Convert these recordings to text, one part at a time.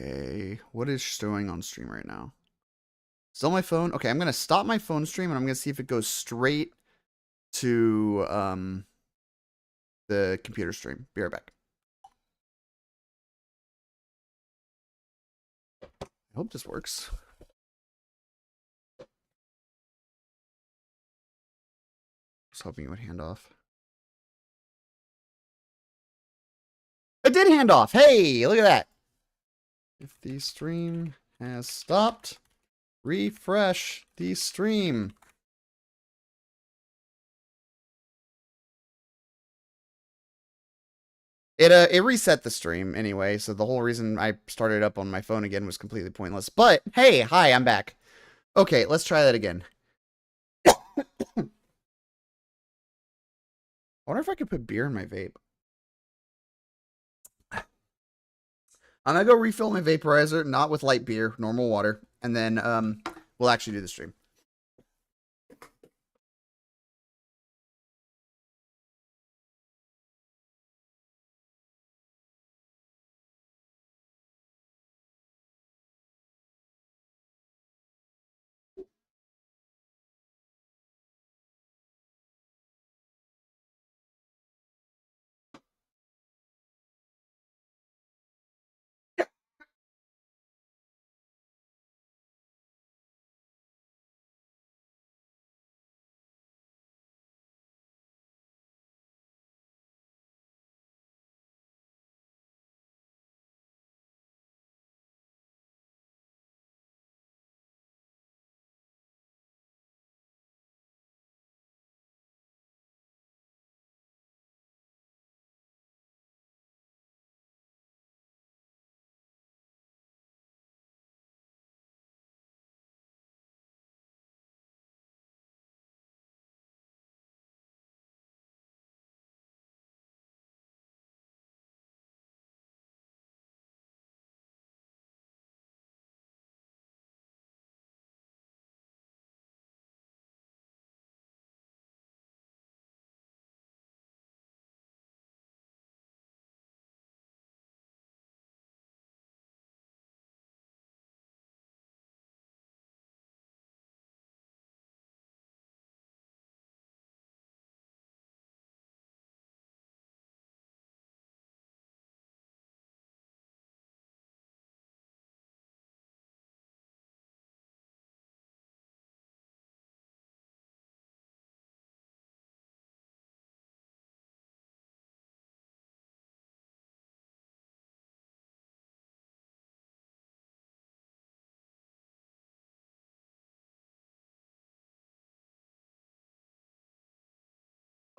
Okay, what is showing on stream right now? Still my phone? Okay, I'm gonna stop my phone stream and I'm gonna see if it goes straight to the computer stream. Be right back. I hope this works. I was hoping it would hand off. It did hand off. Hey, look at that. If the stream has stopped, refresh the stream. It reset the stream anyway, so the whole reason I started up on my phone again was completely pointless. But hey, hi, I'm back. Okay, let's try that again. I wonder if I could put beer in my vape. I'm gonna go refill my vaporizer, not with light beer, normal water, and then we'll actually do the stream.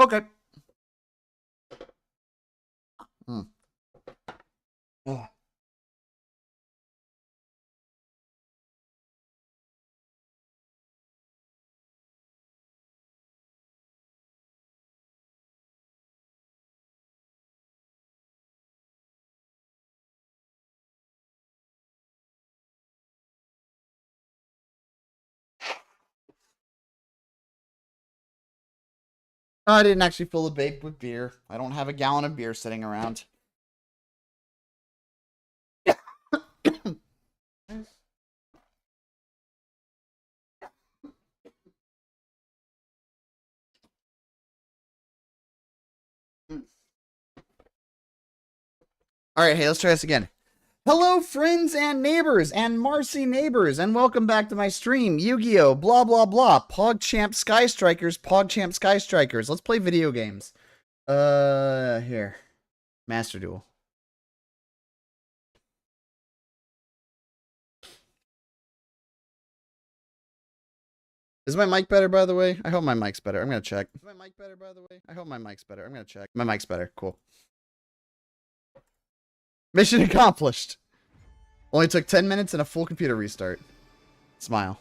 Okay. Oh. I didn't actually fill the vape with beer. I don't have a gallon of beer sitting around. All right, hey, let's try this again. Hello, friends and neighbors and Marcy neighbors, and welcome back to my stream. Yu-Gi-Oh! Blah, blah, blah. PogChamp Sky Strikers, PogChamp Sky Strikers. Let's play video games. Here. Master Duel. Is my mic better, by the way? I hope my mic's better. I'm gonna check. Is my mic better, by the way? I hope my mic's better. I'm gonna check. My mic's better. Cool. Mission accomplished. Only took 10 minutes and a full computer restart. Smile.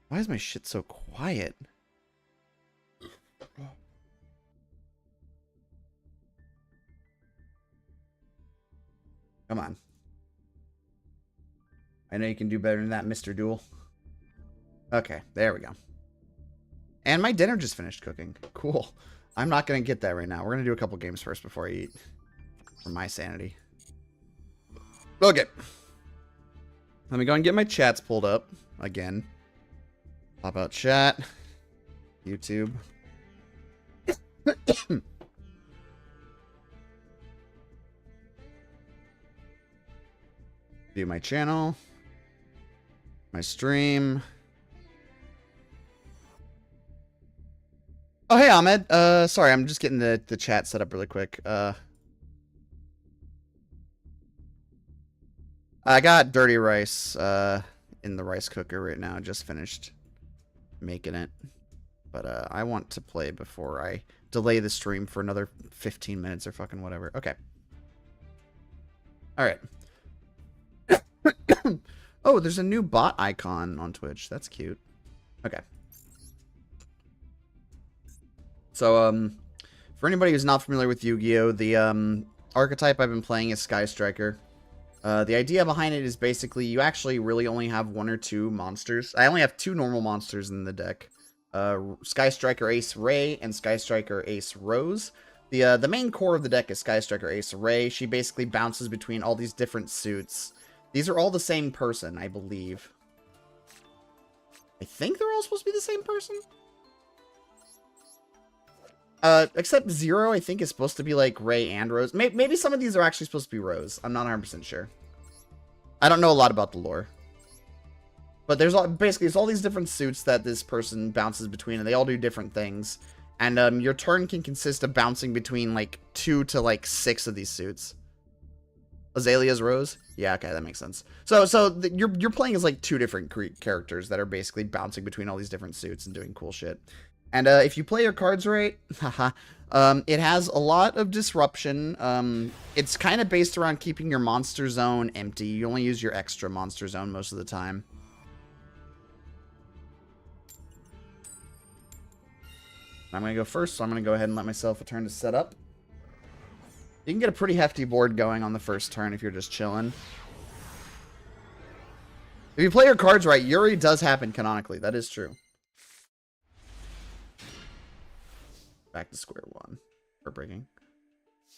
Why is my shit so quiet? Come on. I know you can do better than that, Mr. Duel. Okay, there we go. And my dinner just finished cooking. Cool. I'm not going to get that right now. We're going to do a couple games first before I eat. For my sanity. Okay. Let me go and get my chats pulled up again. Pop out chat. YouTube. View my channel. My stream. Oh, hey, Ahmed. Sorry, I'm just getting the chat set up really quick. I got dirty rice in the rice cooker right now. I just finished making it. But I want to play before I delay the stream for another 15 minutes or fucking whatever. Okay. Alright. Oh, there's a new bot icon on Twitch. That's cute. Okay. So, for anybody who's not familiar with Yu-Gi-Oh, the archetype I've been playing is Sky Striker. The idea behind it is basically you actually really only have 1 or 2 monsters. I only have 2 normal monsters in the deck. Sky Striker Ace Ray and Sky Striker Ace Rose. The main core of the deck is Sky Striker Ace Ray. She basically bounces between all these different suits. These are all the same person, I believe. I think they're all supposed to be the same person. Except Zero, I think, is supposed to be like Ray and Rose. Maybe some of these are actually supposed to be Rose. I'm not 100% sure. I don't know a lot about the lore. But there's basically it's all these different suits that this person bounces between, and they all do different things. And your turn can consist of bouncing between like 2 to like 6 of these suits. Azalea's Rose? Yeah, okay, that makes sense. So you're playing as like 2 different characters that are basically bouncing between all these different suits and doing cool shit. And if you play your cards right, haha, it has a lot of disruption. It's kind of based around keeping your monster zone empty. You only use your extra monster zone most of the time. I'm going to go first, so I'm going to go ahead and let myself a turn to set up. You can get a pretty hefty board going on the first turn if you're just chilling. If you play your cards right, Yuri does happen canonically. That is true. Back to square one. Heartbreaking.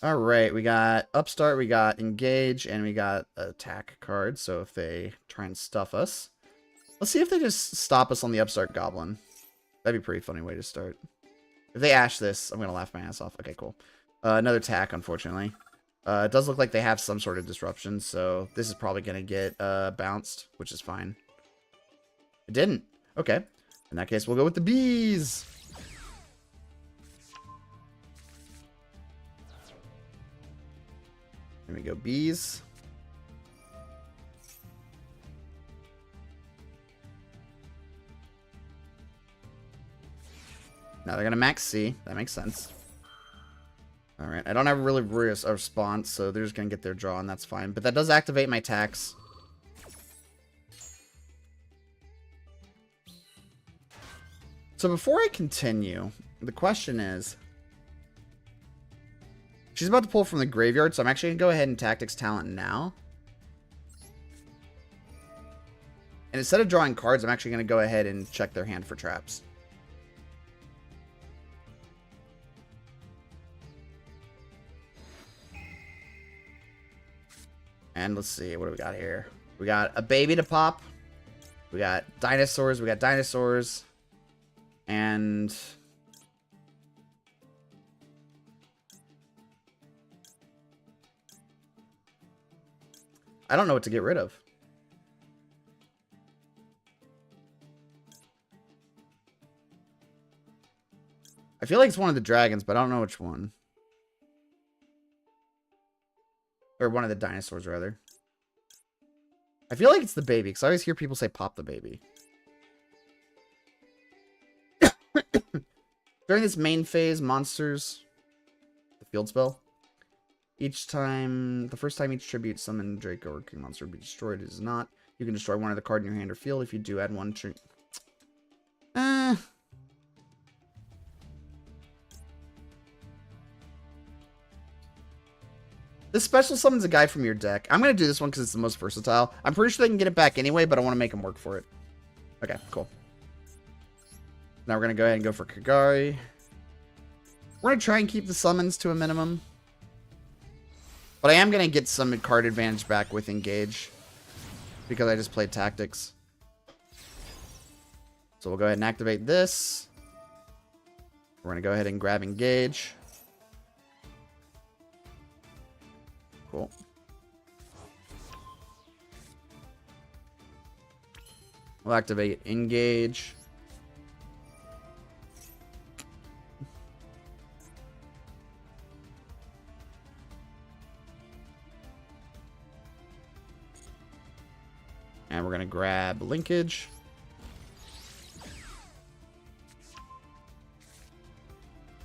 Alright, we got Upstart, we got Engage, and we got Attack cards. So if they try and stuff us. Let's see if they just stop us on the Upstart Goblin. That'd be a pretty funny way to start. If they ash this, I'm going to laugh my ass off. Okay, cool. Another attack, unfortunately. It does look like they have some sort of disruption, so this is probably going to get bounced, which is fine. It didn't. Okay. In that case, we'll go with the bees. There we go, bees. Now they're going to max C. That makes sense. Alright, I don't have really a response, so they're just going to get their draw, and that's fine. But that does activate my tax. So before I continue, the question is... She's about to pull from the graveyard, so I'm actually going to go ahead and Tactics Talent now. And instead of drawing cards, I'm actually going to go ahead and check their hand for traps. And let's see, what do we got here? We got a baby to pop. We got dinosaurs. And... I don't know what to get rid of. I feel like it's one of the dragons, but I don't know which one. Or one of the dinosaurs, rather. I feel like it's the baby, because I always hear people say pop the baby. During this main phase, monsters... The field spell. Each time... The first time each tribute summon Draco or King monster would be destroyed. It is not. You can destroy one of the card in your hand or field. If you do, add one... This special summons a guy from your deck. I'm going to do this one because it's the most versatile. I'm pretty sure they can get it back anyway, but I want to make them work for it. Okay, cool. Now we're going to go ahead and go for Kagari. We're going to try and keep the summons to a minimum. But I am going to get some card advantage back with Engage. Because I just played Tactics. So we'll go ahead and activate this. We're going to go ahead and grab Engage. Cool. We'll activate Engage. And we're going to grab Linkage.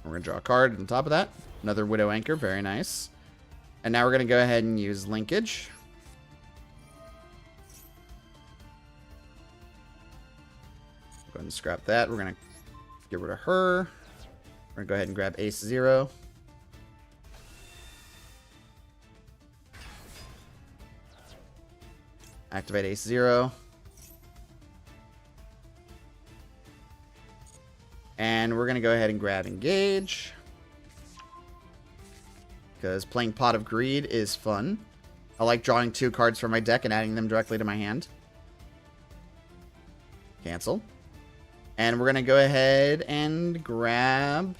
We're going to draw a card on top of that. Another Widow Anchor. Very nice. And now we're going to go ahead and use Linkage. Go ahead and scrap that. We're going to get rid of her. We're going to go ahead and grab Ace 0. Activate Ace 0. And we're going to go ahead and grab Engage. Because playing Pot of Greed is fun. I like drawing 2 cards from my deck and adding them directly to my hand. Cancel. And we're going to go ahead and grab...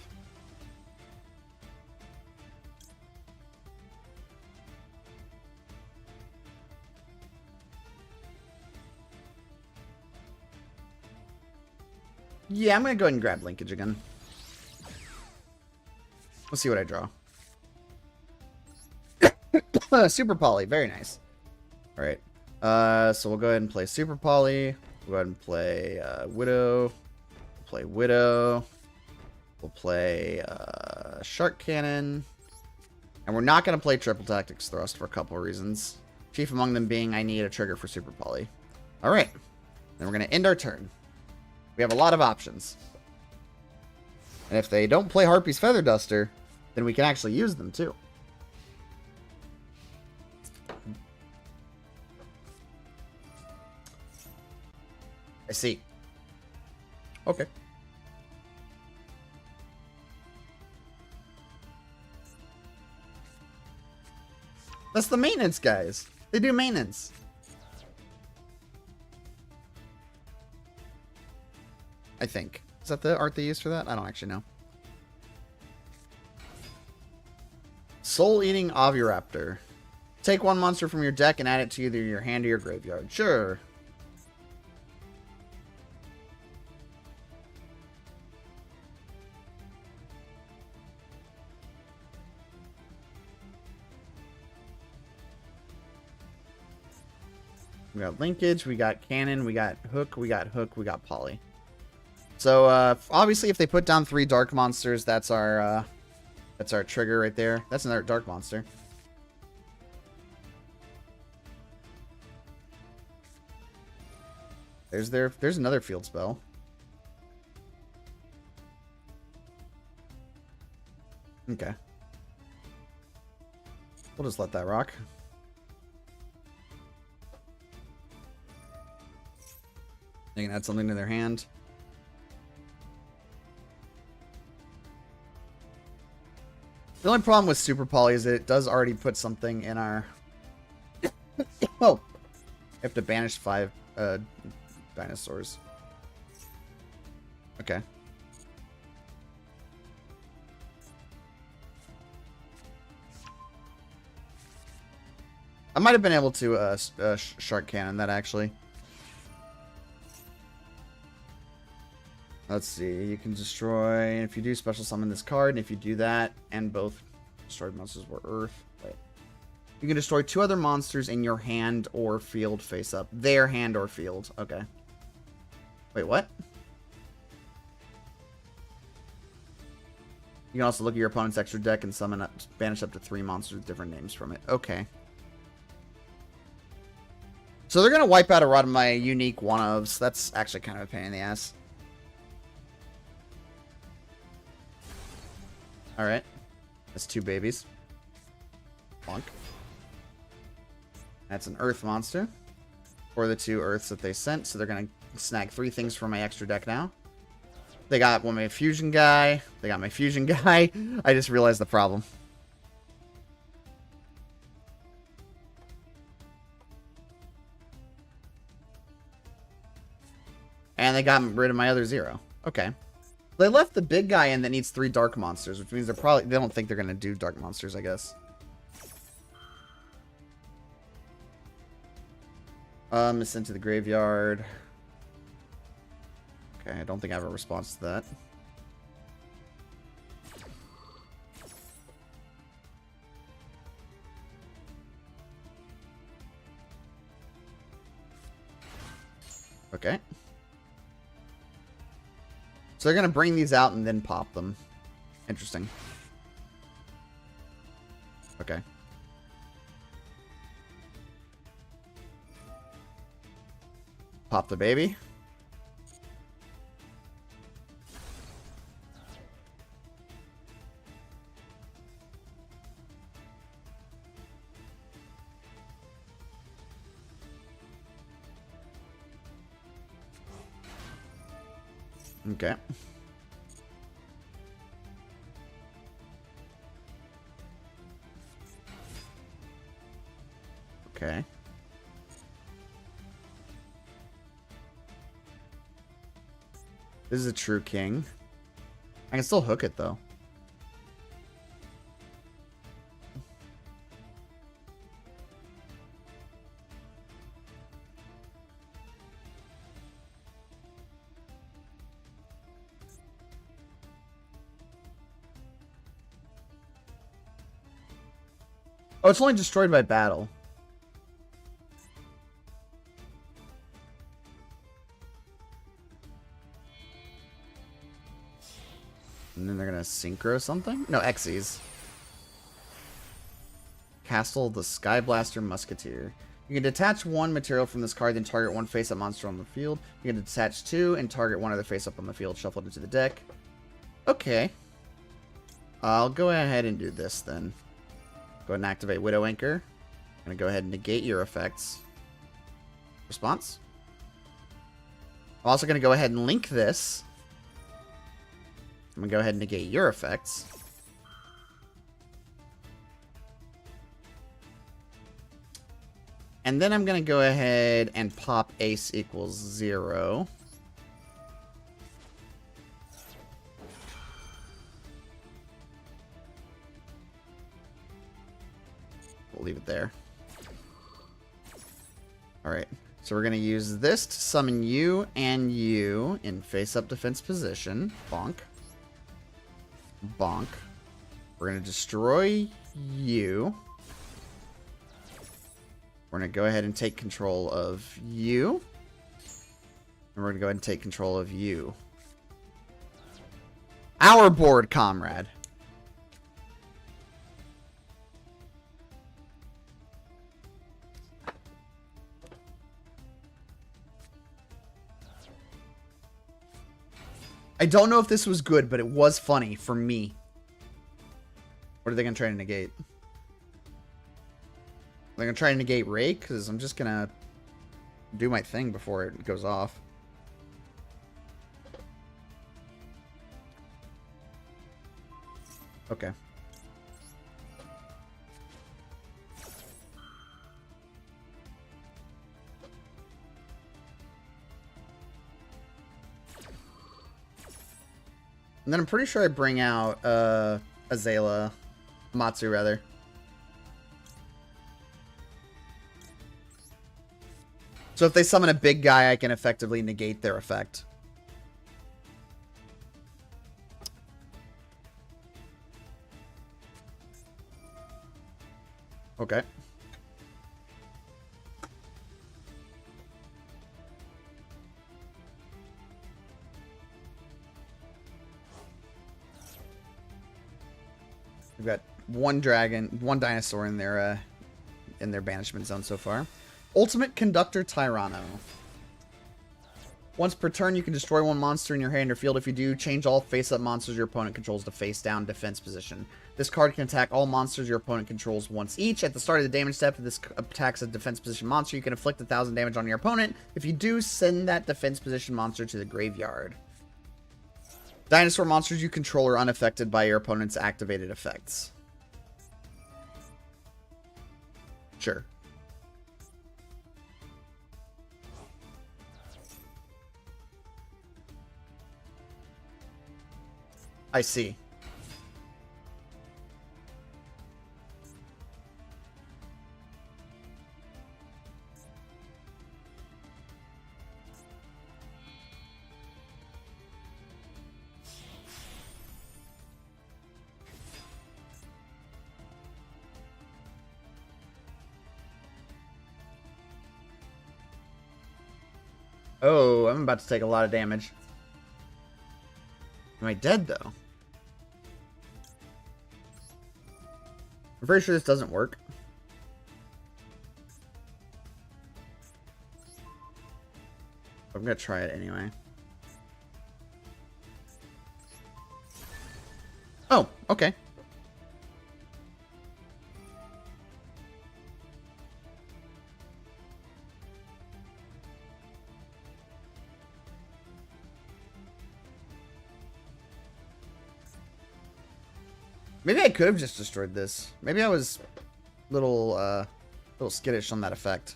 Yeah, I'm going to go ahead and grab Linkage again. Let's see what I draw. Super Poly. Very nice. Alright. So we'll go ahead and play Super Poly. We'll go ahead and play Widow. We'll play Widow. We'll play Shark Cannon. And we're not going to play Triple Tactics Thrust for a couple of reasons. Chief among them being I need a trigger for Super Poly. Alright. Then we're going to end our turn. We have a lot of options. And if they don't play Harpy's Feather Duster, then we can actually use them too. I see. Okay. That's the maintenance guys. They do maintenance. I think. Is that the art they use for that? I don't actually know. Soul Eating Oviraptor. Take 1 monster from your deck and add it to either your hand or your graveyard. Sure. We got Linkage, we got Cannon, we got Hook, we got Poly. So, obviously, if they put down 3 dark monsters, that's our trigger right there. That's another dark monster. There's another field spell. Okay. We'll just let that rock. They can add something to their hand. The only problem with Super Poly is that it does already put something in our... Oh! I have to banish 5 dinosaurs. Okay. I might have been able to Shark Cannon that, actually. Let's see, you can destroy, and if you do, special summon this card, and if you do that, and both destroyed monsters were Earth, wait. You can destroy 2 other monsters in your hand or field face up. Their hand or field, okay. Wait, what? You can also look at your opponent's extra deck and summon up, banish up to 3 monsters with different names from it. Okay. So they're going to wipe out a lot of my unique one-ofs. That's actually kind of a pain in the ass. Alright. That's 2 babies. Bonk. That's an Earth monster. For the 2 Earths that they sent, so they're going to snag 3 things from my extra deck now. They got my fusion guy. They got my fusion guy. I just realized the problem. And they got rid of my other 0. Okay. They left the big guy in that needs 3 dark monsters, which means they don't think they're going to do dark monsters, I guess. It's sent to the graveyard. Okay, I don't think I have a response to that. Okay. So they're going to bring these out and then pop them. Interesting. Okay. Pop the baby. Okay. Okay. This is a true king. I can still hook it, though. Oh, it's only destroyed by battle. And then they're gonna synchro something? No, Xyz. Castle the Sky Blaster Musketeer. You can detach 1 material from this card, then target 1 face-up monster on the field. You can detach 2 and target 1 other face-up on the field, shuffled into the deck. Okay. I'll go ahead and do this then. Go ahead and activate Widow Anchor. I'm gonna go ahead and negate your effects. Response. I'm also gonna go ahead and link this. I'm going to go ahead and negate your effects. And then I'm going to go ahead and pop ace equals 0. We'll leave it there. Alright, so we're going to use this to summon you and you in face-up defense position. Bonk. Bonk. We're going to destroy you. We're going to go ahead and take control of you. And we're going to go ahead and take control of you. Our board, comrade. I don't know if this was good, but it was funny for me. What are they going to try to negate? They're going to try to negate Rake? Because I'm just going to do my thing before it goes off. Okay. And then I'm pretty sure I bring out Azala. Matsu, rather. So if they summon a big guy, I can effectively negate their effect. Okay. We've got one dragon, one dinosaur in their banishment zone so far. Ultimate Conductor Tyranno. Once per turn, you can destroy 1 monster in your hand or field. If you do, change all face-up monsters your opponent controls to face-down defense position. This card can attack all monsters your opponent controls once each. At the start of the damage step, if this attacks a defense position monster, you can inflict 1,000 damage on your opponent. If you do, send that defense position monster to the graveyard. Dinosaur monsters you control are unaffected by your opponent's activated effects. Sure. I see. Oh, I'm about to take a lot of damage. Am I dead, though? I'm pretty sure this doesn't work. I'm gonna try it anyway. Oh, okay. Maybe I could have just destroyed this. Maybe I was little skittish on that effect.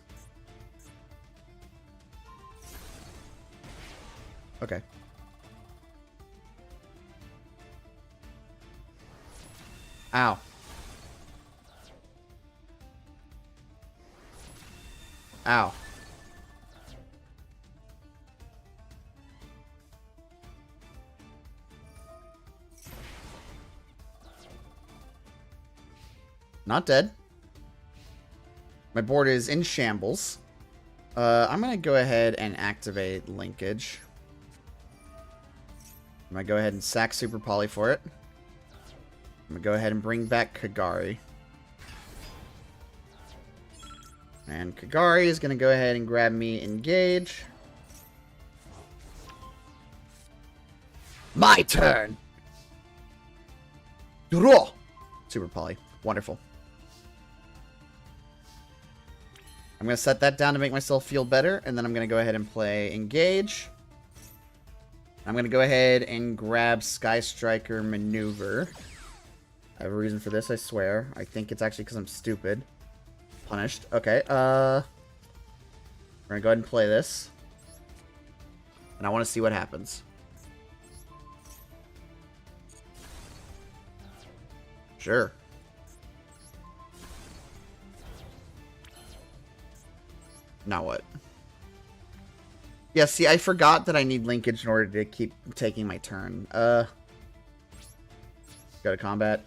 Okay. Ow. Ow. Not dead. My board is in shambles. I'm going to go ahead and activate Linkage. I'm going to go ahead and sack Super Poly for it. I'm going to go ahead and bring back Kagari. And Kagari is going to go ahead and grab me Engage. My turn! Draw! Super Poly. Wonderful. I'm going to set that down to make myself feel better, and then I'm going to go ahead and play Engage. I'm going to go ahead and grab Sky Striker Maneuver. I have a reason for this, I swear. I think it's actually because I'm stupid. Punished. Okay, we're going to go ahead and play this. And I want to see what happens. Sure. Now what? Yeah, see, I forgot that I need Linkage in order to keep taking my turn. Go to combat.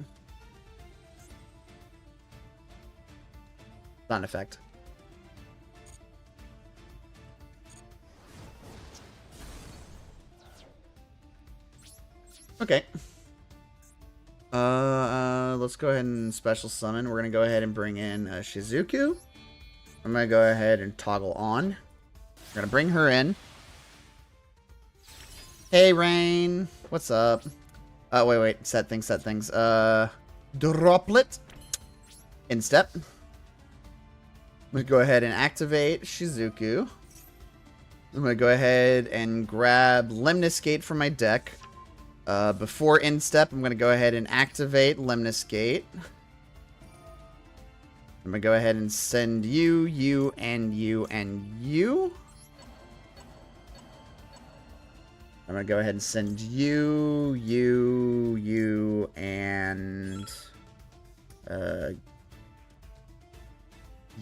Not an effect. Okay. Let's go ahead and special summon. We're gonna go ahead and bring in Shizuku. I'm gonna go ahead and toggle on. We're gonna bring her in. Hey, Rain. What's up? Wait. Set things. Droplet. Instep. I'm gonna go ahead and activate Shizuku. I'm gonna go ahead and grab Lemniscate from my deck. Before Instep, I'm gonna go ahead and activate Lemniscate. I'm gonna go ahead and send you, you, and you, and you. I'm gonna go ahead and send you, you, you, and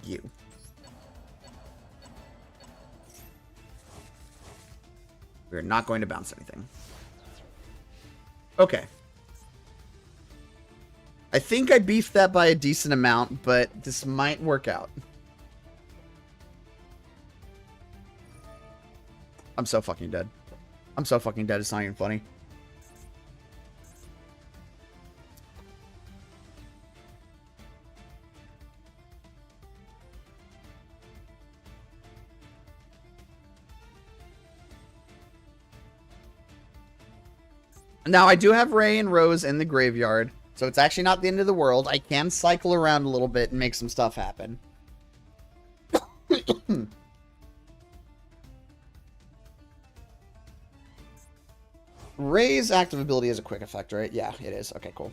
you. We're not going to bounce anything. Okay. I think I beefed that by a decent amount, but this might work out. I'm so fucking dead. I'm so fucking dead, it's not even funny. Now, I do have Ray and Rose in the graveyard, so it's actually not the end of the world. I can cycle around a little bit and make some stuff happen. Ray's active ability is a quick effect, right? Yeah, it is. Okay, cool.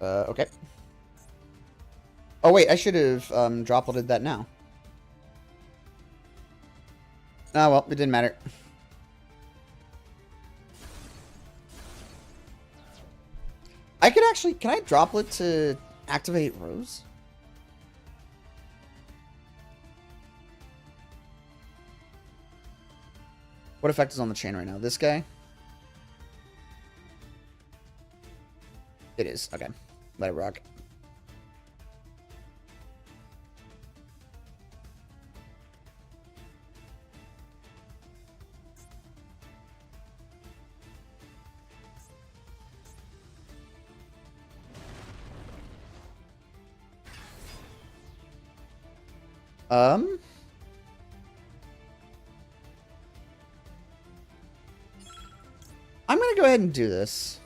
Okay. Oh, wait, I should have dropleted that now. Oh, well, it didn't matter. I could actually... Can I droplet to activate Rose? What effect is on the chain right now? This guy? It is. Okay. Let it rock. I'm gonna go ahead and do this.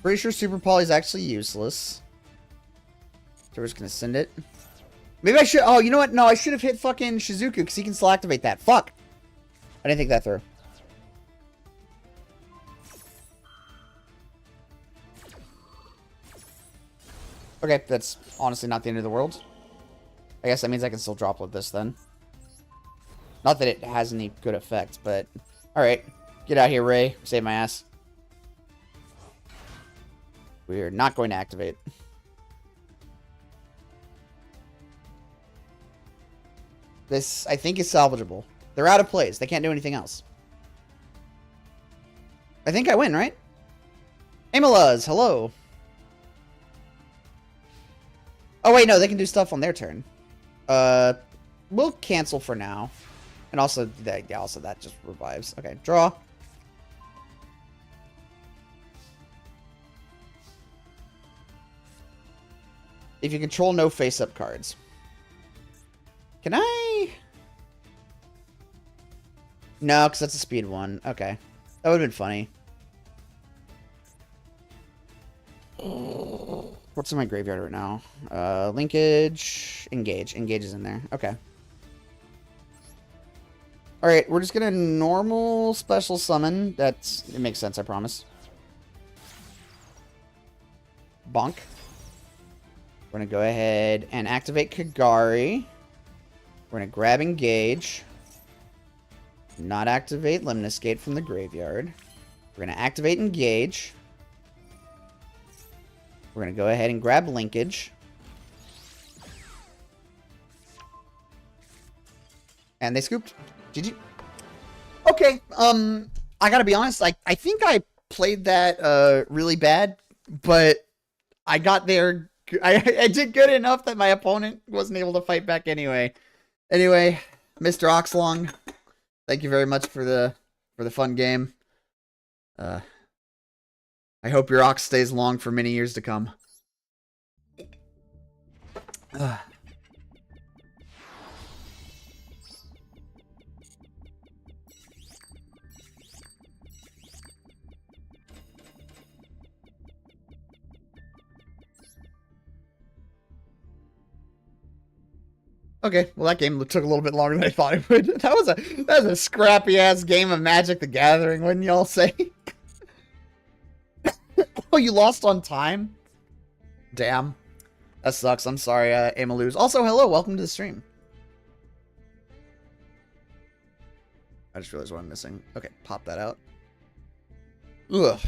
Pretty sure Super Poly is actually useless. So we're just gonna send it. Maybe I should... Oh, you know what? No, I should have hit fucking Shizuku because he can still activate that. Fuck! I didn't think that through. Okay, that's honestly not the end of the world. I guess that means I can still droplet this then. Not that it has any good effect, but... Alright. Get out here, Ray. Save my ass. We're not going to activate. This, I think, is salvageable. They're out of plays. They can't do anything else. I think I win, right? Amaluz, hello. Oh, wait, no. They can do stuff on their turn. We'll cancel for now. And also, that just revives. Okay, draw. If you control no face-up cards. Can I? No, because that's a speed one. Okay. That would have been funny. What's in my graveyard right now? Linkage. Engage. Engage is in there. Okay. Alright, we're just gonna normal special summon. It makes sense, I promise. Bonk. We're going to go ahead and activate Kagari. We're going to grab Engage. Not activate Limnus Gate from the graveyard. We're going to activate Engage. We're going to go ahead and grab Linkage. And they scooped. GG. Okay, I gotta be honest, I think I played that really bad, but I got there... I did good enough that my opponent wasn't able to fight back anyway. Anyway, Mr. Oxlong, thank you very much for the fun game. I hope your ox stays long for many years to come. Okay, well that game took a little bit longer than I thought it would. That was a scrappy ass game of Magic the Gathering, wouldn't y'all say? Oh, you lost on time? Damn. That sucks. I'm sorry, Amaluz. Also, hello, welcome to the stream. I just realized what I'm missing. Okay, pop that out. Ugh.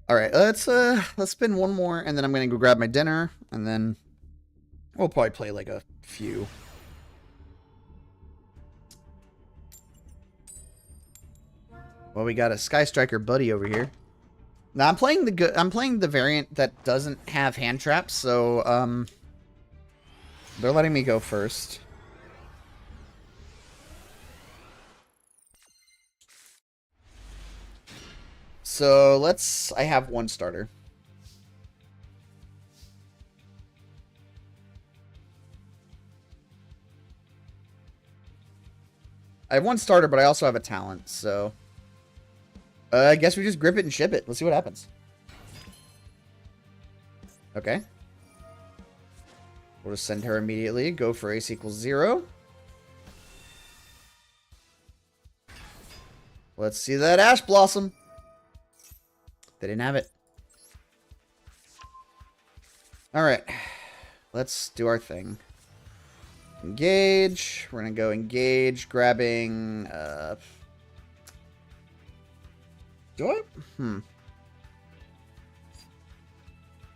Alright, let's spin one more, and then I'm gonna go grab my dinner, and then we'll probably play like a few. Well, we got a Sky Striker buddy over here. Now I'm playing the variant that doesn't have hand traps, so they're letting me go first. So I have one starter. I have one starter, but I also have a talent, so I guess we just grip it and ship it. Let's see what happens. Okay. We'll just send her immediately. Go for ace equals 0. Let's see that Ash Blossom. They didn't have it. Alright. Let's do our thing. Engage. We're going to go engage, grabbing... Do I? You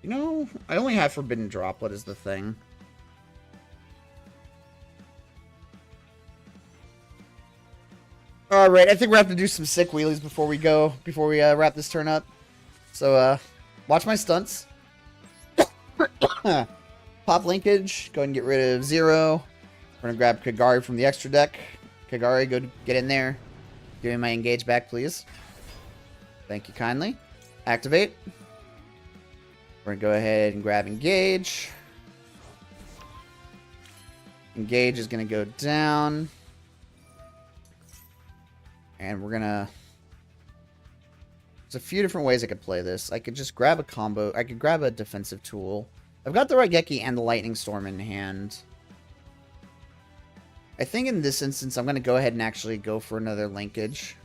know, I only have Forbidden Droplet as the thing. Alright, I think we're going to have to do some sick wheelies before we go, before we wrap this turn up. So, watch my stunts. Pop linkage, go ahead and get rid of 0. We're going to grab Kagari from the extra deck. Kagari, go get in there. Give me my engage back, please. Thank you kindly. Activate. We're going to go ahead and grab engage. Engage is going to go down. And we're going to... There's a few different ways I could play this. I could just grab a combo. I could grab a defensive tool. I've got the Raigeki and the Lightning Storm in hand. I think in this instance, I'm going to go ahead and actually go for another linkage.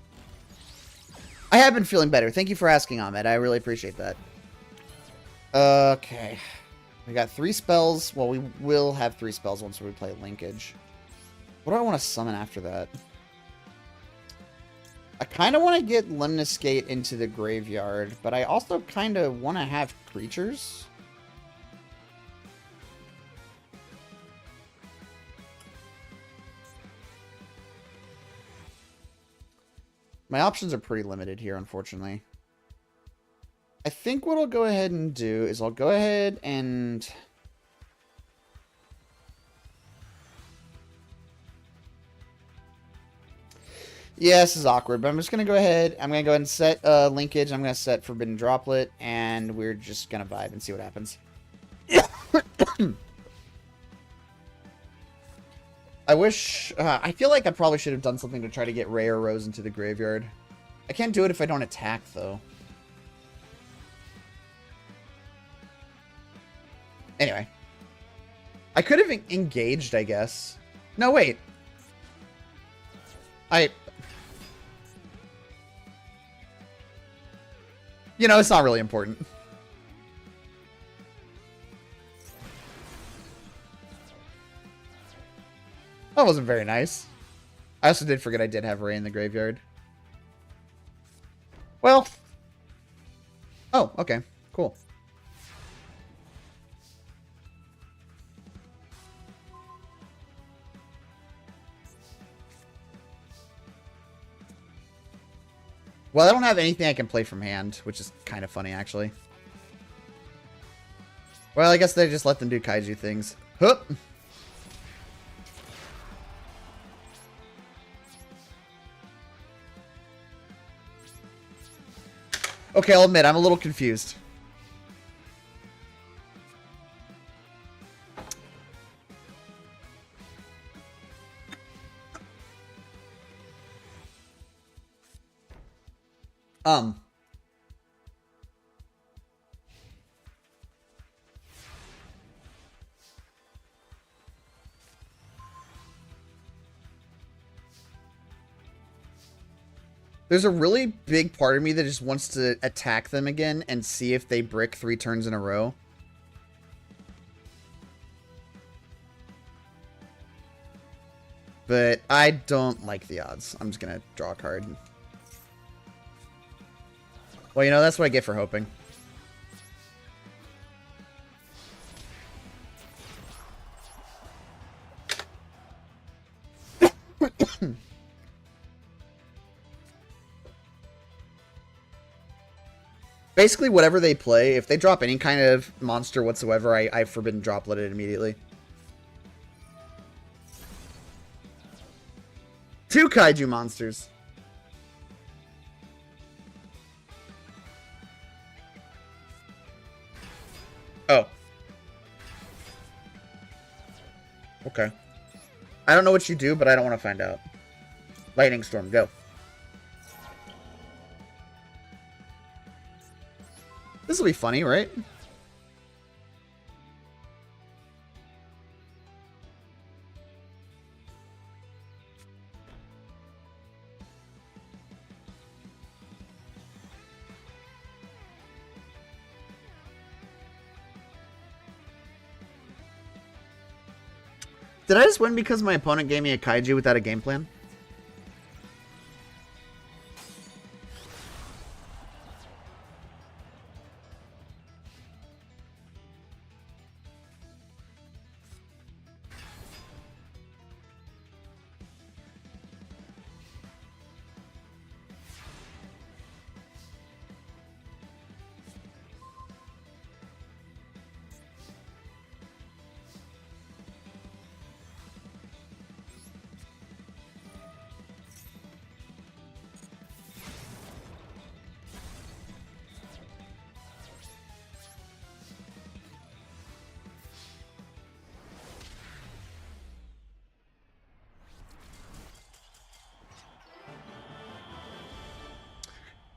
I have been feeling better. Thank you for asking, Ahmed. I really appreciate that. Okay. We got 3 spells. Well, we will have 3 spells once we play linkage. What do I want to summon after that? I kind of want to get Lemniscate into the graveyard, but I also kind of want to have creatures. My options are pretty limited here, unfortunately. I think what I'll go ahead and do is I'll go ahead and... Yeah, this is awkward, but I'm just going to go ahead. I'm going to go ahead and set linkage. I'm going to set Forbidden Droplet, and we're just going to vibe and see what happens. I wish... I feel like I probably should have done something to try to get Ray or Rose into the graveyard. I can't do it if I don't attack, though. Anyway. I could have engaged, I guess. No, wait. You know, it's not really important. That wasn't very nice. I also did forget I did have Ray in the graveyard. Well. Oh, okay. Cool. Well, I don't have anything I can play from hand, which is kind of funny, actually. Well, I guess they just let them do kaiju things. Huh. Okay, I'll admit, I'm a little confused. There's a really big part of me that just wants to attack them again and see if they brick 3 turns in a row. But I don't like the odds. I'm just going to draw a card. Well, you know, that's what I get for hoping. Basically, whatever they play, if they drop any kind of monster whatsoever, I Forbidden Droplet it immediately. 2 kaiju monsters. Oh. Okay. I don't know what you do, but I don't want to find out. Lightning Storm, go. This will be funny, right? Did I just win because my opponent gave me a kaiju without a game plan?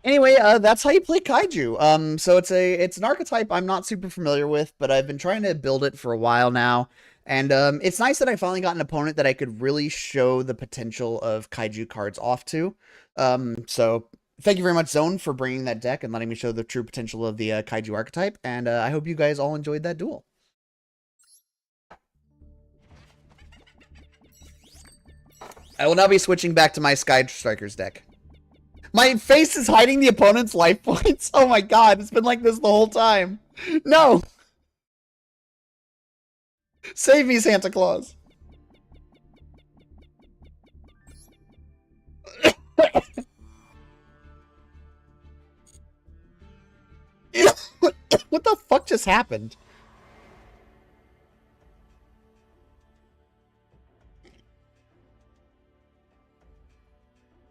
Anyway, that's how you play kaiju. So it's an archetype I'm not super familiar with, but I've been trying to build it for a while now. And it's nice that I finally got an opponent that I could really show the potential of kaiju cards off to. So thank you very much, Zone, for bringing that deck and letting me show the true potential of the kaiju archetype. And I hope you guys all enjoyed that duel. I will now be switching back to my Sky Strikers deck. My face is hiding the opponent's life points. Oh my god, it's been like this the whole time. No! Save me, Santa Claus. What the fuck just happened?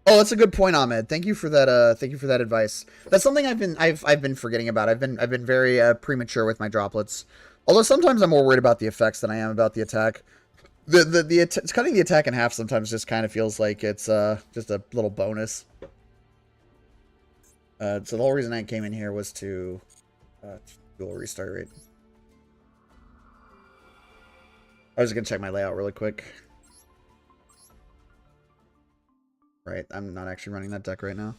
Oh, that's a good point, Ahmed. Thank you for that. Thank you for that advice. That's something I've been forgetting about. I've been very premature with my droplets. Although sometimes I'm more worried about the effects than I am about the attack. It's cutting the attack in half sometimes just kind of feels like it's just a little bonus. So the whole reason I came in here was to dual restart rate. I was gonna check my layout really quick. Right, I'm not actually running that deck right now.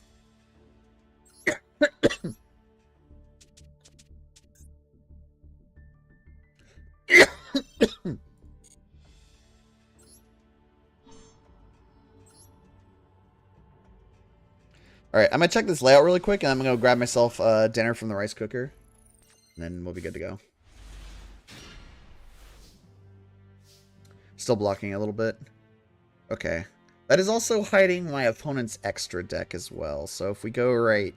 Alright, I'm gonna check this layout really quick, and I'm gonna go grab myself dinner from the rice cooker. And then we'll be good to go. Still blocking a little bit. Okay. That is also hiding my opponent's extra deck as well. So if we go right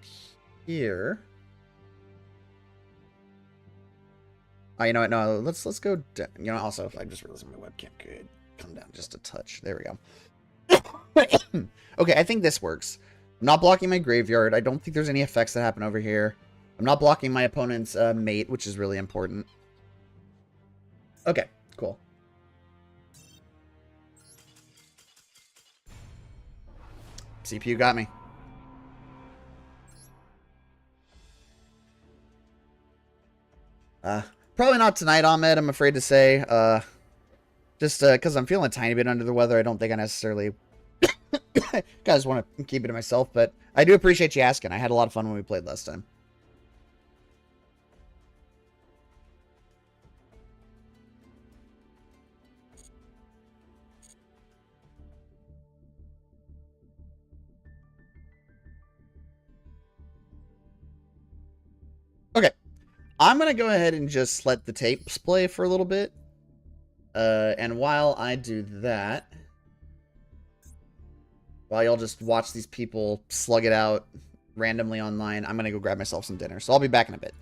here... Oh, you know what? No, let's go down. You know, also, if I just realized my webcam could come down just a touch. There we go. Okay, I think this works. I'm not blocking my graveyard. I don't think there's any effects that happen over here. I'm not blocking my opponent's mate, which is really important. Okay, cool. CPU got me. Probably not tonight, Ahmed, I'm afraid to say. Just because I'm feeling a tiny bit under the weather, I don't think I necessarily... guys want to keep it to myself, but I do appreciate you asking. I had a lot of fun when we played last time. Okay. I'm going to go ahead and just let the tapes play for a little bit. And while I do that, while y'all just watch these people slug it out randomly online, I'm going to go grab myself some dinner. So I'll be back in a bit.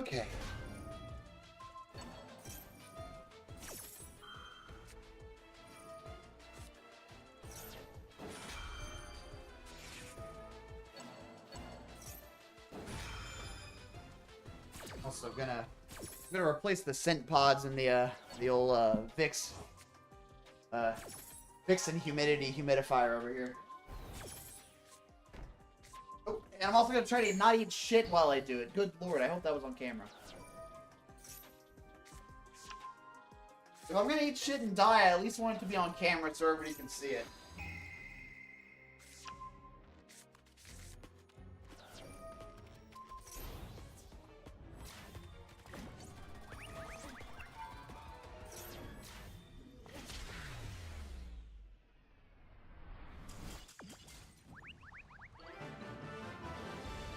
Okay. Also gonna replace the scent pods in the old Vicks and humidity humidifier over here. Oh, and I'm also gonna try to not eat shit while I do it. Good lord, I hope that was on camera. If I'm gonna eat shit and die, I at least want it to be on camera so everybody can see it.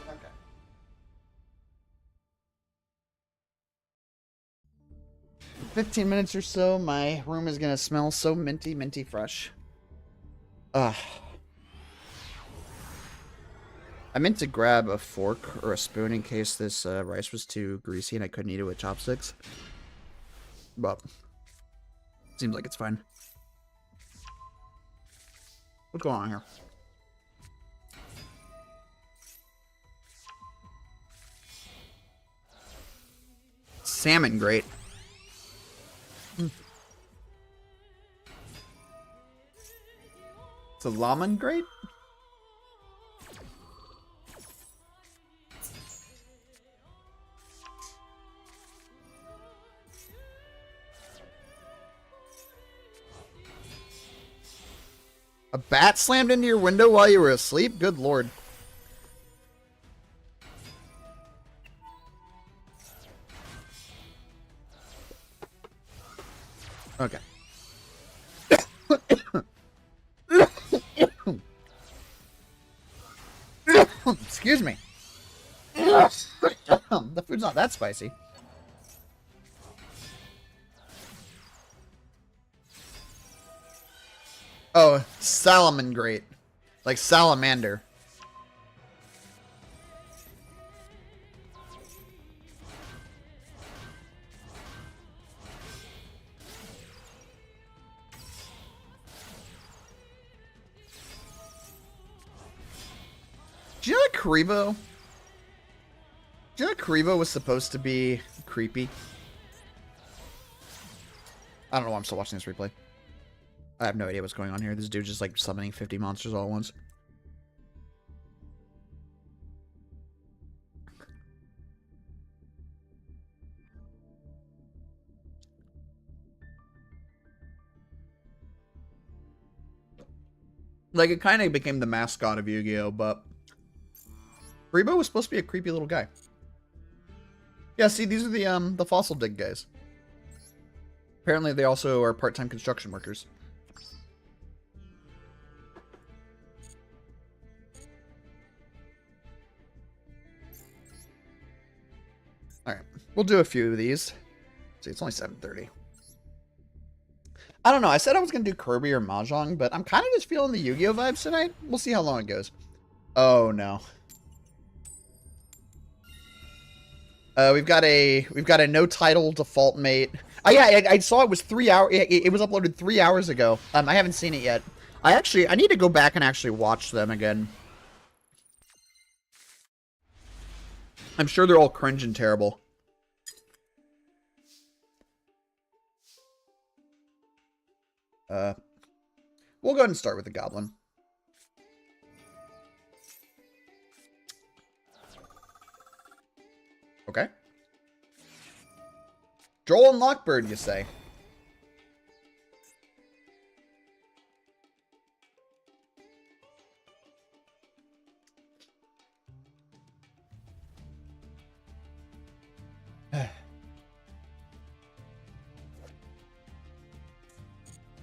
Okay. 15 minutes or so, my room is gonna smell so minty, minty fresh. Ugh. I meant to grab a fork or a spoon in case this rice was too greasy and I couldn't eat it with chopsticks. But seems like it's fine. What's going on here? Salmon grate. It's a lemon grate? A bat slammed into your window while you were asleep? Good lord. Okay. Excuse me. The food's not that spicy. Oh, salmon grate. Like salamander. Do you know that Karibo? Do you know that Karibo was supposed to be creepy? I don't know why I'm still watching this replay. I have no idea what's going on here. This dude's just like summoning 50 monsters all at once. Like, it kind of became the mascot of Yu-Gi-Oh, but Karibo was supposed to be a creepy little guy. Yeah, see, these are the fossil dig guys. Apparently, they also are part-time construction workers. Alright, we'll do a few of these. See, it's only 7:30. I don't know, I said I was going to do Kirby or Mahjong, but I'm kind of just feeling the Yu-Gi-Oh vibes tonight. We'll see how long it goes. Oh, no. We've got a no title default mate. Oh yeah, I saw it was 3 hours. It was uploaded 3 hours ago. I haven't seen it yet. I need to go back and actually watch them again. I'm sure they're all cringe and terrible. We'll go ahead and start with the goblin. Okay. Droll and Lockbird, you say?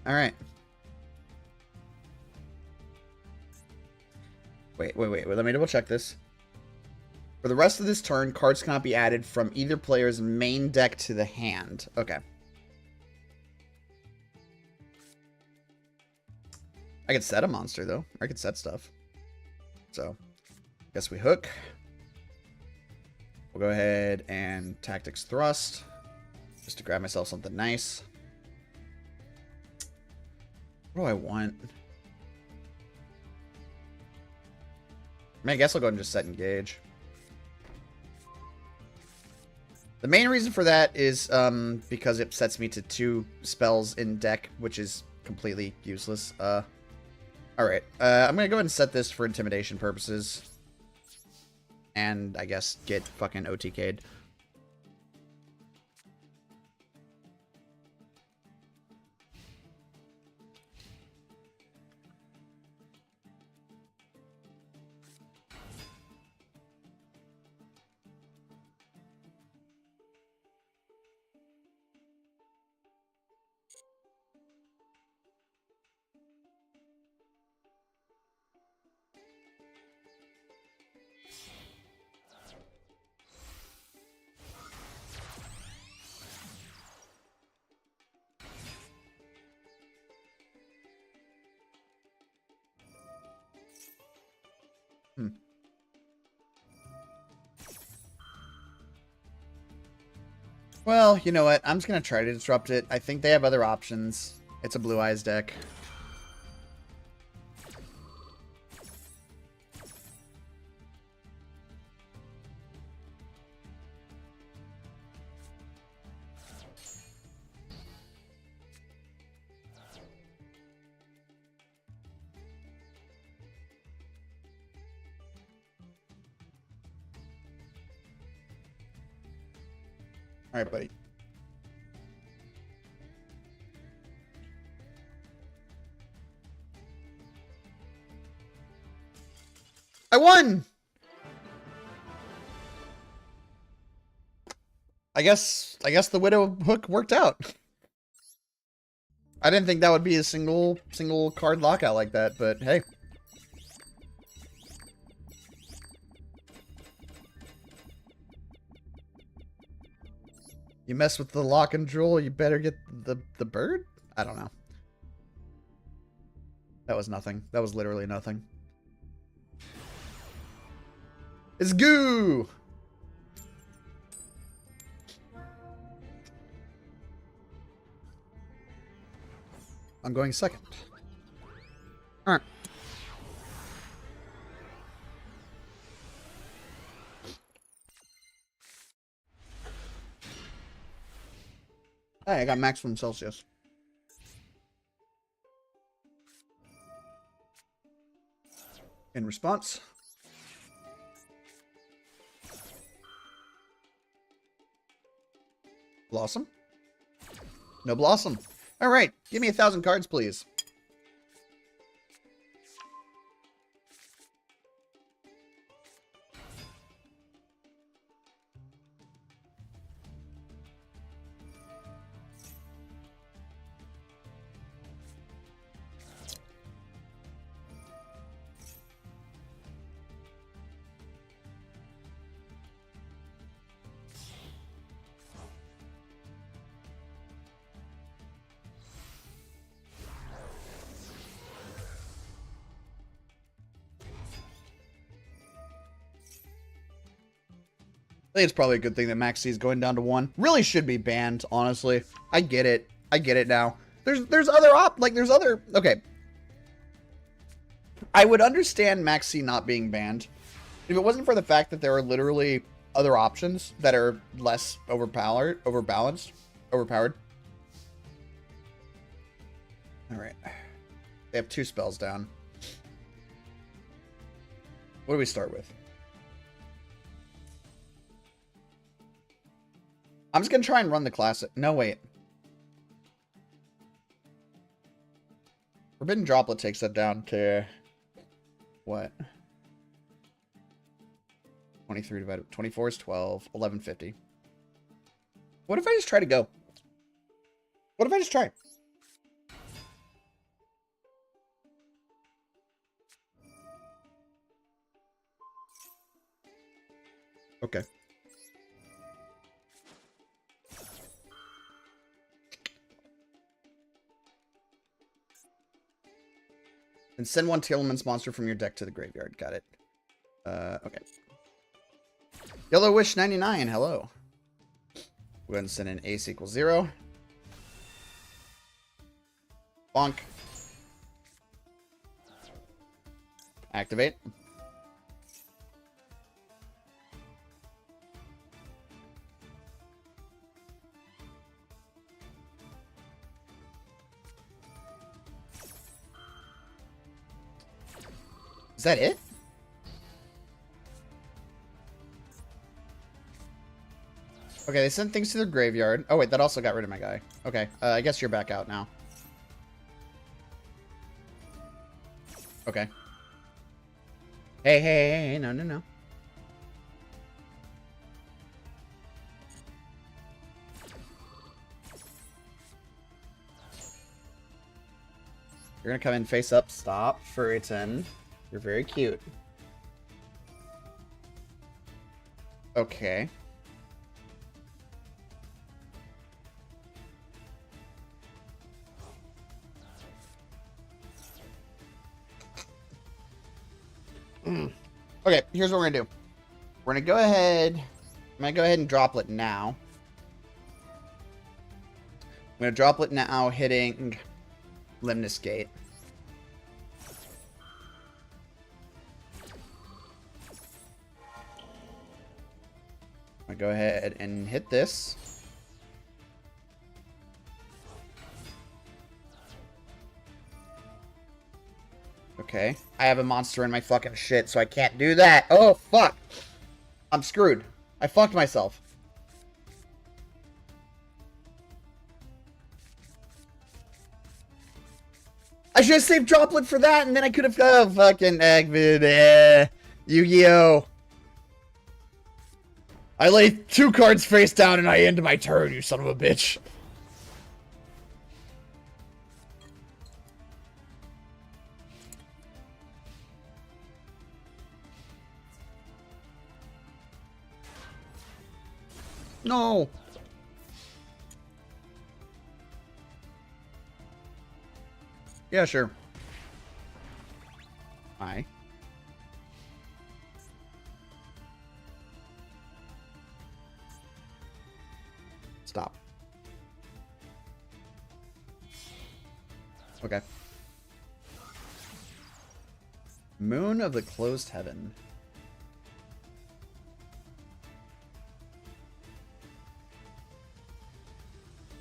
All right. Wait. Let me double check this. For the rest of this turn, cards cannot be added from either player's main deck to the hand. Okay. I could set a monster, though. I could set stuff. So, guess we hook. We'll go ahead and Tactics Thrust, just to grab myself something nice. What do I want? I mean, I guess I'll go ahead and just set Engage. The main reason for that is because it sets me to 2 spells in deck, which is completely useless. Alright, I'm gonna go ahead and set this for intimidation purposes. And, I guess, get fucking OTK'd. Well, you know what? I'm just going to try to disrupt it. I think they have other options. It's a Blue Eyes deck. All right, buddy. I won! I guess the Widow hook worked out. I didn't think that would be a single card lockout like that, but hey. You mess with the lock and jewel, you better get the bird? I don't know. That was nothing. That was literally nothing. It's goo! I'm going second. Alright. Hey, I got maximum Celsius. In response. Blossom? No Blossom. Alright, give me 1,000 cards, please. I think it's probably a good thing that Max C is going down to 1. Really should be banned, honestly. I get it. I get it now. There's other okay. I would understand Max C not being banned if it wasn't for the fact that there are literally other options that are less overpowered. Alright. They have 2 spells down. What do we start with? I'm just going to try and run the classic. No, wait. Forbidden Droplet takes that down to... what? 23 divided... 24 is 12. 1150. What if I just try to go? What if I just try? Okay. And send 1 Telements monster from your deck to the graveyard. Got it. Okay. Yellow Wish 99, hello. Go ahead and send in ace equals 0. Bonk. Activate. Is that it? Okay, they sent things to their graveyard. Oh, wait, that also got rid of my guy. Okay, I guess you're back out now. Okay. Hey, no. You're gonna come in face up. Stop, Furryton. You're very cute. Okay. Okay, here's what we're gonna do. We're gonna go ahead. I'm gonna go ahead and droplet now. I'm gonna droplet now, hitting Limnus Gate. I'm gonna go ahead and hit this. Okay. I have a monster in my fucking shit, so I can't do that. Oh, fuck. I'm screwed. I fucked myself. I should have saved Droplet for that, and then I could have... Oh, fucking Eggman. Yu-Gi-Oh! I lay 2 cards face down, and I end my turn, you son of a bitch. No. Yeah, sure. Hi. Stop. Okay. Moon of the Closed Heaven.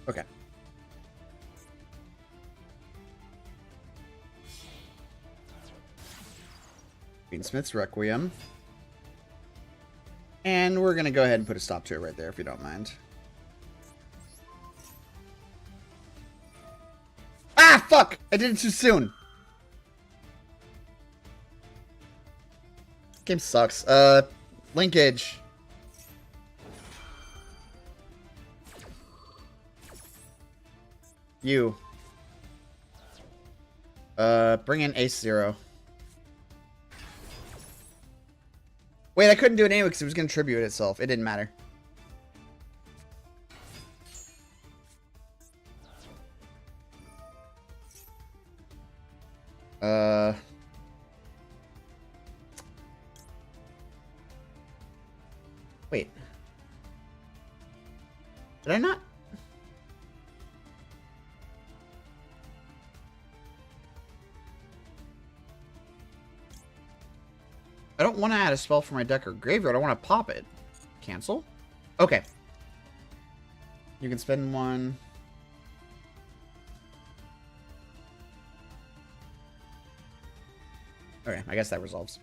Okay. Smith's Requiem. And we're going to go ahead and put a stop to it right there, if you don't mind. Ah, fuck! I did it too soon. Game sucks. Linkage. You. Bring in Ace 0. Wait, I couldn't do it anyway because it was going to tribute itself. It didn't matter. Wait. Did I not? I don't want to add a spell for my deck or graveyard. I want to pop it. Cancel? Okay. You can spend 1. Okay, I guess that resolves.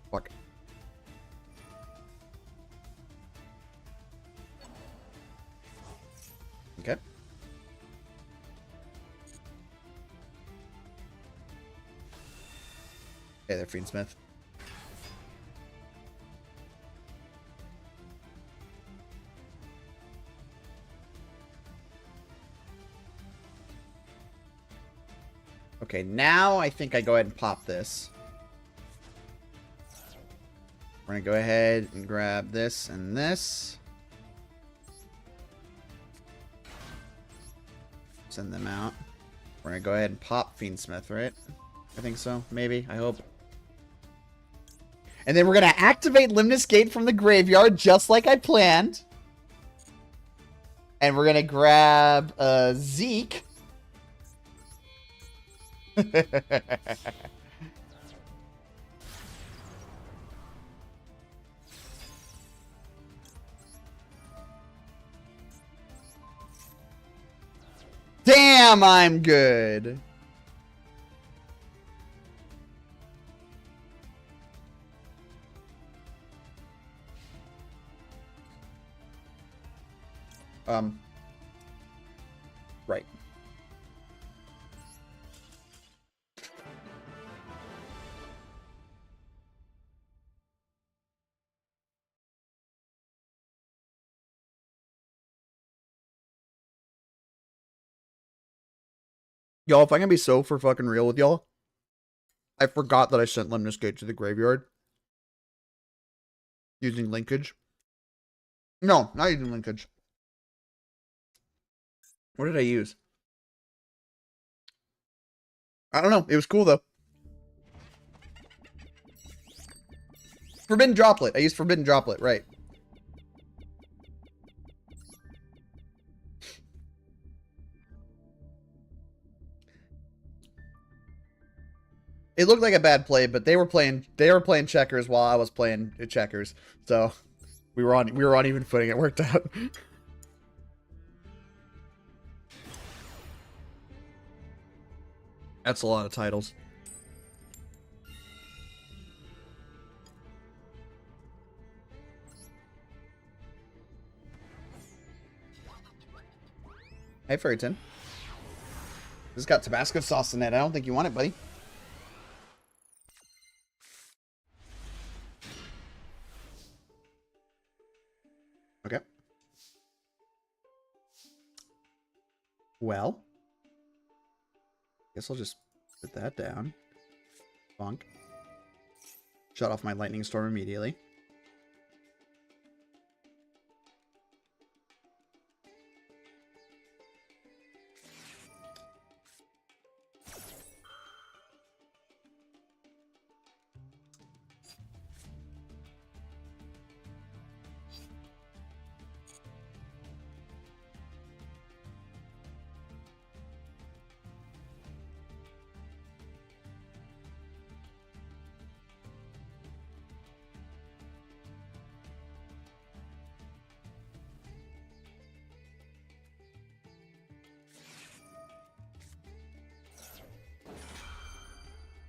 Fuck. Okay. Hey there, Fiendsmith. Okay, now I think I go ahead and pop this. We're gonna go ahead and grab this and this. Send them out. We're gonna go ahead and pop Fiendsmith, right? I think so. Maybe. I hope. And then we're gonna activate Limnus Gate from the graveyard, just like I planned. And we're gonna grab Zeke. Damn, I'm good. Right. Y'all, if I'm gonna be so for fucking real with y'all, I forgot that I sent Limnus Gate to the graveyard. Using linkage. No, not using linkage. What did I use? I don't know. It was cool, though. Forbidden Droplet. I used Forbidden Droplet, right. It looked like a bad play, but they were playing checkers while I was playing checkers. So we were on even footing. It worked out. That's a lot of titles. Hey, Furryton. This has got Tabasco sauce in it. I don't think you want it, buddy. Okay. Well. Guess I'll just put that down. Bonk. Shut off my lightning storm immediately.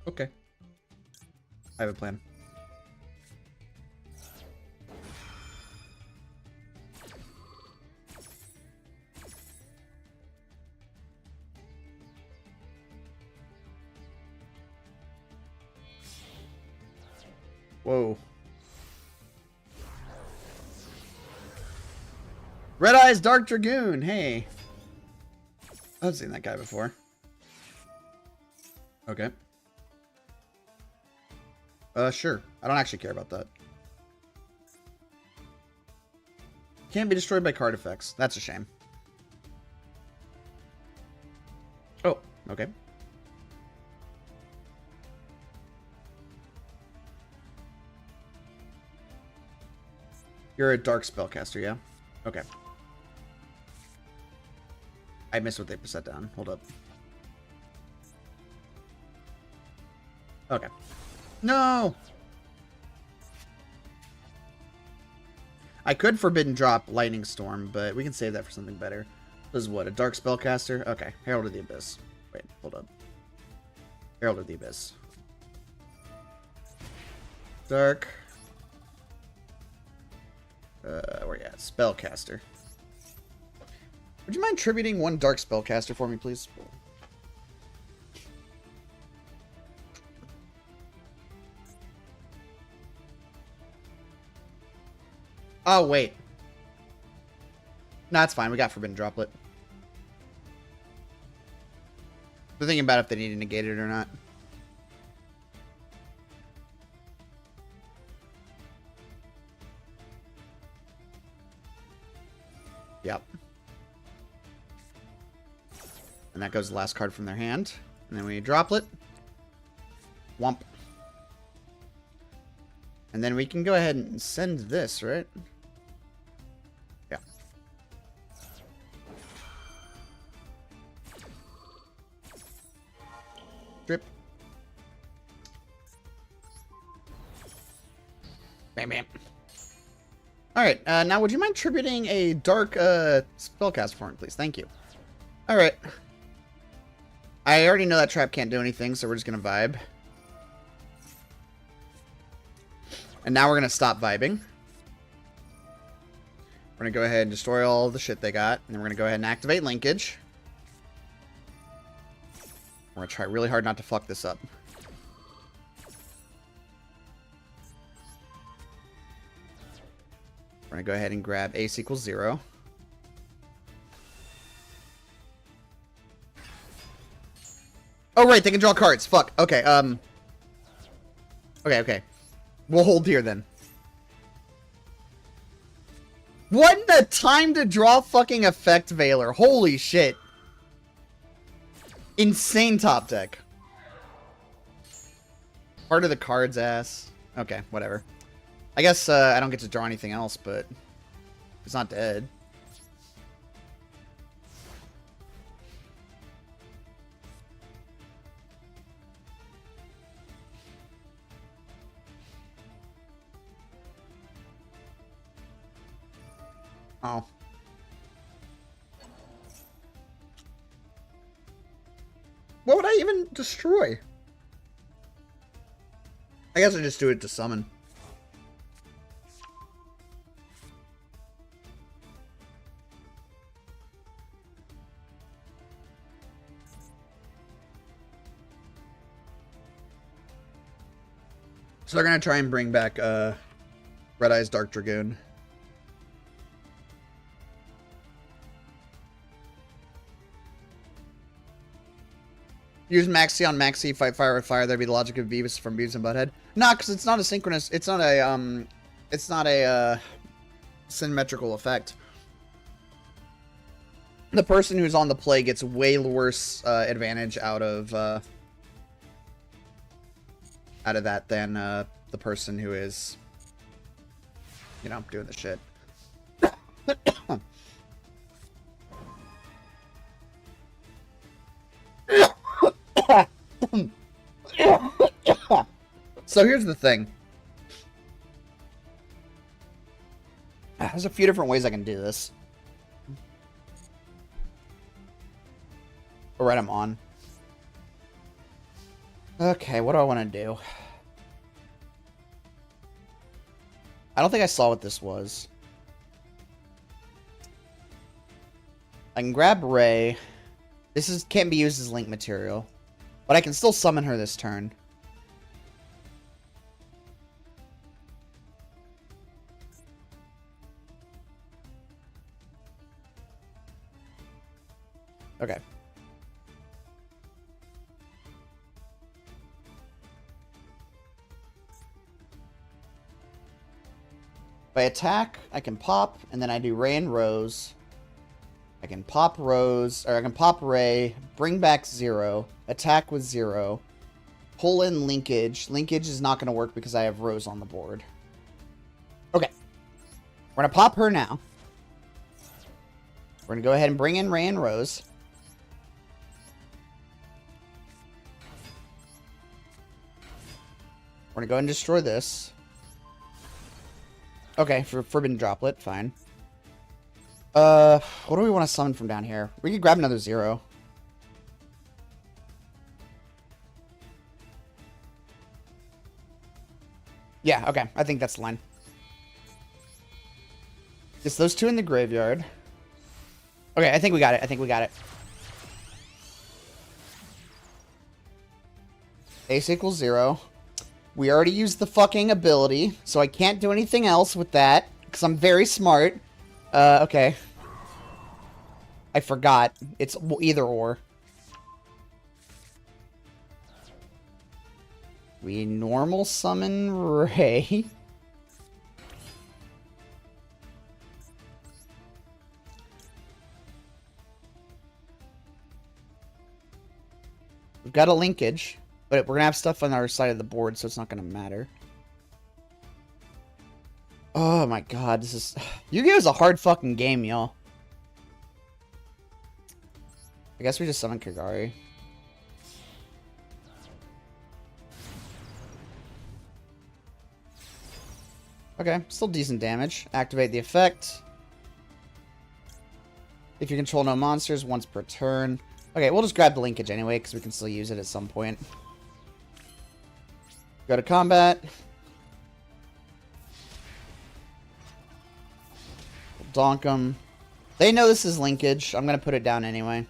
Okay. I have a plan. Whoa. Red Eyes Dark Dragoon. Hey. I've seen that guy before. Okay. Sure. I don't actually care about that. Can't be destroyed by card effects. That's a shame. Oh, okay. You're a dark spellcaster, yeah? Okay. I missed what they set down. Hold up. Okay. No! I could Forbidden Drop Lightning Storm, but we can save that for something better. This is what, a Dark Spellcaster? Okay, Herald of the Abyss. Wait, hold up. Herald of the Abyss. Dark. Where you at? Spellcaster. Would you mind tributing one Dark Spellcaster for me, please? Oh, wait. No, that's fine. We got Forbidden Droplet. They're thinking about if they need to negate it or not. Yep. And that goes the last card from their hand. And then we droplet. Womp. And then we can go ahead and send this, right? Yeah. Drip. Bam, bam. Alright, now would you mind tributing a dark spellcast for me, please? Thank you. Alright. I already know that trap can't do anything, so we're just gonna vibe. And now we're gonna stop vibing. We're gonna go ahead and destroy all the shit they got, and then we're gonna go ahead and activate linkage. We're gonna try really hard not to fuck this up. We're gonna go ahead and grab ace equals 0. Oh, right, they can draw cards. Fuck. Okay, Okay. We'll hold here, then. What the time to draw fucking effect Veiler. Holy shit. Insane top deck. Part of the cards, ass. Okay, whatever. I guess I don't get to draw anything else, but it's not dead. Oh. What would I even destroy? I guess I just do it to summon. So they're gonna try and bring back Red Eyes Dark Dragoon. Use Maxi on Maxi, fight fire with fire. That'd be the logic of Beavis from Beavis and Butthead. Nah, because it's not a synchronous. It's not a symmetrical effect. The person who's on the play gets way worse advantage out of that than the person who is, you know, doing the shit. So here's the thing. There's a few different ways I can do this. Alright, I'm on. Okay, what do I want to do? I don't think I saw what this was. I can grab Ray. This can't be used as link material. But I can still summon her this turn. Okay. If I attack, I can pop, and then I do Ray and Rose. I can pop Rose, or I can pop Ray, bring back 0, attack with 0, pull in Linkage. Linkage is not going to work because I have Rose on the board. Okay. We're going to pop her now. We're going to go ahead and bring in Ray and Rose. We're going to go ahead and destroy this. Okay, for Forbidden Droplet, fine. What do we want to summon from down here? We could grab another 0. Yeah, okay. I think that's the line. Just those two in the graveyard. Okay, I think we got it. I think we got it. Ace equals 0. We already used the fucking ability, so I can't do anything else with that, because I'm very smart. Okay. I forgot. It's either or. We normal summon Ray. We've got a linkage, but we're gonna have stuff on our side of the board, so it's not gonna matter. Oh my god, this is... Yu-Gi-Oh! Is a hard fucking game, y'all. I guess we just summon Kagari. Okay, still decent damage. Activate the effect. If you control no monsters, once per turn. Okay, we'll just grab the linkage anyway, because we can still use it at some point. Go to combat. We'll donk them. They know this is linkage. I'm going to put it down anyway.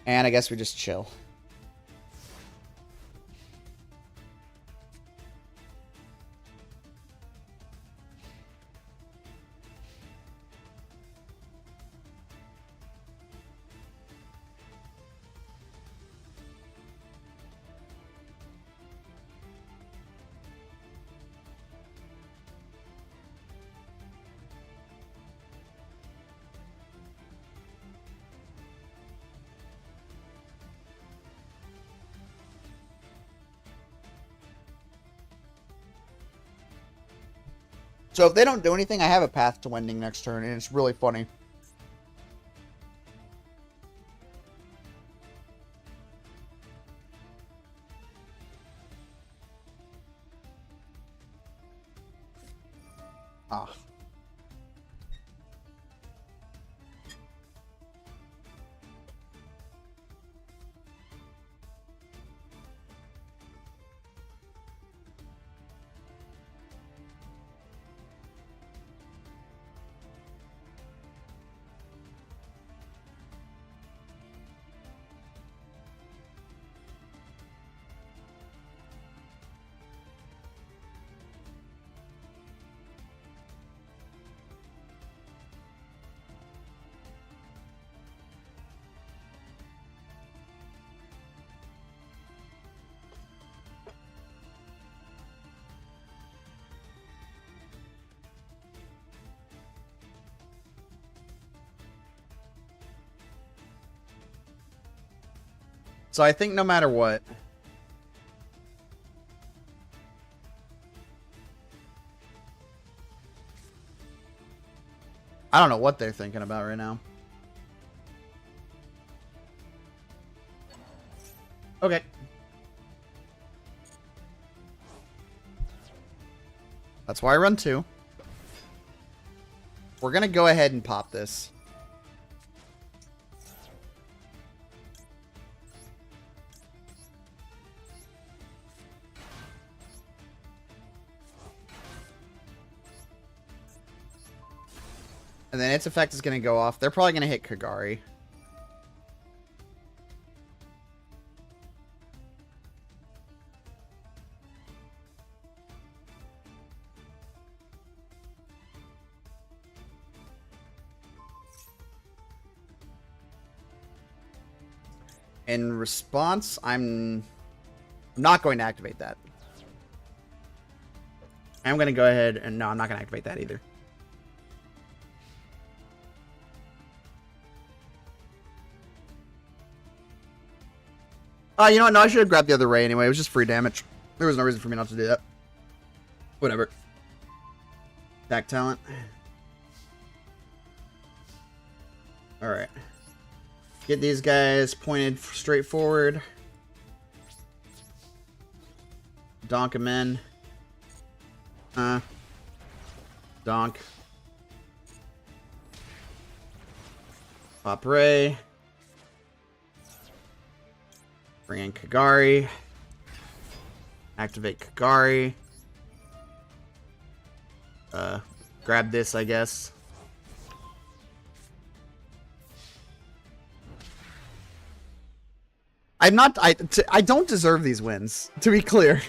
And I guess we just chill. So if they don't do anything, I have a path to winning next turn, and it's really funny. Ah. So I think no matter what... I don't know what they're thinking about right now. Okay. That's why I run 2. We're gonna go ahead and pop this. And then its effect is going to go off. They're probably going to hit Kagari. In response, I'm not going to activate that. I'm going to go ahead and... No, I'm not going to activate that either. You know what? No, I should have grabbed the other ray anyway. It was just free damage. There was no reason for me not to do that. Whatever. Back talent. Alright. Get these guys pointed straight forward. Donk them in. Donk. Pop ray. Bring in Kagari. Activate Kagari. Grab this, I guess. I don't deserve these wins, to be clear.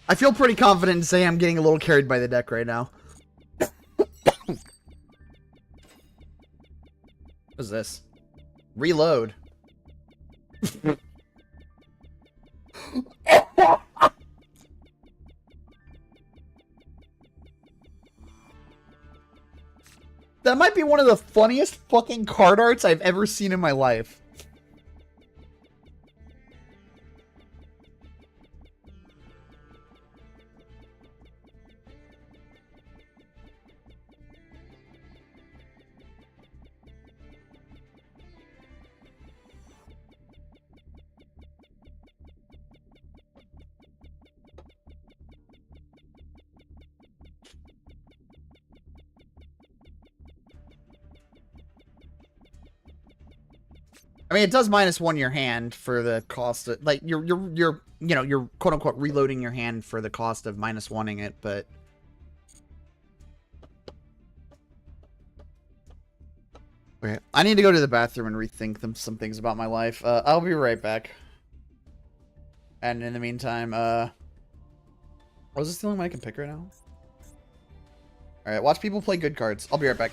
I feel pretty confident to say I'm getting a little carried by the deck right now. What's this? Reload. That might be one of the funniest fucking card arts I've ever seen in my life. I mean, it does -1 your hand for the cost of, like, you're you know, you're quote unquote reloading your hand for the cost of -1ing it, but okay, I need to go to the bathroom and rethink some things about my life. I'll be right back. And in the meantime, is this the only one I can pick right now? Alright, watch people play good cards. I'll be right back.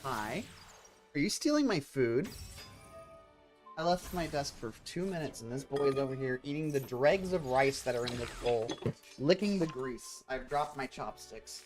Hi. Are you stealing my food? I left my desk for 2 minutes and this boy is over here eating the dregs of rice that are in this bowl. Licking the grease. I've dropped my chopsticks.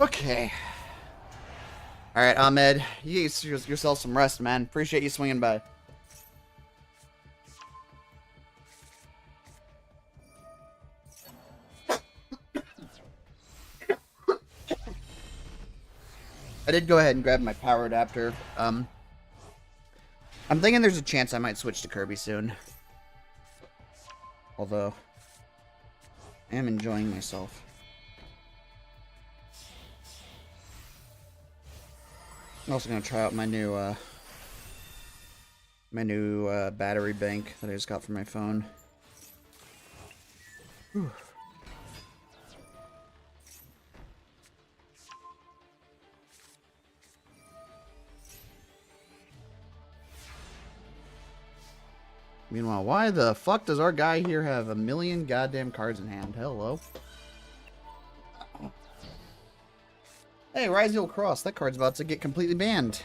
Okay. Alright, Ahmed. You get yourself some rest, man. Appreciate you swinging by. I did go ahead and grab my power adapter. I'm thinking there's a chance I might switch to Kirby soon. Although, I am enjoying myself. I'm also going to try out my new battery bank that I just got for my phone. Whew. Meanwhile, why the fuck does our guy here have a million goddamn cards in hand? Hello. Hey, Ryziel Cross. That card's about to get completely banned.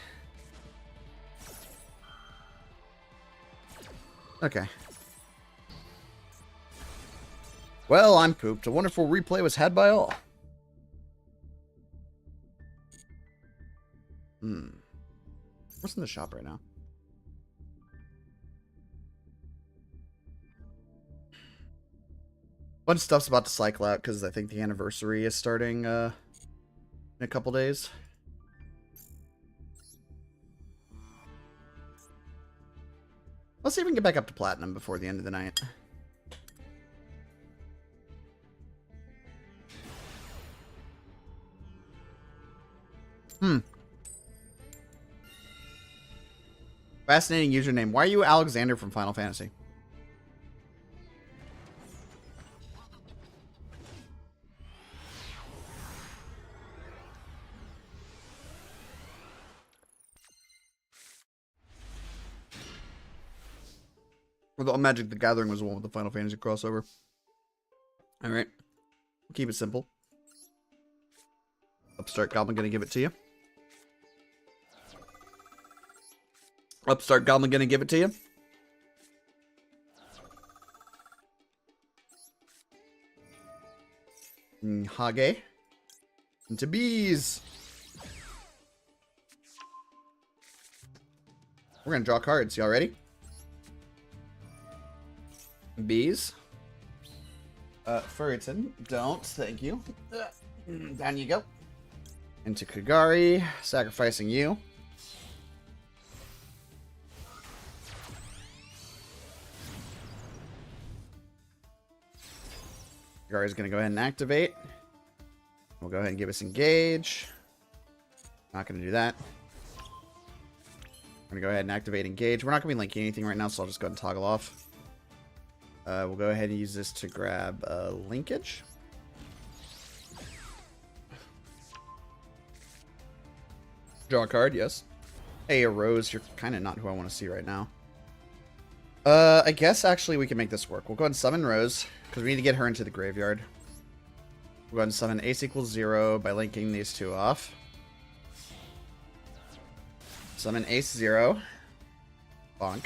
Okay. Well, I'm pooped. A wonderful replay was had by all. What's in the shop right now? Bunch of stuff's about to cycle out because I think the anniversary is starting in a couple days. Let's see if we can get back up to platinum before the end of the night. Fascinating username. Why are you Alexander from Final Fantasy? Although Magic the Gathering was the one with the Final Fantasy crossover. Alright. We'll keep it simple. Upstart Goblin gonna give it to you. Upstart Goblin gonna give it to you. Hage. Into bees. We're gonna draw cards. Y'all ready? Bees. Furriton, don't. Thank you. Down you go. Into Kagari, sacrificing you. Kagari's gonna go ahead and activate. We'll go ahead and give us engage. Not gonna do that. I'm gonna go ahead and activate engage. We're not gonna be linking anything right now, so I'll just go ahead and toggle off. We'll go ahead and use this to grab linkage. Draw a card, yes. Hey, a Rose, you're kind of not who I want to see right now. I guess actually we can make this work. We'll go ahead and summon Rose, because we need to get her into the graveyard. We'll go ahead and summon Ace equals 0 by linking these two off. Summon Ace 0. Bonk.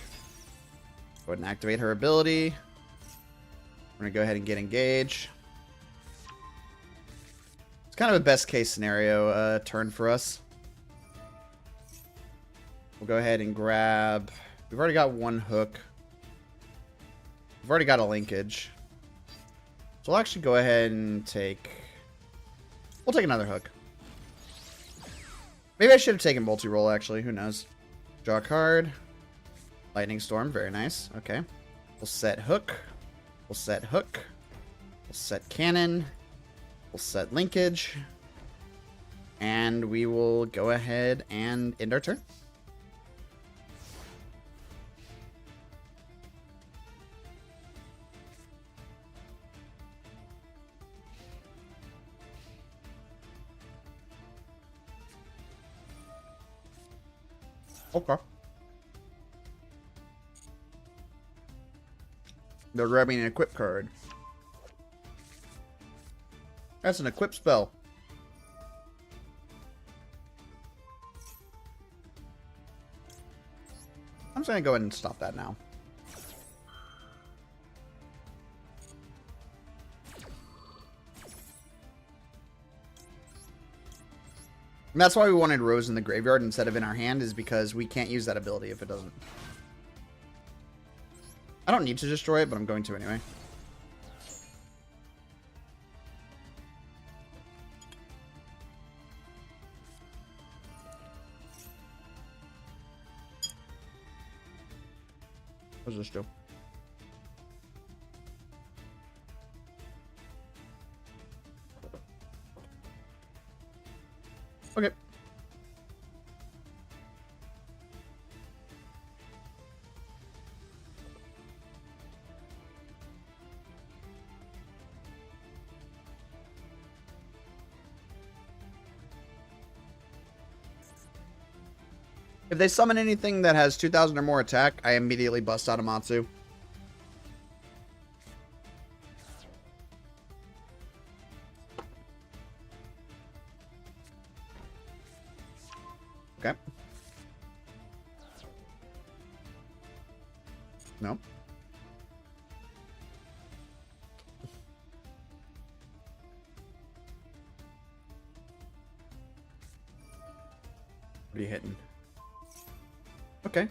Go ahead and activate her ability. We're going to go ahead and get engage. It's kind of a best case scenario turn for us. We'll go ahead and grab... We've already got one hook. We've already got a linkage. So we'll actually go ahead and take... We'll take another hook. Maybe I should have taken multi-roll, actually. Who knows? Draw a card. Lightning Storm. Very nice. Okay. We'll set hook. We'll set hook. We'll set cannon. We'll set linkage. And we will go ahead and end our turn. Okay. They're grabbing an equip card. That's an equip spell. I'm just going to go ahead and stop that now. And that's why we wanted Rose in the graveyard instead of in our hand, is because we can't use that ability if it doesn't. I don't need to destroy it, but I'm going to anyway. What does this do? Okay. If they summon anything that has 2,000 or more attack, I immediately bust out Amatsu. Okay. No. What are you hitting? Okay. I'm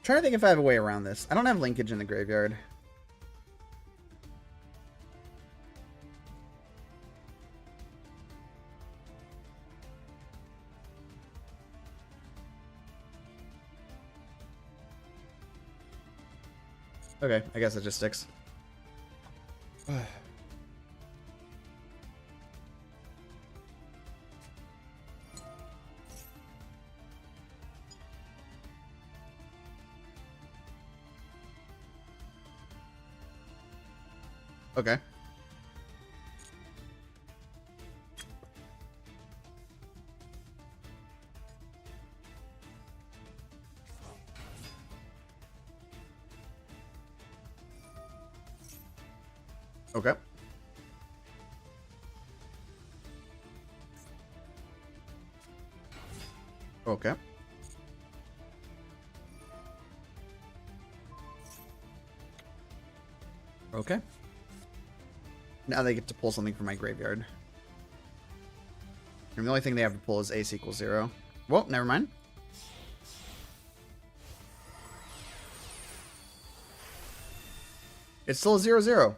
trying to think if I have a way around this. I don't have linkage in the graveyard. Okay, I guess it just sticks. Okay. Okay. Okay. Okay. Now they get to pull something from my graveyard. And the only thing they have to pull is ace equals 0. Well, never mind. It's still a 0-0.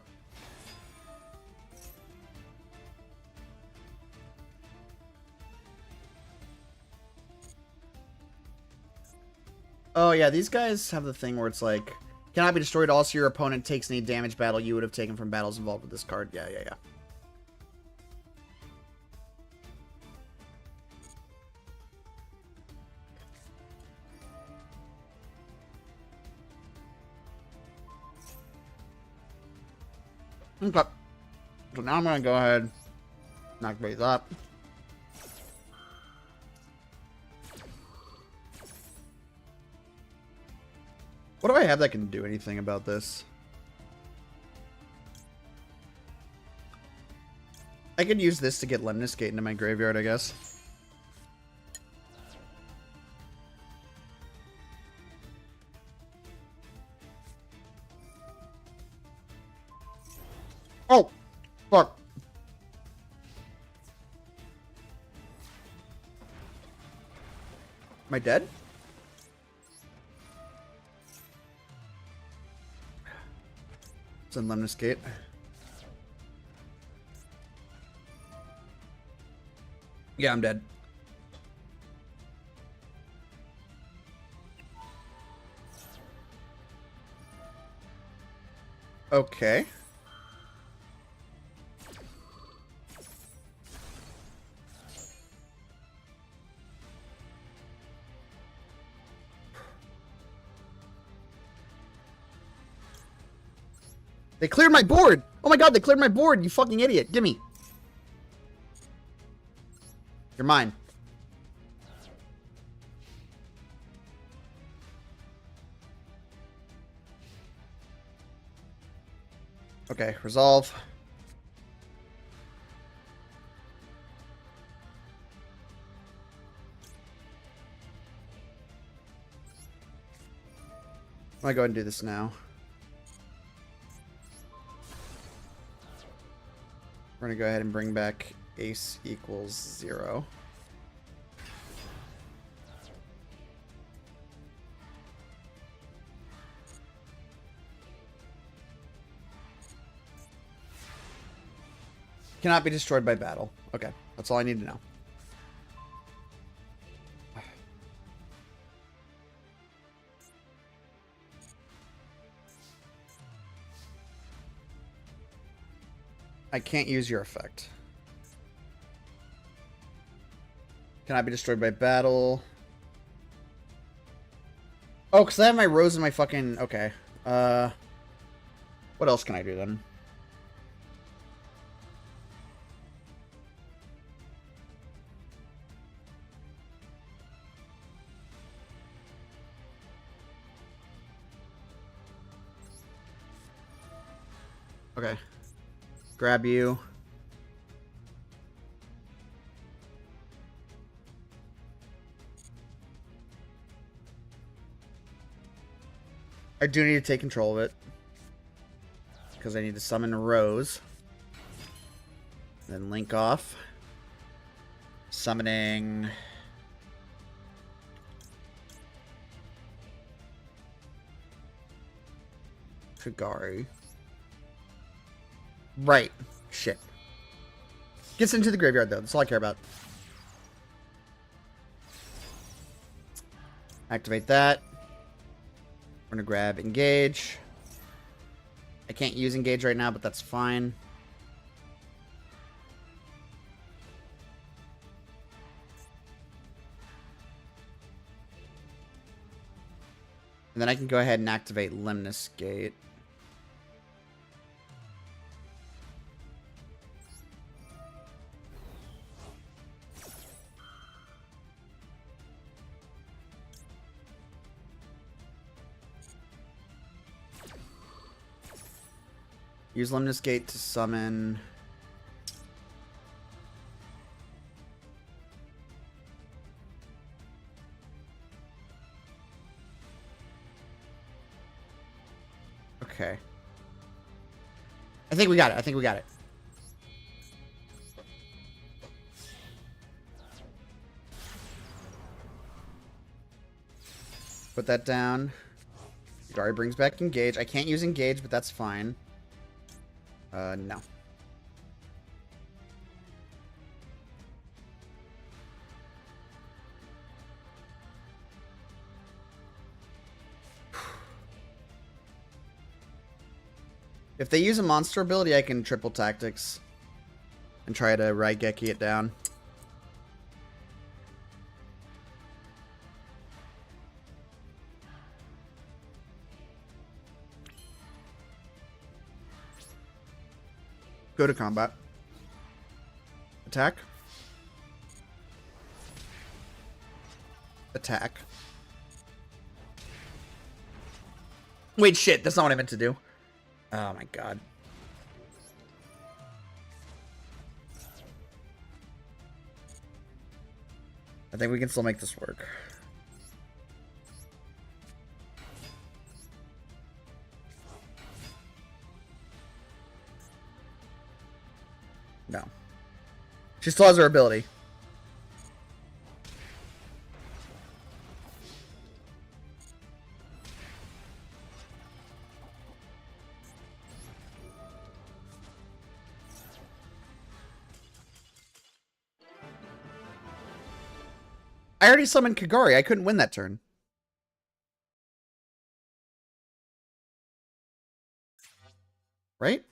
Oh, yeah, these guys have the thing where it's like, cannot be destroyed. Also, your opponent takes any damage battle you would have taken from battles involved with this card. Yeah. Okay. So now I'm going to go ahead, knock these up. What do I have that can do anything about this? I could use this to get Lemnis Gate into my graveyard, I guess. Oh! Fuck. Am I dead? It's in Lemnis Gate. Yeah, I'm dead. Okay. They cleared my board! Oh my god, they cleared my board, you fucking idiot. Gimme. You're mine. Okay, resolve. I'm gonna go ahead and do this now. We're gonna go ahead and bring back ace equals 0. Cannot be destroyed by battle. Okay, that's all I need to know. I can't use your effect. Cannot be destroyed by battle. Oh, because I have my rose in my fucking... Okay. What else can I do then? Okay. Grab you. I do need to take control of it. Because I need to summon a Rose. Then link off. Summoning... Kagari. Right. Shit. Gets into the graveyard, though. That's all I care about. Activate that. We're going to grab Engage. I can't use Engage right now, but that's fine. And then I can go ahead and activate Lemnis Gate. Use Lemnis Gate to summon... Okay. I think we got it. Put that down. Gary brings back engage. I can't use engage, but that's fine. No. If they use a monster ability, I can triple tactics and try to Raigeki it down. Go to combat. Attack. Attack. Wait, shit. That's not what I meant to do. Oh my god. I think we can still make this work. No. She still has her ability. I already summoned Kagari. I couldn't win that turn. Right?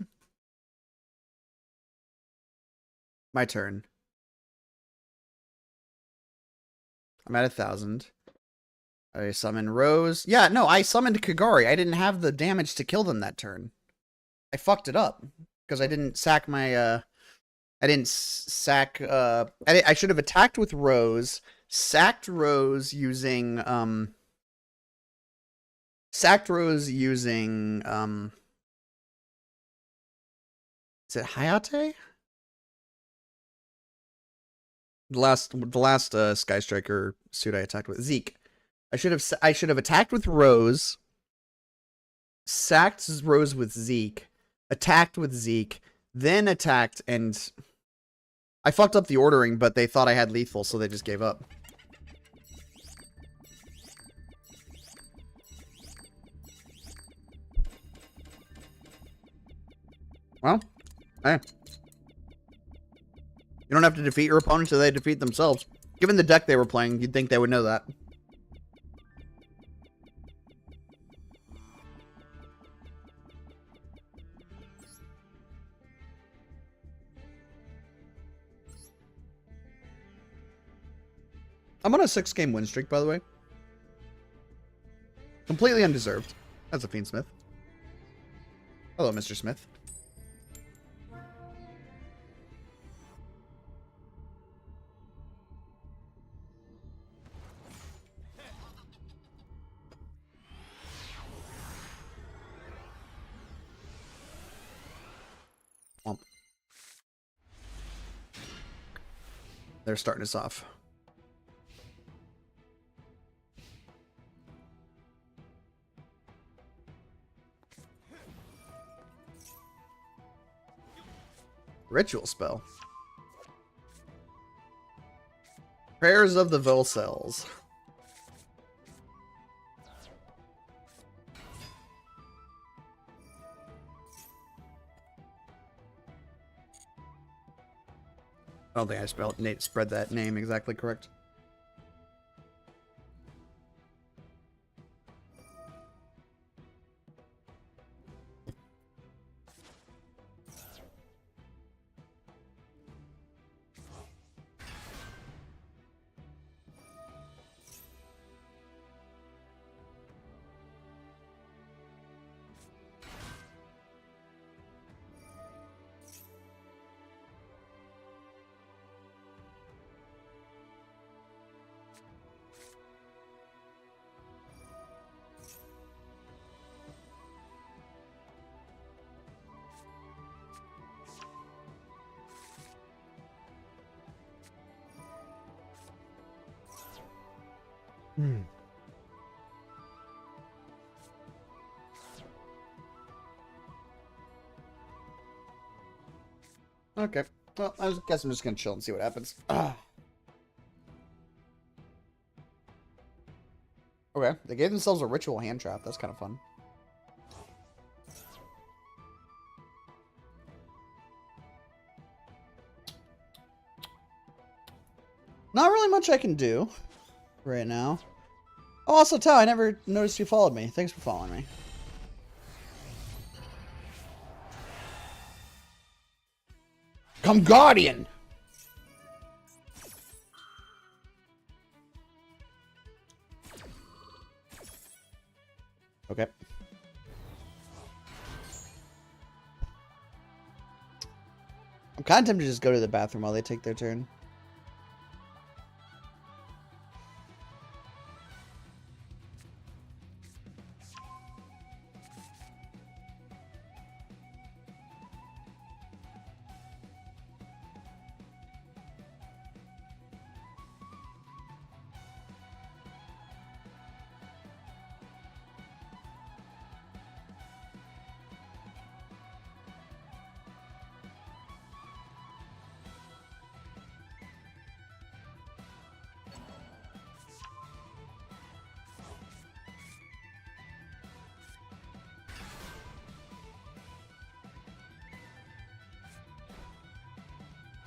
My turn. I'm at 1,000. I summon Rose. Yeah, no, I summoned Kagari. I didn't have the damage to kill them that turn. I fucked it up. Because I didn't sack my, I didn't sack, I should have attacked with Rose, sacked Rose using, is it Hayate? The last Sky Striker suit I attacked with Zeke. I should have attacked with Rose, sacked Rose with Zeke, attacked with Zeke, then attacked, and I fucked up the ordering, but they thought I had lethal, so they just gave up. Well, hey. You don't have to defeat your opponents so they defeat themselves. Given the deck they were playing, you'd think they would know that. I'm on a 6-game win streak, by the way. Completely undeserved. That's a Fiend Smith. Hello, Mr. Smith. They're starting us off. Ritual spell. Prayers of the Volcells. I don't think I spread that name exactly correct. Okay. Well, I guess I'm just gonna chill and see what happens. Oh Okay. They gave themselves a ritual hand trap. That's kind of fun. Not really much I can do right now. Oh, also, Tao, I never noticed you followed me. Thanks for following me. Come Guardian! Okay. I'm kind of tempted to just go to the bathroom while they take their turn.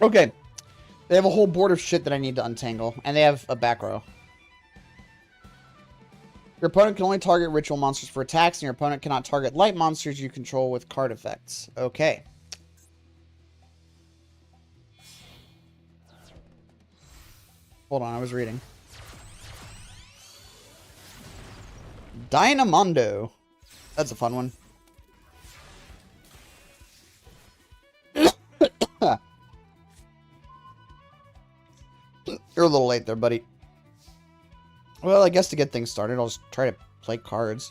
Okay. They have a whole board of shit that I need to untangle. And they have a back row. Your opponent can only target ritual monsters for attacks, and your opponent cannot target light monsters you control with card effects. Okay. Hold on, I was reading. Dynamondo. That's a fun one. You're a little late there, buddy. Well, I guess to get things started, I'll just try to play cards.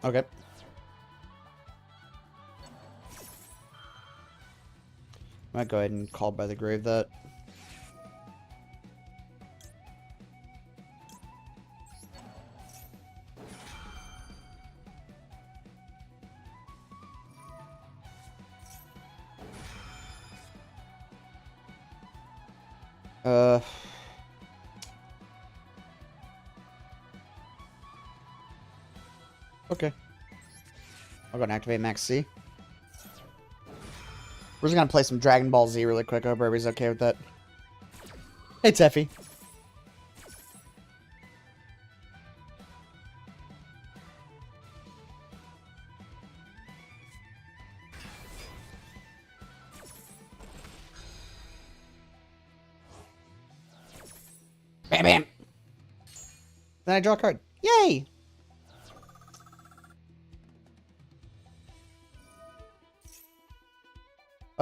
Okay. I might go ahead and call by the grave that. Okay. I'll go and activate Max C. We're just gonna play some Dragon Ball Z really quick. I hope everybody's okay with that. Hey, Teffy. Bam, bam. Then I draw a card. Yay!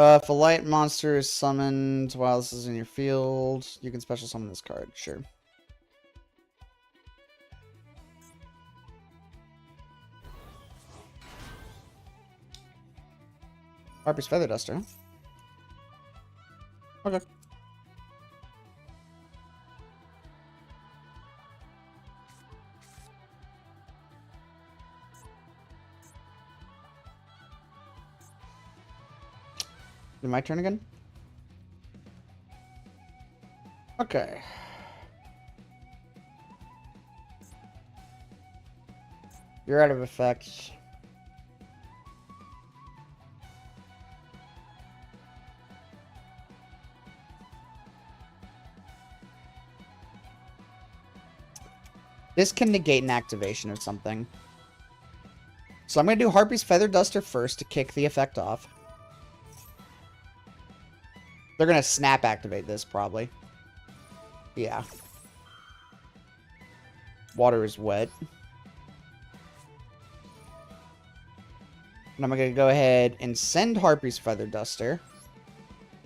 If a light monster is summoned while this is in your field, you can special summon this card. Sure. Harper's Feather Duster, huh? Okay. Is it my turn again? Okay. You're out of effect. This can negate an activation of something. So I'm going to do Harpy's Feather Duster first to kick the effect off. They're going to snap activate this, probably. Yeah. Water is wet. And I'm going to go ahead and send Harpy's Feather Duster.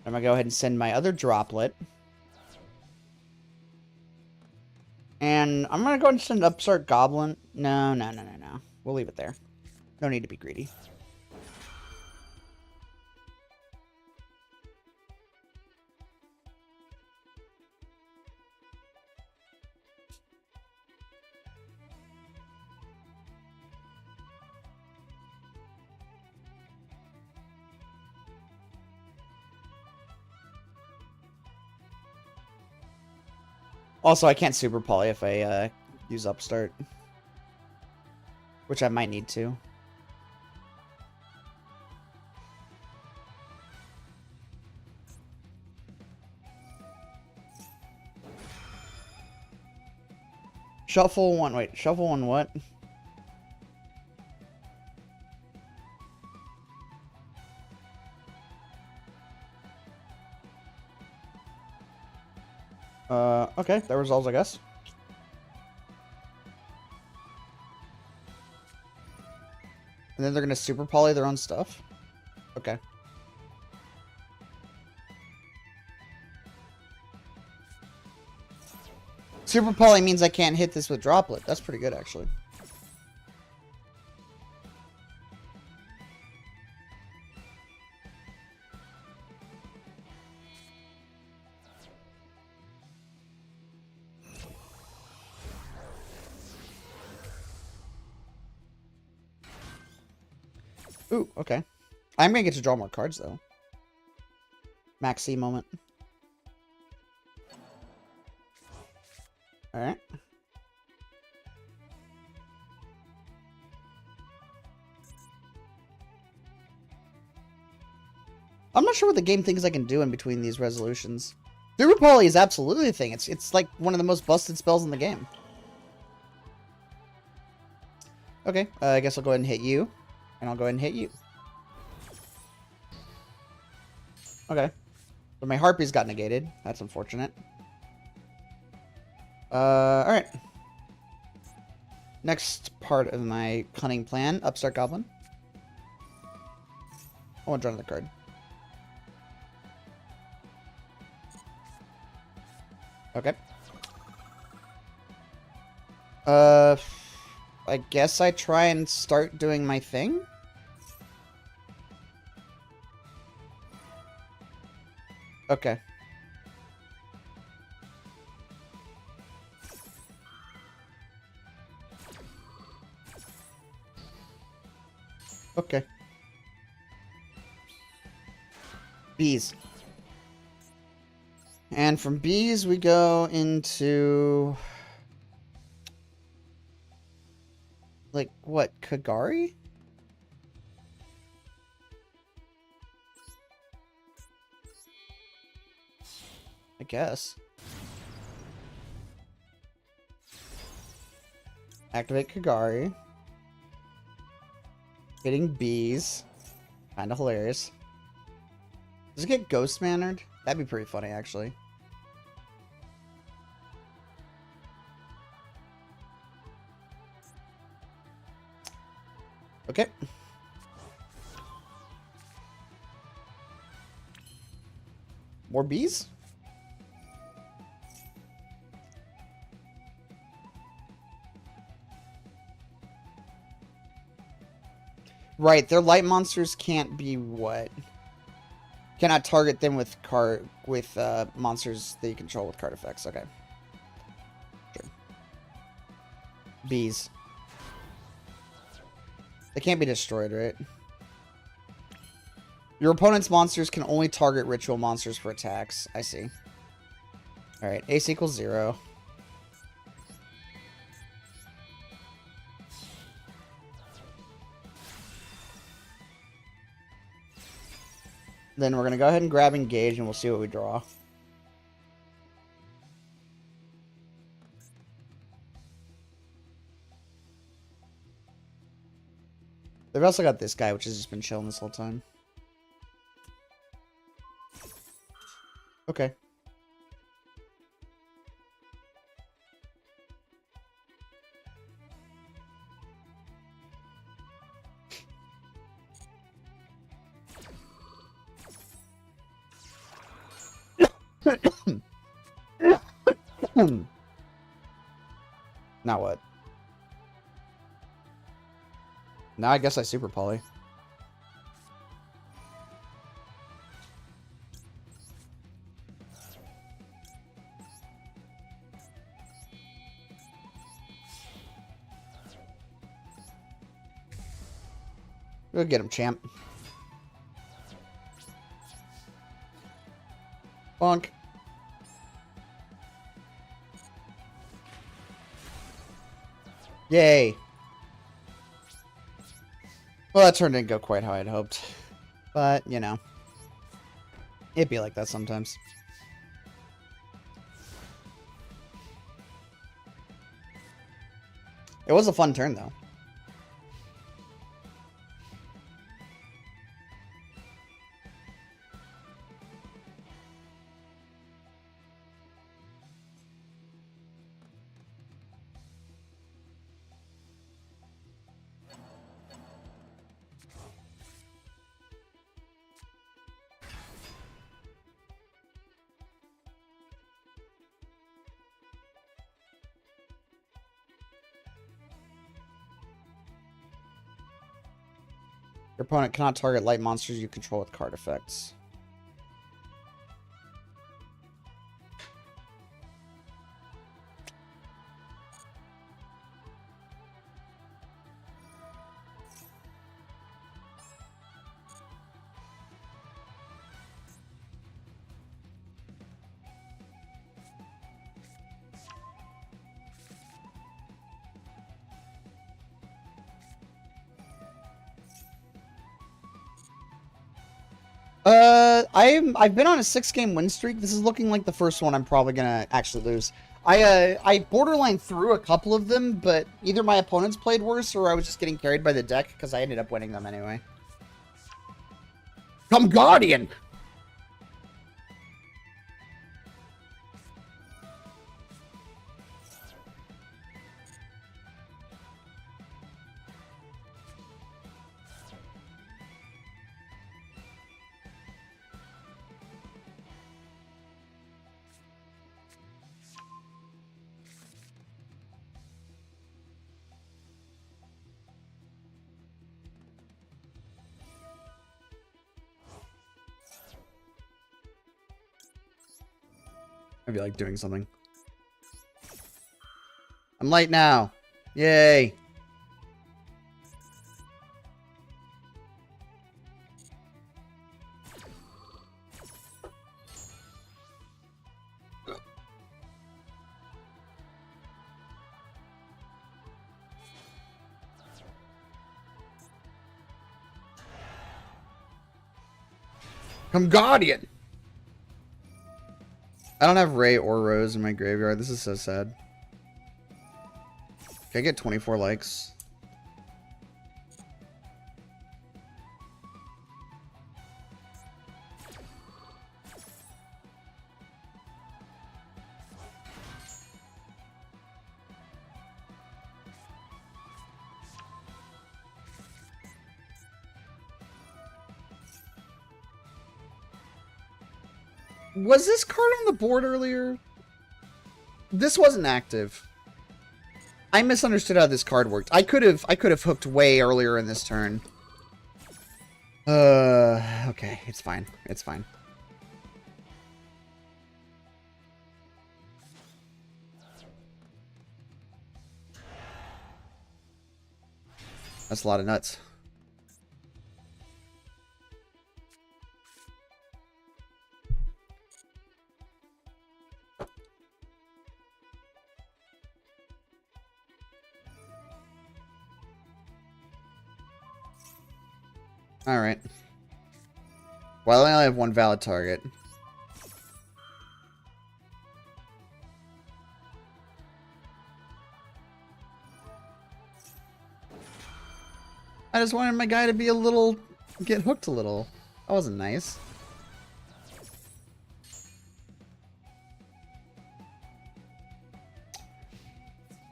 I'm going to go ahead and send my other Droplet. And I'm going to go ahead and send Upstart Goblin. No. We'll leave it there. No need to be greedy. Also, I can't super poly if I use upstart. Which I might need to. Shuffle one. Wait, shuffle one what? Okay, that resolves, I guess. And then they're gonna super poly their own stuff. Okay. Super poly means I can't hit this with droplet. That's pretty good, actually. Ooh, okay. I'm gonna get to draw more cards, though. Maxi moment. Alright. I'm not sure what the game thinks I can do in between these resolutions. Super poly is absolutely a thing. It's like one of the most busted spells in the game. Okay, I guess I'll go ahead and hit you. And I'll go ahead and hit you. Okay. But my Harpies got negated. That's unfortunate. Alright. Next part of my cunning plan. Upstart Goblin. I want to draw another card. Okay. I guess I try and start doing my thing? Okay. Okay. Bees. And from bees, we go into... like, what? Kagari? I guess. Activate Kagari. Hitting bees. Kinda hilarious. Does it get ghost mannered? That'd be pretty funny, actually. Okay. More bees? Right, their light monsters can't be what? Cannot target them with monsters that you control with card effects. Okay. Sure. Bees. They can't be destroyed, right? Your opponent's monsters can only target ritual monsters for attacks. I see. Alright, ace equals 0. Then we're going to go ahead and grab Engage, and we'll see what we draw. They've also got this guy, which has just been chilling this whole time. Okay. Now what? Now I guess I super poly. Go get him, champ. Bonk. Yay. Well, that turn didn't go quite how I'd hoped. But, you know. It'd be like that sometimes. It was a fun turn, though. Your opponent cannot target light monsters you control with card effects. I've been on a 6-game win streak. This is looking like the first one I'm probably gonna actually lose. I borderline threw a couple of them, but either my opponents played worse or I was just getting carried by the deck because I ended up winning them anyway. Come Guardian! I feel like doing something. I'm light now. Yay. Come Guardian! I don't have Ray or Rose in my graveyard. This is so sad. Can I get 24 likes? Was this card on the board earlier? This wasn't active. I misunderstood how this card worked. I could have hooked way earlier in this turn. Okay, it's fine. It's fine. That's a lot of nuts. Alright. Well, I only have one valid target. I just wanted my guy to be a little... get hooked a little. That wasn't nice.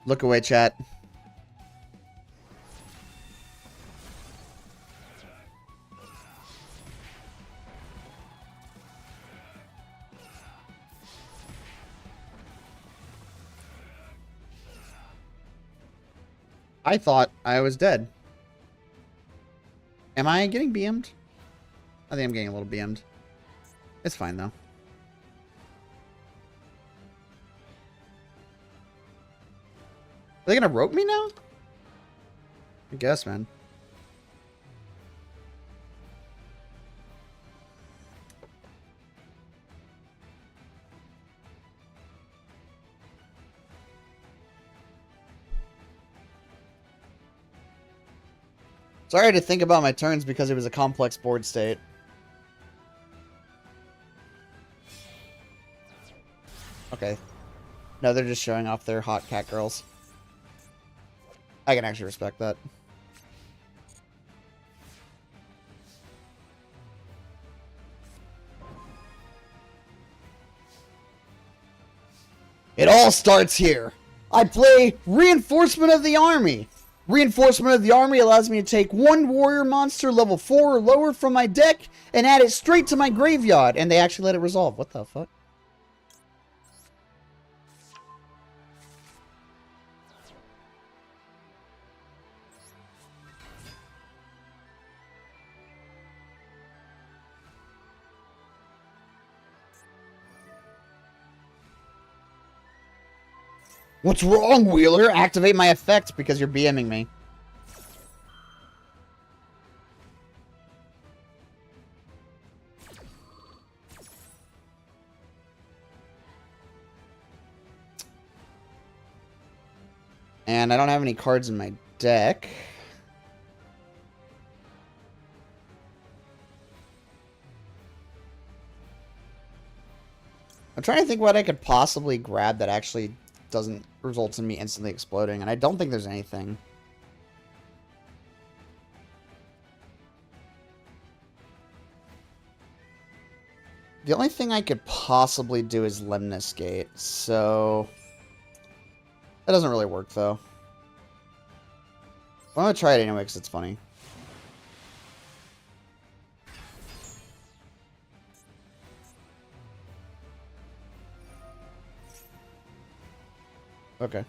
Look away, chat. I thought I was dead. Am I getting BM'd? I think I'm getting a little BM'd. It's fine, though. Are they gonna rope me now? I guess, man. Sorry to think about my turns because it was a complex board state. Okay. No, they're just showing off their hot cat girls. I can actually respect that. It all starts here. I play Reinforcement of the Army. Reinforcement of the Army allows me to take one warrior monster level 4 or lower from my deck and add it straight to my graveyard. And they actually let it resolve. What the fuck? What's wrong, Wheeler? Activate my effect because you're BMing me. And I don't have any cards in my deck. I'm trying to think what I could possibly grab that actually doesn't result in me instantly exploding, and I don't think there's anything. The only thing I could possibly do is Lemnis Gate, so that doesn't really work, though. I'm gonna try it anyway, because it's funny. Okay.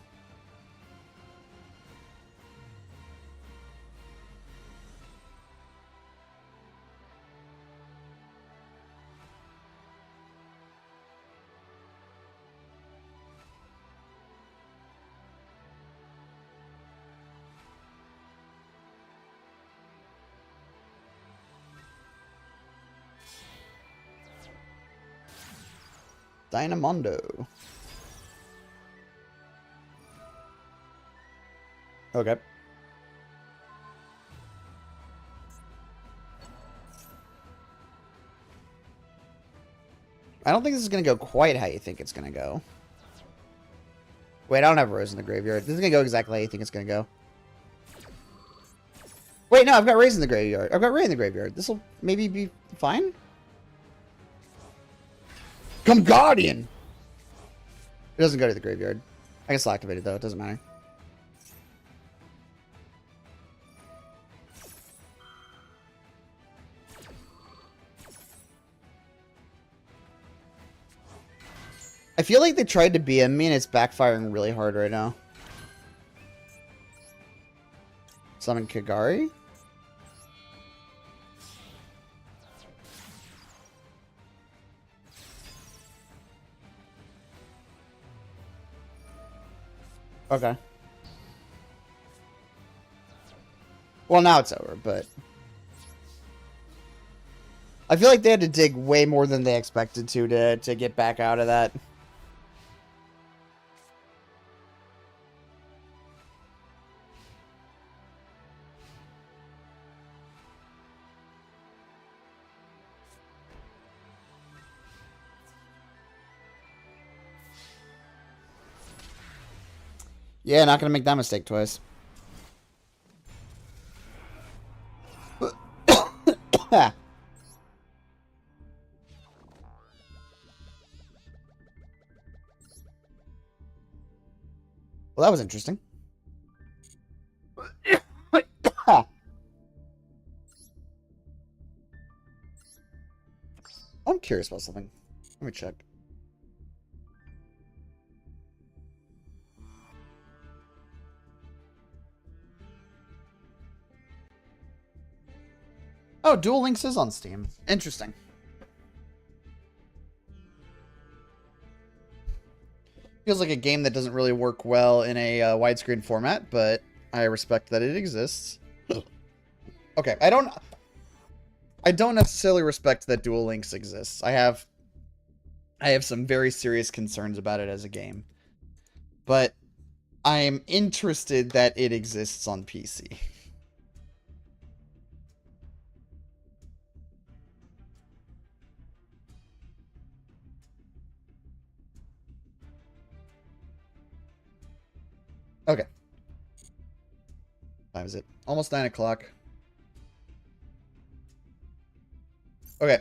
Dynamondo. Okay. I don't think this is going to go quite how you think it's going to go. Wait, I don't have Rose in the graveyard. This is going to go exactly how you think it's going to go. Wait, no, I've got Rays in the graveyard. I've got Ray in the graveyard. This will maybe be fine? Come Guardian! It doesn't go to the graveyard. I can still activate it, though. It doesn't matter. I feel like they tried to BM me and it's backfiring really hard right now. Summon Kagari? Okay. Well, now it's over, but I feel like they had to dig way more than they expected to get back out of that. Yeah, not gonna make that mistake twice. Well, that was interesting. I'm curious about something. Let me check. Oh, Duel Links is on Steam. Interesting. Feels like a game that doesn't really work well in a widescreen format, but I respect that it exists. Okay, I don't necessarily respect that Duel Links exists. I have some very serious concerns about it as a game. But I am interested that it exists on PC. Okay. What time is it? Almost 9 o'clock. Okay.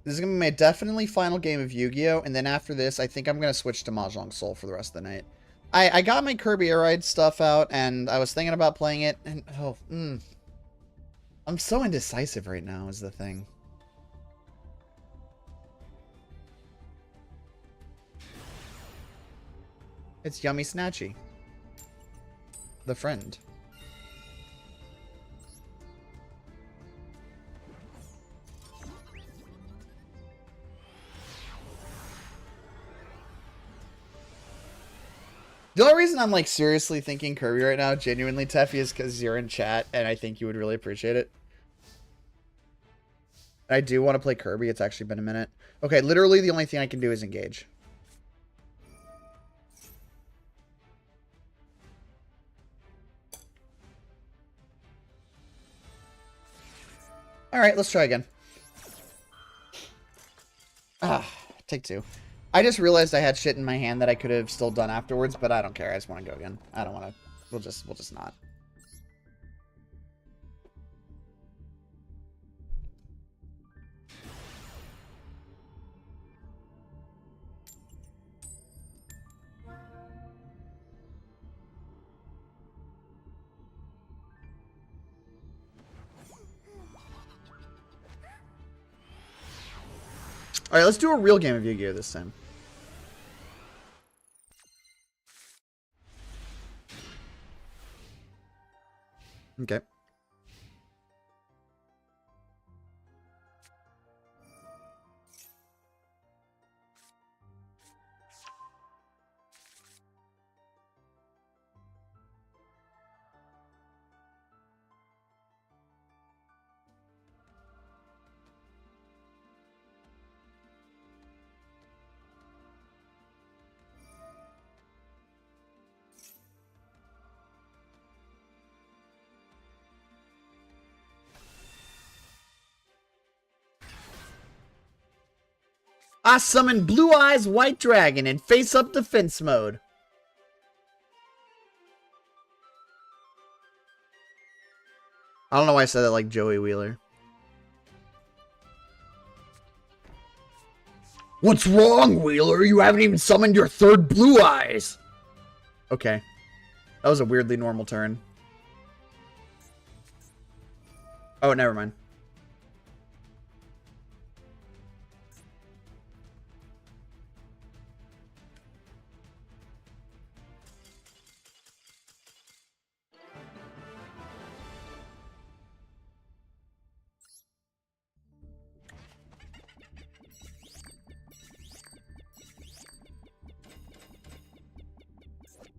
This is going to be my definitely final game of Yu-Gi-Oh! And then after this, I think I'm going to switch to Mahjong Soul for the rest of the night. I got my Kirby Air Riders stuff out, and I was thinking about playing it, and I'm so indecisive right now is the thing. It's Yummy Snatchy. The friend. The only reason I'm, like, seriously thinking Kirby right now, genuinely, Teffy, is because you're in chat, and I think you would really appreciate it. I do want to play Kirby. It's actually been a minute. Okay, literally the only thing I can do is engage. Alright, let's try again. Take two. I just realized I had shit in my hand that I could have still done afterwards, but I don't care. I just want to go again. I don't want to. We'll just not. Alright, let's do a real game of Yu-Gi-Oh! This time. Okay. I summon Blue Eyes White Dragon in face-up defense mode. I don't know why I said that like Joey Wheeler. What's wrong, Wheeler? You haven't even summoned your third Blue Eyes. Okay. That was a weirdly normal turn. Oh, never mind.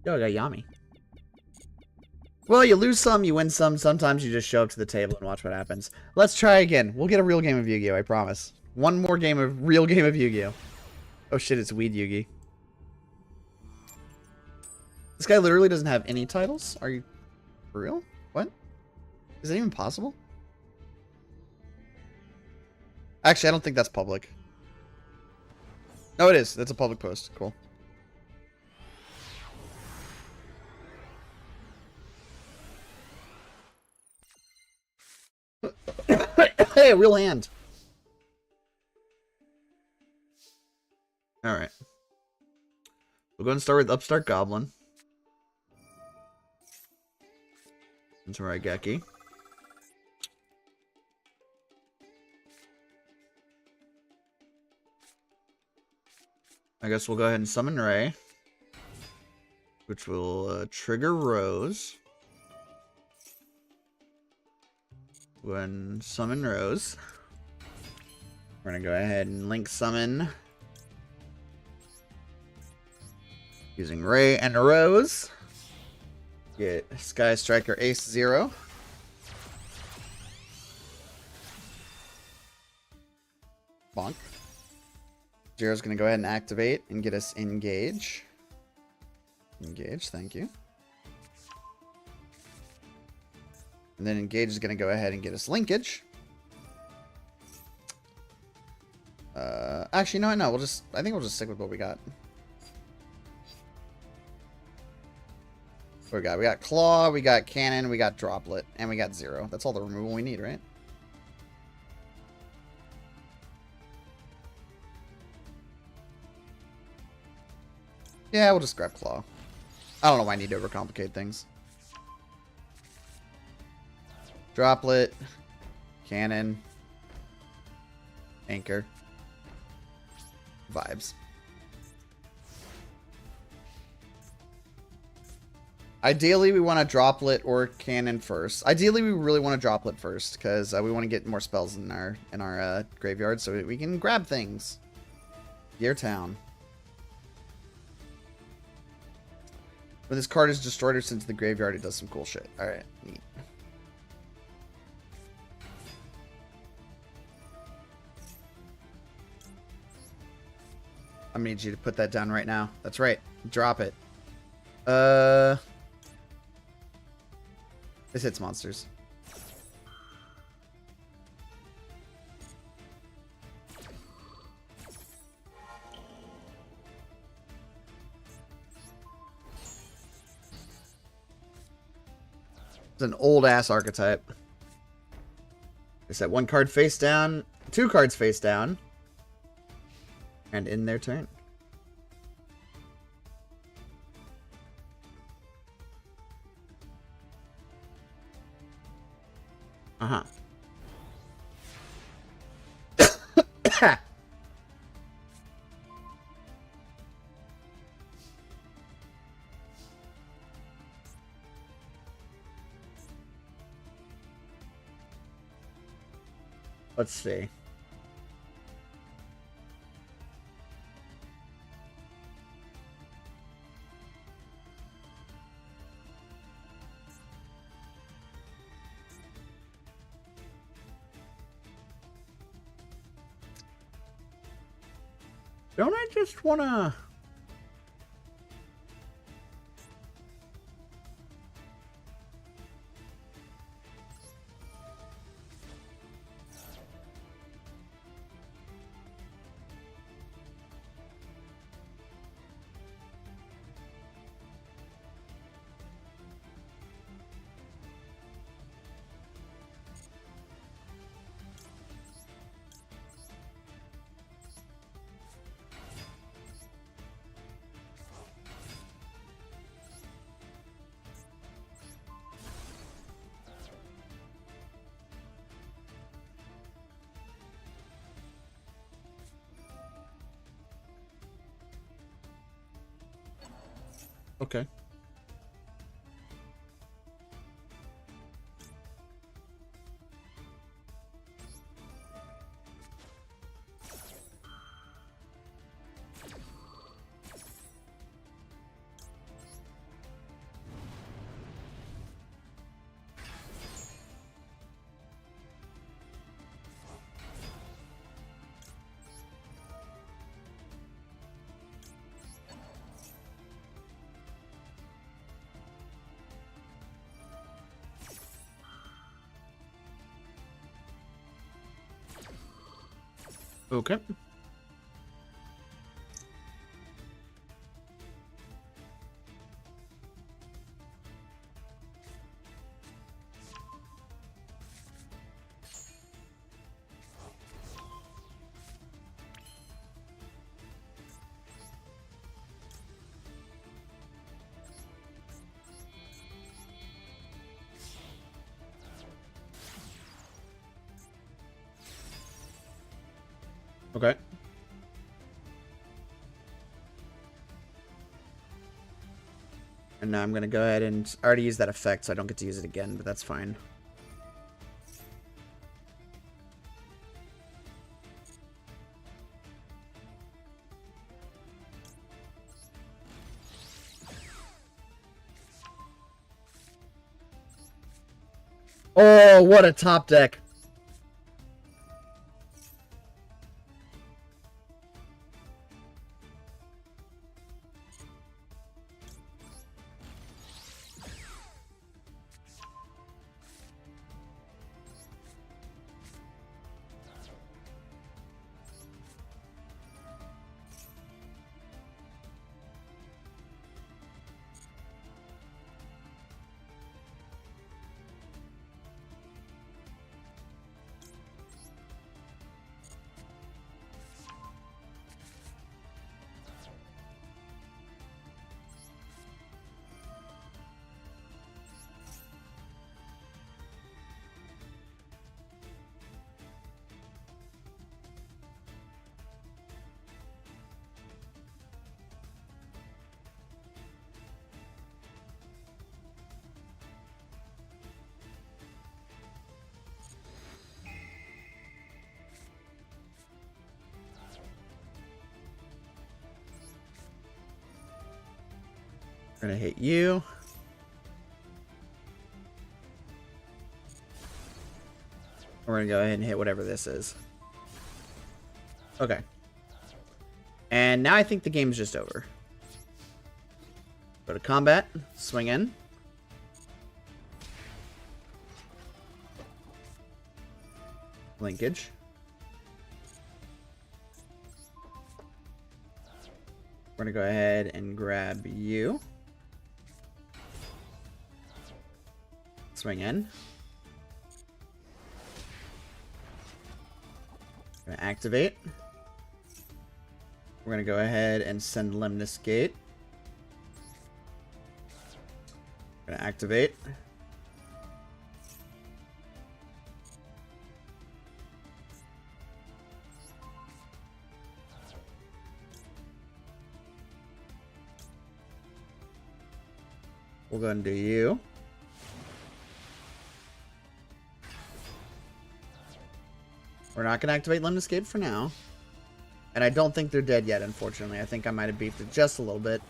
Yo, I got Yami. Well, you lose some, you win some. Sometimes you just show up to the table and watch what happens. Let's try again. We'll get a real game of Yu-Gi-Oh! I promise. One more game of real game of Yu-Gi-Oh! Oh shit, it's Weed Yugi. This guy literally doesn't have any titles? Are you for real? What? Is that even possible? Actually, I don't think that's public. No, it is. That's a public post. Cool. Hey, a real hand. Alright. We'll go and start with Upstart Goblin. Into Raigeki. I guess we'll go ahead and summon Ray. Which will trigger Rose. When summon Rose. We're gonna go ahead and link summon. Using Ray and Rose. Get Sky Striker Ace 0. Bonk. Zero's gonna go ahead and activate and get us engage. Engage, thank you. And then engage is gonna go ahead and get us linkage. Actually, no, I think we'll just stick with what we got. What we got? We got Claw, we got Cannon, we got Droplet, and we got Zero. That's all the removal we need, right? Yeah, we'll just grab Claw. I don't know why I need to overcomplicate things. Droplet, Cannon, Anchor, Vibes. Ideally, we want to Droplet or Cannon first. Ideally, we really want to Droplet first because we want to get more spells in our graveyard so we can grab things. Gear Town. When this card is destroyed or sent to the graveyard, it does some cool shit. All right, neat. I'm gonna need you to put that down right now. That's right. Drop it. This hits monsters. It's an old-ass archetype. They set one card face down, 2 cards face down, and in their turn. Uh-huh. Let's see. Don't I just wanna... Okay. Okay. Okay. And now I'm going to go ahead and... I already used that effect, so I don't get to use it again, but that's fine. Oh, what a top deck. We're gonna hit you. We're gonna go ahead and hit whatever this is. Okay. And now I think the game's just over. Go to combat, swing in. Linkage. We're gonna go ahead and grab you. Swing in. Gonna activate. We're gonna go ahead and send Lemnis Gate. Gonna activate. We'll go and do you. We're not going to activate Lemnis Gate for now. And I don't think they're dead yet, unfortunately. I think I might have beefed it just a little bit.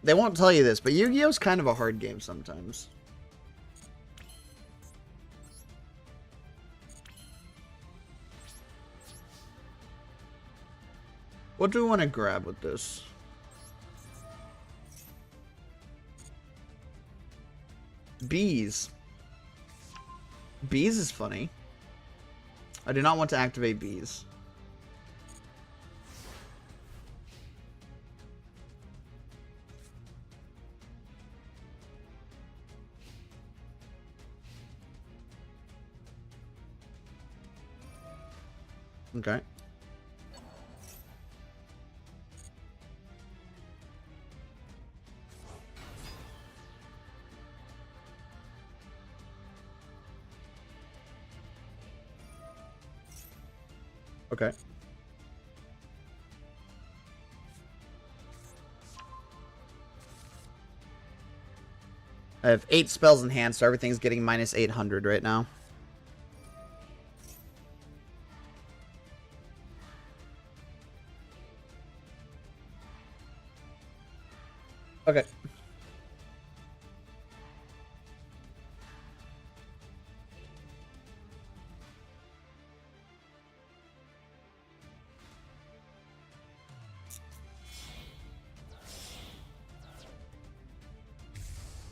They won't tell you this, but Yu-Gi-Oh's kind of a hard game sometimes. What do we want to grab with this? Bees. Bees is funny. I do not want to activate bees. Okay. Okay. I have 8 spells in hand, so everything's getting minus 800 right now. Okay.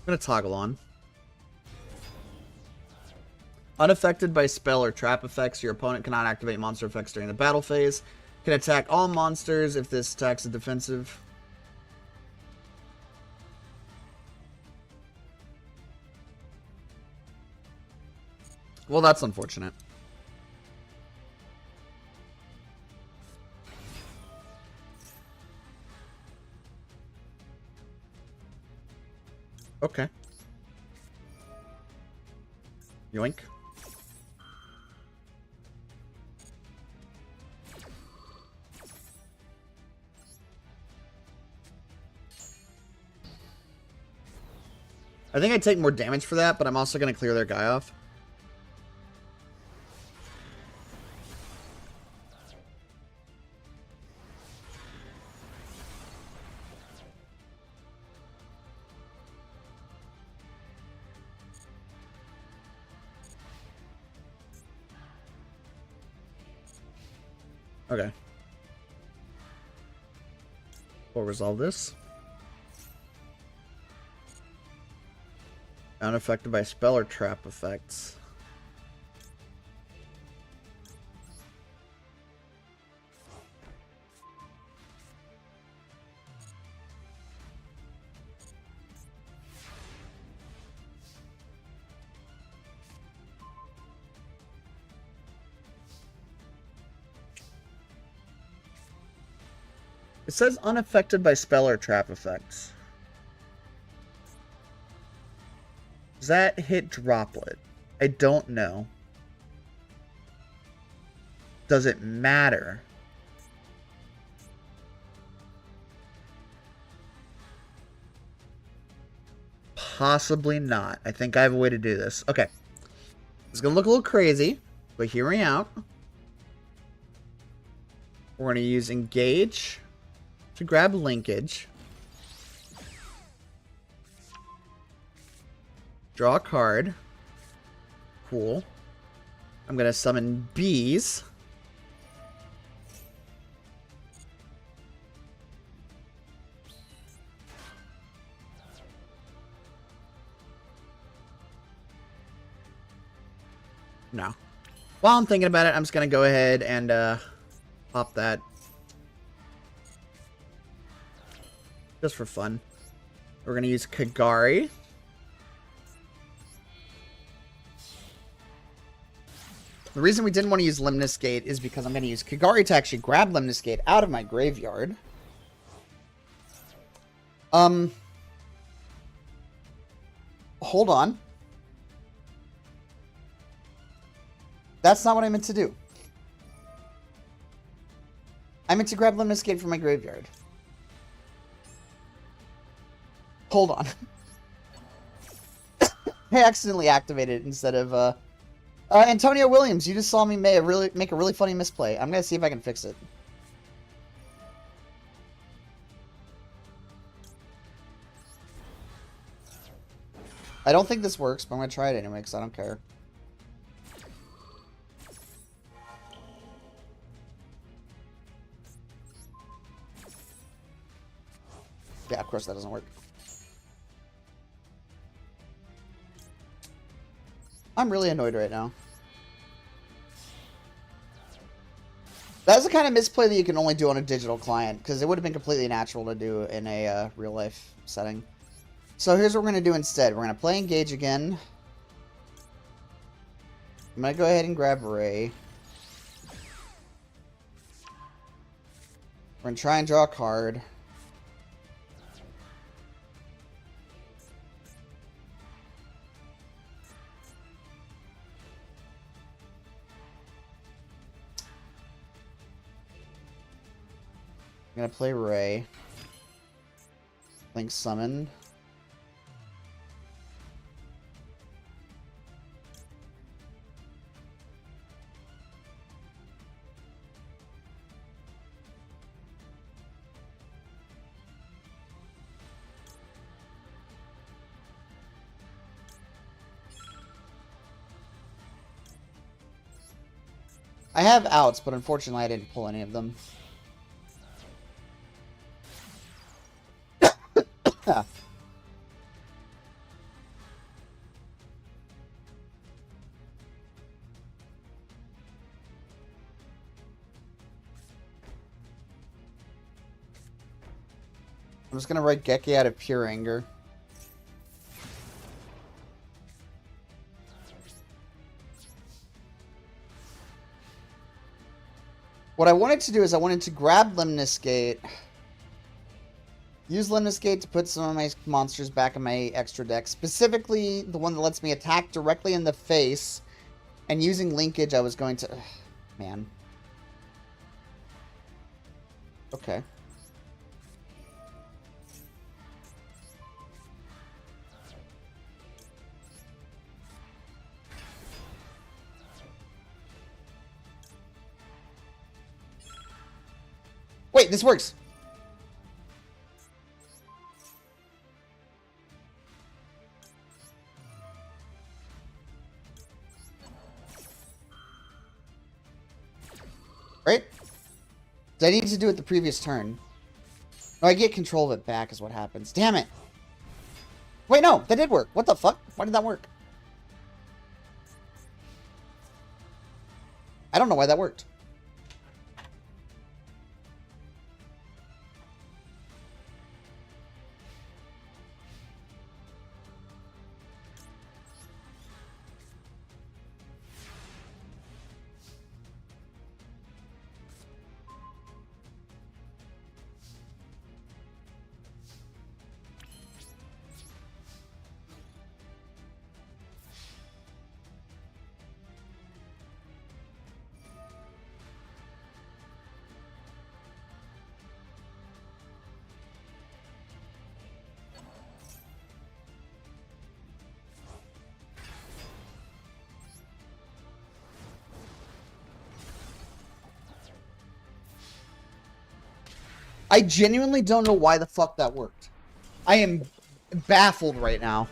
I'm gonna toggle on. Unaffected by spell or trap effects, your opponent cannot activate monster effects during the battle phase. Can attack all monsters if this attack is defensive. Well, that's unfortunate. Okay. Yoink. I think I take more damage for that, but I'm also going to clear their guy off. Okay. We'll resolve this. Unaffected by spell or trap effects. It says unaffected by spell or trap effects. Does that hit Droplet? I don't know. Does it matter? Possibly not. I think I have a way to do this. Okay. It's going to look a little crazy. But hear me out. We're going to use Engage to grab Linkage. Draw a card. Cool. I'm going to summon bees. No. While I'm thinking about it, I'm just going to go ahead and pop that. Just for fun. We're going to use Kagari. The reason we didn't want to use Limnos Gate is because I'm going to use Kagari to actually grab Limnos Gate out of my graveyard. Hold on. That's not what I meant to do. I meant to grab Limnos Gate from my graveyard. Hold on. I accidentally activated it instead of, Antonio Williams, you just saw me make a really funny misplay. I'm gonna see if I can fix it. I don't think this works, but I'm gonna try it anyway, because I don't care. Yeah, of course that doesn't work. I'm really annoyed right now. That's the kind of misplay that you can only do on a digital client, because it would have been completely natural to do in a real-life setting. So here's what we're going to do instead. We're going to play Engage again. I'm going to go ahead and grab Ray. We're going to try and draw a card. I'm gonna play Ray. Link Summon. I have outs, but unfortunately I didn't pull any of them. I'm just gonna write Geki out of pure anger. What I wanted to do is I wanted to grab Limnos Gate, use Limnos Gate to put some of my monsters back in my extra deck, specifically the one that lets me attack directly in the face, and using Linkage I was going to... man. Okay. Wait, this works. Right? Did I need to do it the previous turn? No, I get control of it back is what happens. Damn it. Wait, no, that did work. What the fuck? Why did that work? I don't know why that worked. I genuinely don't know why the fuck that worked. I am baffled right now.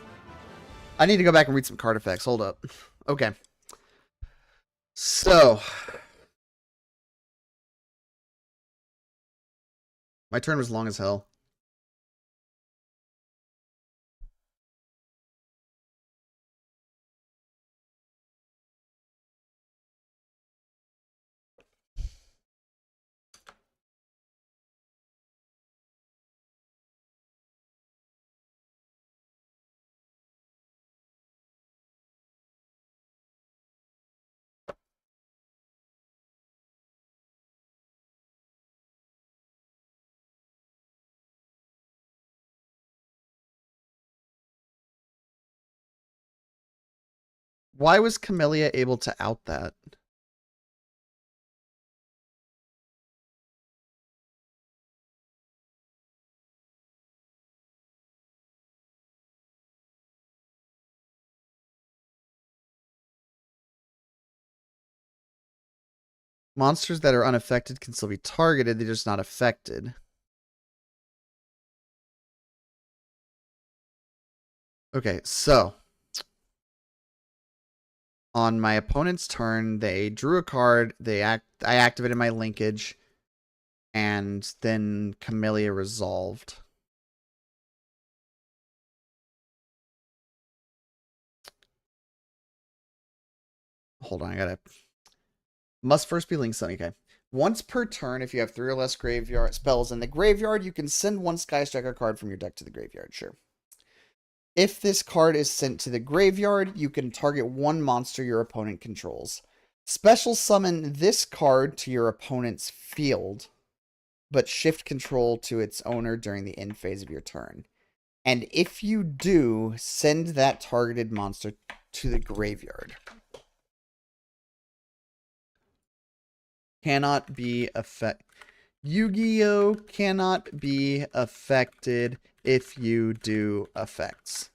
I need to go back and read some card effects. Hold up. Okay. So. My turn was long as hell. Why was Camellia able to out that? Monsters that are unaffected can still be targeted, they're just not affected. Okay, so on my opponent's turn, they drew a card, I activated my linkage, and then Camellia resolved. Hold on, I gotta... Must first be linked something. Okay. Once per turn, if you have 3 or less graveyard spells in the graveyard, you can send 1 Sky Striker card from your deck to the graveyard. Sure. If this card is sent to the graveyard, you can target 1 monster your opponent controls. Special summon this card to your opponent's field, but shift control to its owner during the end phase of your turn. And if you do, send that targeted monster to the graveyard. Cannot be affected. Yu-Gi-Oh! Cannot be affected if you do effects.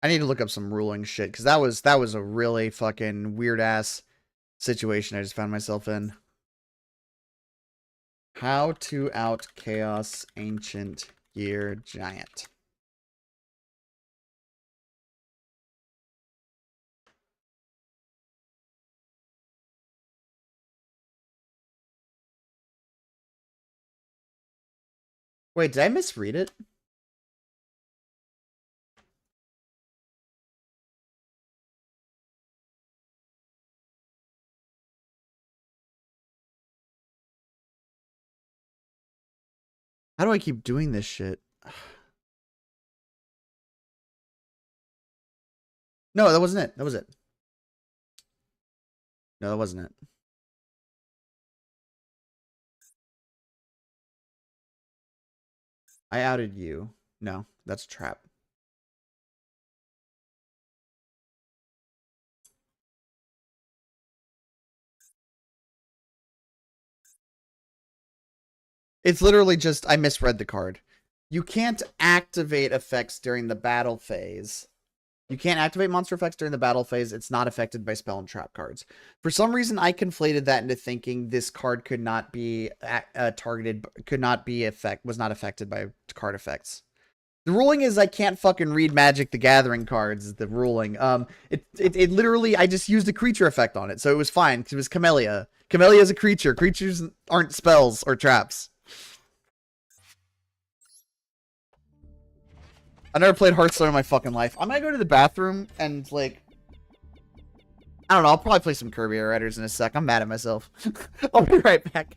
I need to look up some ruling shit, because that was a really fucking weird-ass situation I just found myself in. How to out Chaos Ancient Gear Giant. Wait, did I misread it? How do I keep doing this shit? No, that wasn't it. That was it. No, that wasn't it. I outed you. No, that's a trap. It's literally just, I misread the card. You can't activate effects during the battle phase. You can't activate monster effects during the battle phase. It's not affected by spell and trap cards. For some reason, I conflated that into thinking this card could not be targeted, was not affected by card effects. The ruling is I can't fucking read Magic the Gathering cards, is the ruling. It literally, I just used a creature effect on it, so it was fine, because it was Camellia. Camellia is a creature. Creatures aren't spells or traps. I've never played Hearthstone in my fucking life. I'm gonna go to the bathroom and, like... I don't know, I'll probably play some Kirby Air Riders in a sec. I'm mad at myself. I'll be right back.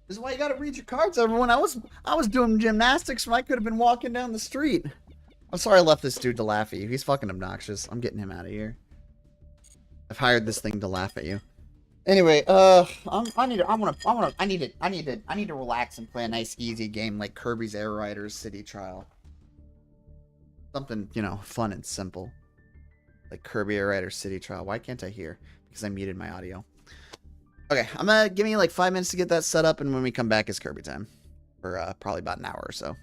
This is why you gotta read your cards, everyone. I was doing gymnastics when I could have been walking down the street. I'm sorry I left this dude to laugh at you. He's fucking obnoxious. I'm getting him out of here. I've hired this thing to laugh at you. Anyway, I need to relax and play a nice easy game like Kirby's Air Riders City Trial. Something, you know, fun and simple. Like Kirby Air Riders City Trial. Why can't I hear? Because I muted my audio. Okay, I'm gonna give me like 5 minutes to get that set up, and when we come back, it's Kirby time. For probably about an hour or so.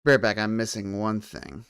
Right back. I'm missing one thing.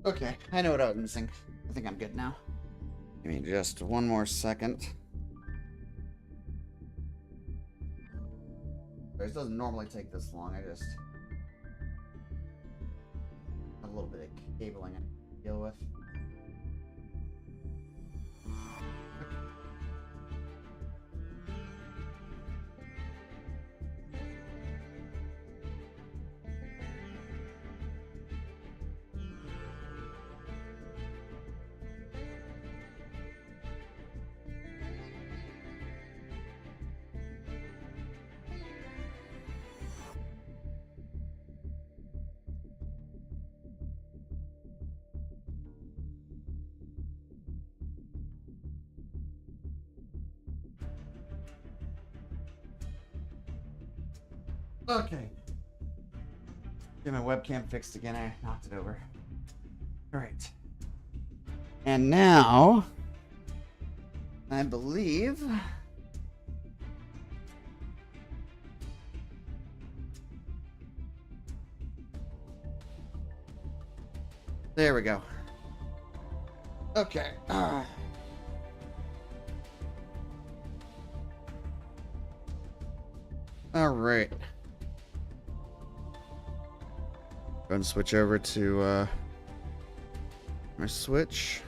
Okay, I know what I was missing. I think I'm good now. Give me just one more second. This doesn't normally take this long. I just have a little bit of cabling I have to deal with. Okay. Get my webcam fixed again. I knocked it over. Alright. And now, I believe... There we go. Okay. Alright. Go and switch over to my Switch.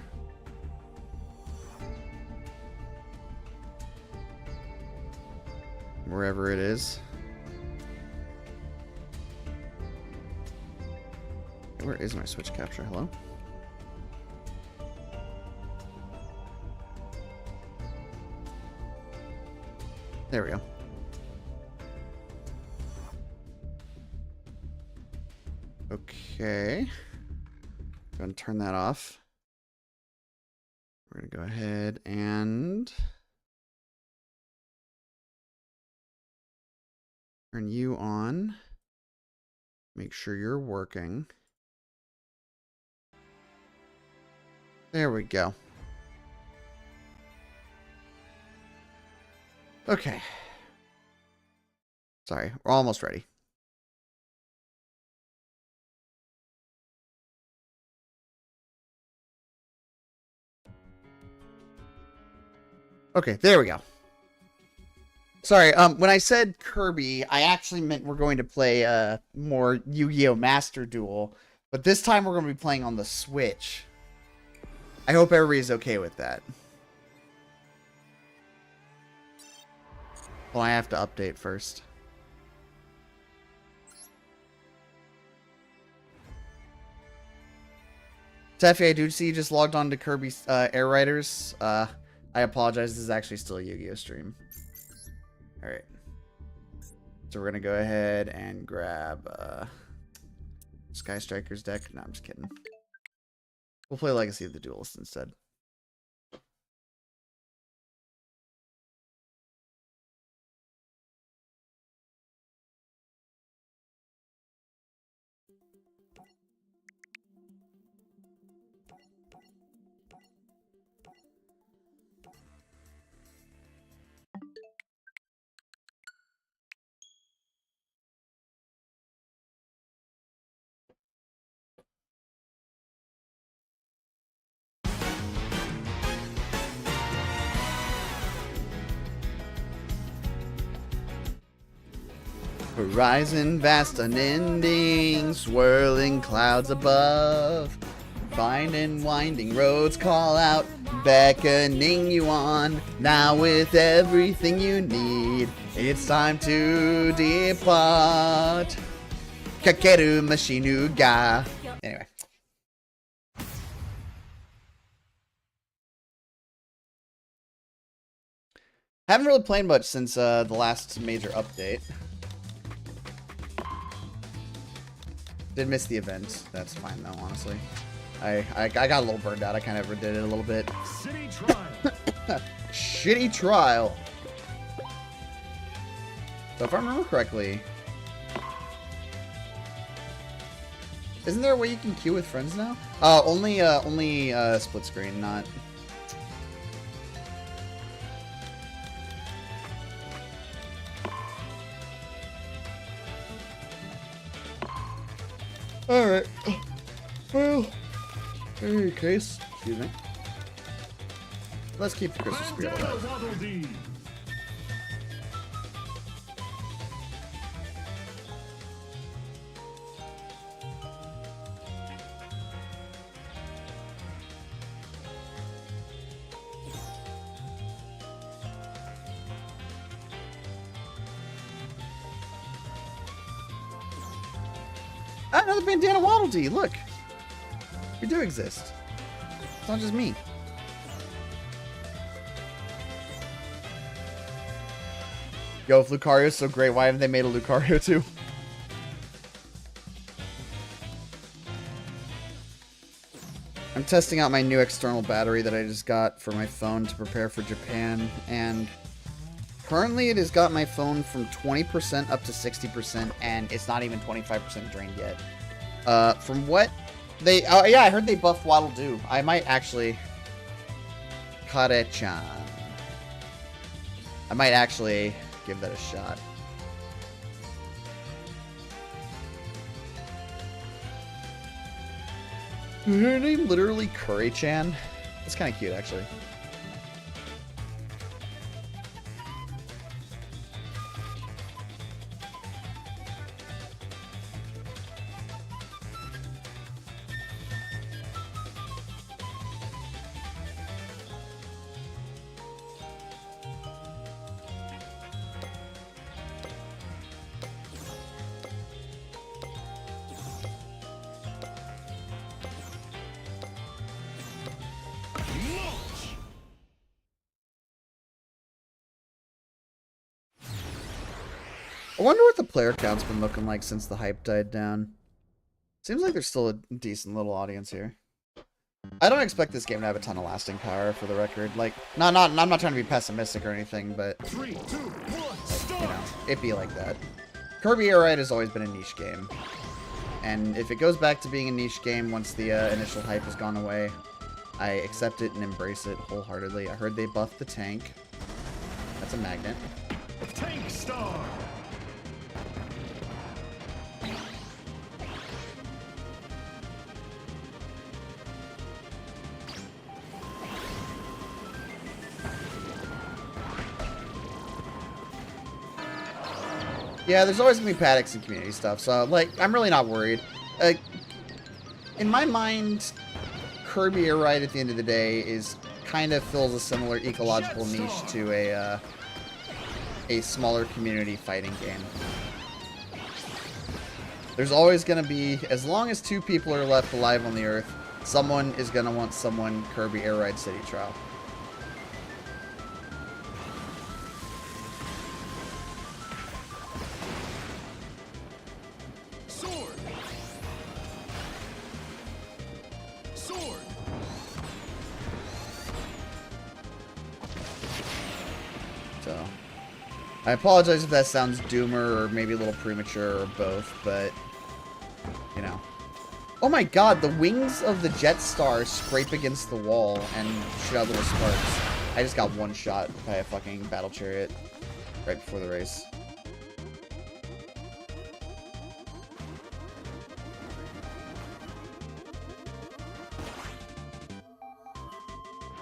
Wherever it is. Where is my Switch capture? Hello? There we go. Okay. Go ahead and turn that off. We're going to go ahead and turn you on. Make sure you're working. There we go. Okay. Sorry, we're almost ready. Okay, there we go. Sorry, when I said Kirby, I actually meant we're going to play more Yu-Gi-Oh! Master Duel, but this time we're going to be playing on the Switch. I hope everybody's okay with that. Well, I have to update first. Taffy, I do see you just logged on to Kirby Air Riders. I apologize, this is actually still a Yu-Gi-Oh! Stream. Alright. So we're going to go ahead and grab Sky Striker's deck. No, I'm just kidding. We'll play Legacy of the Duelist instead. Horizon vast unending, swirling clouds above. Finding winding roads call out, beckoning you on. Now with everything you need, it's time to depart. Kakeru Machinu ga. Anyway. Haven't really played much since the last major update. Did miss the event. That's fine though, honestly. I got a little burned out. I kind of overdid it a little bit. City trial. Shitty trial. So if I remember correctly, isn't there a way you can queue with friends now? Only split screen, not. Alright. Well, Hey, Case. Excuse me. Let's keep the Christmas spirit alive. Waddle Dee. Ah, another bandana Waddle Dee. Look. We do exist. It's not just me. Yo, if Lucario's so great, why haven't they made a Lucario too? I'm testing out my new external battery that I just got for my phone to prepare for Japan, and currently it has got my phone from 20% up to 60%, and it's not even 25% drained yet. From what they... Oh, yeah, I heard they buffed Waddle Doo. I might actually... Kare-chan. I might actually give that a shot. Is her name literally Curry-chan? That's kind of cute, actually. I wonder what the player count's been looking like since the hype died down. Seems like there's still a decent little audience here. I don't expect this game to have a ton of lasting power, for the record. Like, I'm not trying to be pessimistic or anything, but 3, 2, 1, start. you know, it'd be like that. Kirby Air Riders has always been a niche game, and if it goes back to being a niche game once the initial hype has gone away, I accept it and embrace it wholeheartedly. I heard they buffed the tank. That's a magnet. Tank Star. Yeah, there's always gonna be paddocks and community stuff, so, like, I'm really not worried. In my mind, Kirby Air Ride at the end of the day is kind of fills a similar ecological niche to a smaller community fighting game. There's always gonna be, as long as 2 people are left alive on the Earth, someone is gonna want someone Kirby Air Ride City Trial. So, I apologize if that sounds doomer or maybe a little premature or both, but, you know. Oh my god, the wings of the Jet Star scrape against the wall and shoot out little sparks. I just got one shot by a fucking battle chariot right before the race.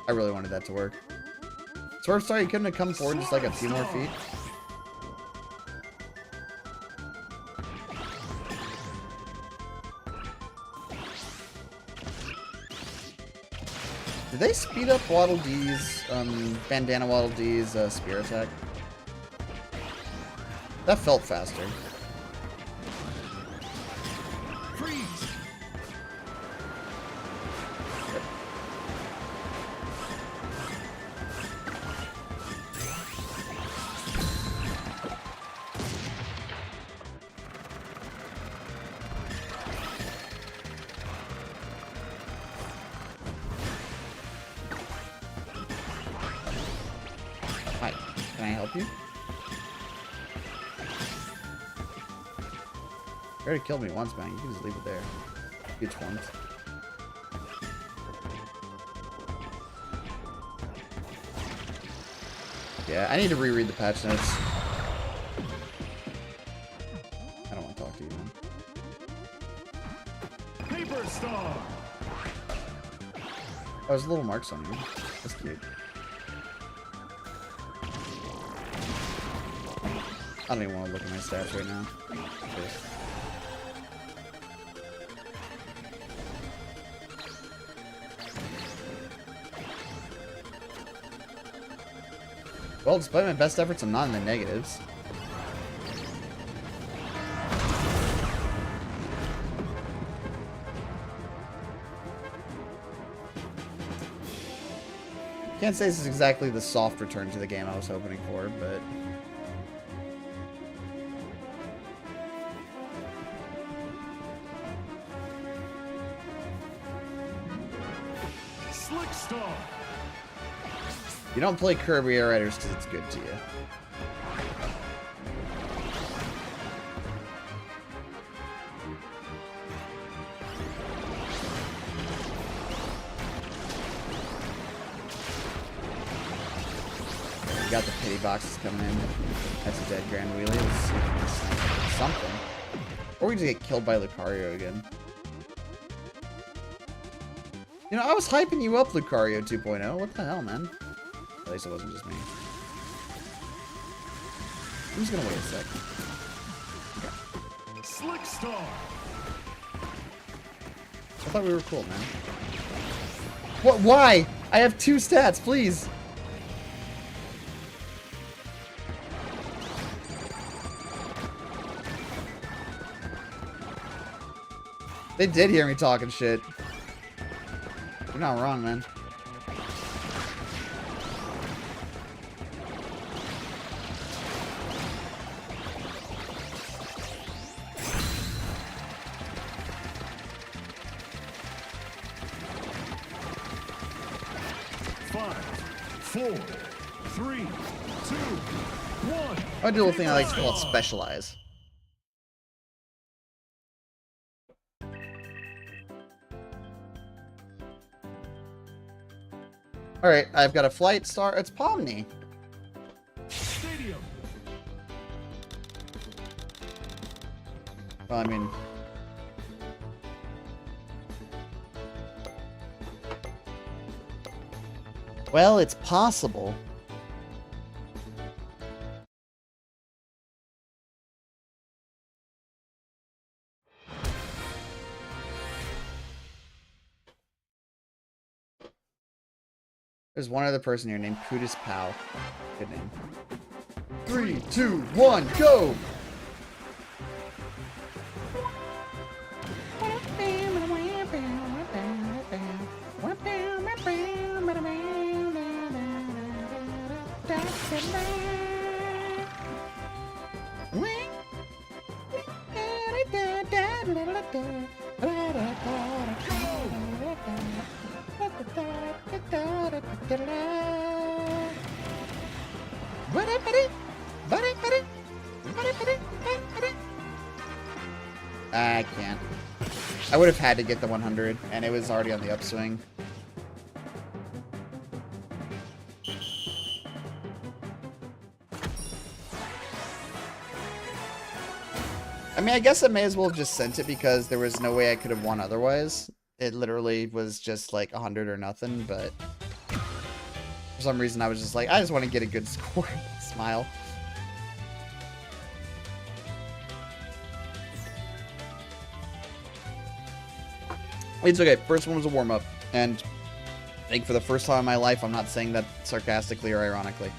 I really wanted that to work. So sorry you couldn't have come forward just like a few more feet. Did they speed up Waddle Dee's, Bandana Waddle Dee's spear attack? That felt faster. Hi, can I help you? You already killed me once, man. You can just leave it there. You twins. Yeah, I need to reread the patch notes. I don't want to talk to you, man. Paper Star. Oh, there's little marks on you. That's cute. I don't even want to look at my stats right now. Just... Well, despite my best efforts, I'm not in the negatives. Can't say this is exactly the soft return to the game I was hoping for, but... Slick Star. You don't play Kirby Air Riders because it's good to you. You got the pity boxes coming in. That's a dead Grand Wheelie. Let's see if we can snipe something. Or we just get killed by Lucario again. You know, I was hyping you up, Lucario 2.0. What the hell, man? At least it wasn't just me. I'm just gonna wait a sec. Slick Star. I thought we were cool, man. What? Why? I have 2 stats, please. They did hear me talking shit. You're not wrong, man. Five, four, three, two, one. I do a little thing I like to call it specialize. Alright, I've got a flight star. It's Pomni. Stadium. Well, I mean... Well, it's possible. There's one other person here named Kudis Pal. Good name. 3, 2, 1, go! I can't. I would have had to get the 100, and it was already on the upswing. I mean, I guess I may as well have just sent it because there was no way I could have won otherwise. It literally was just like 100 or nothing, but for some reason I was just like, I just want to get a good score. Smile. It's okay. First one was a warm-up, and I think for the first time in my life, I'm not saying that sarcastically or ironically.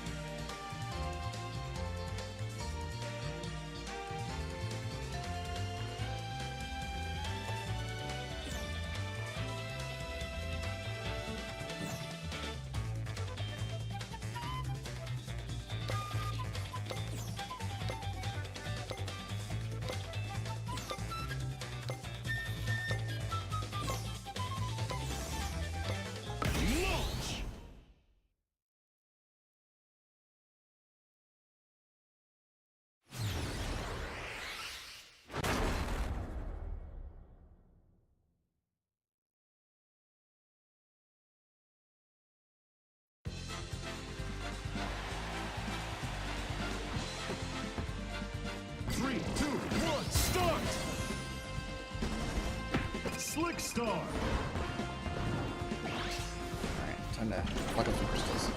Three, two, one, start! Slick Star. Trying to fuck up some crystals.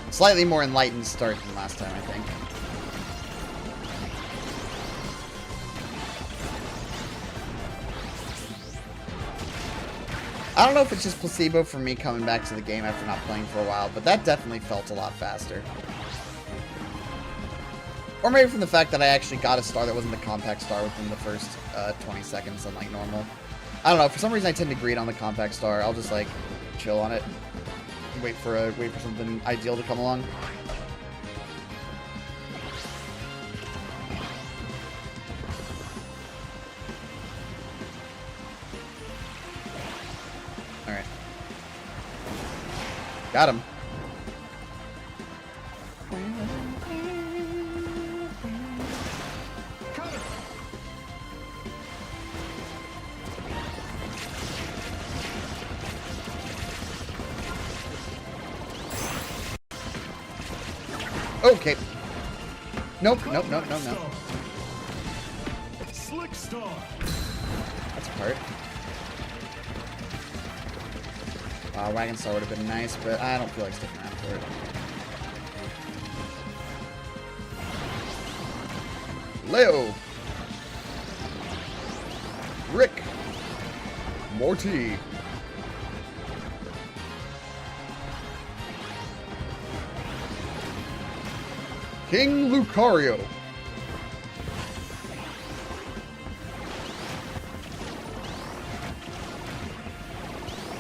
Slightly more enlightened start than last time, I think. I don't know if it's just placebo for me coming back to the game after not playing for a while, but that definitely felt a lot faster. Or maybe from the fact that I actually got a star that wasn't the compact star within the first 20 seconds, unlike normal. I don't know, for some reason I tend to greed on the compact star. I'll just like chill on it. Wait for something ideal to come along. Alright. Got him. Okay. Nope, nope, nope, nope, nope. Slick star. That's a part. Wagon Star would have been nice, but I don't feel like sticking around for it. Leo. Rick. Morty. King Lucario.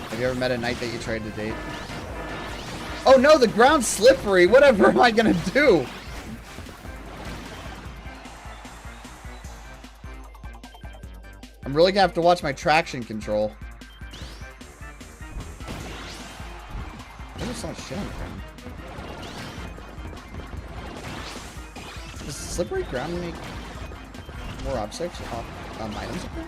Have you ever met a knight that you tried to date? Oh no, the ground's slippery. Whatever am I gonna do? I'm really gonna have to watch my traction control. There's so much shit on the ground. Does slippery ground make more objects items up there?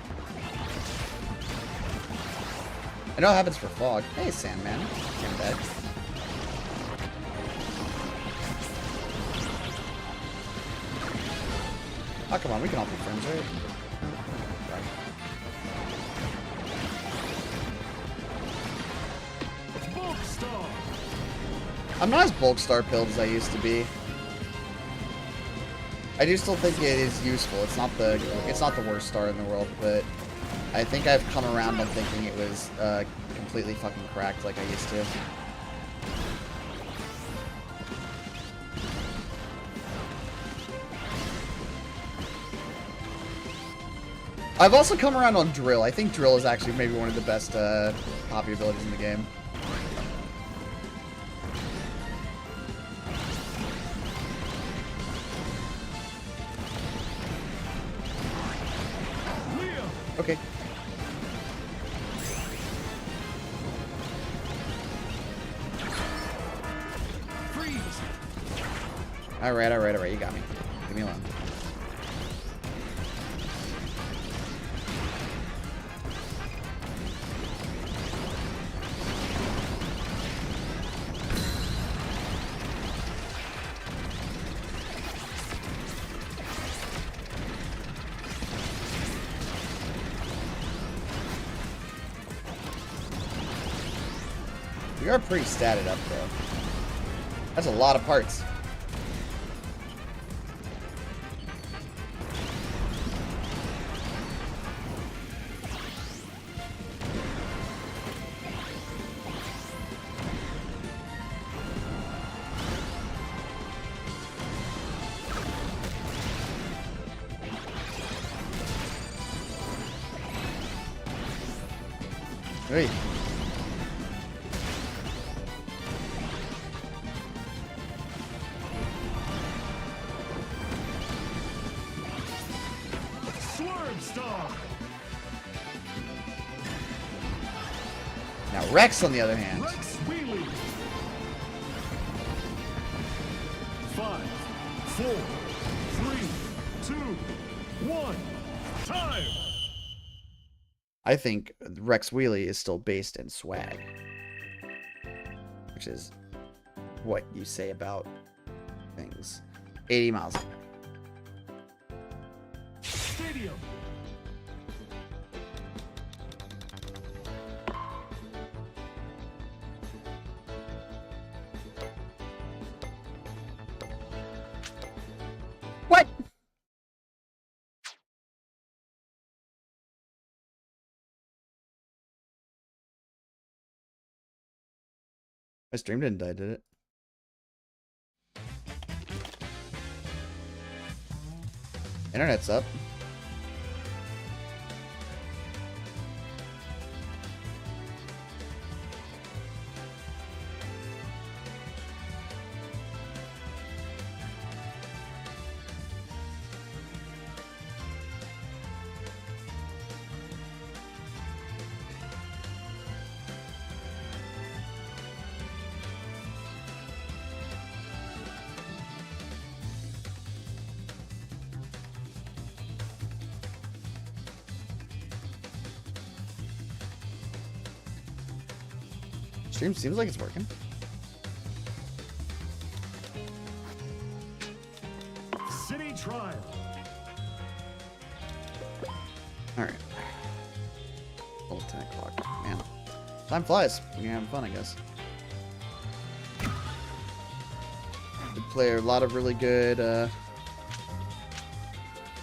I know it happens for fog. Hey, Sandman. Can't dead. Oh, come on. We can all be friends, right? Bulk star. I'm not as bulk star pilled as I used to be. I do still think it is useful. It's not the worst star in the world, but I think I've come around on thinking it was completely fucking cracked like I used to. I've also come around on Drill. I think Drill is actually maybe one of the best poppy abilities in the game. Okay. Freeze. Alright, alright, alright. You got me. Leave me alone. We are pretty statted up, though. That's a lot of parts. Hey. Star. Now Rex, on the other hand. Rex Wheelie. 5, 4, 3, 2, 1. Time. I think Rex Wheelie is still based in swag. which is what you say about things. 80 miles an hour. Stadium. What? My stream didn't die, did it? Internet's up. Stream seems like it's working. City trial. Alright. Oh, 10 o'clock. Man. Time flies. You're having fun, I guess. Did play a lot of really good, What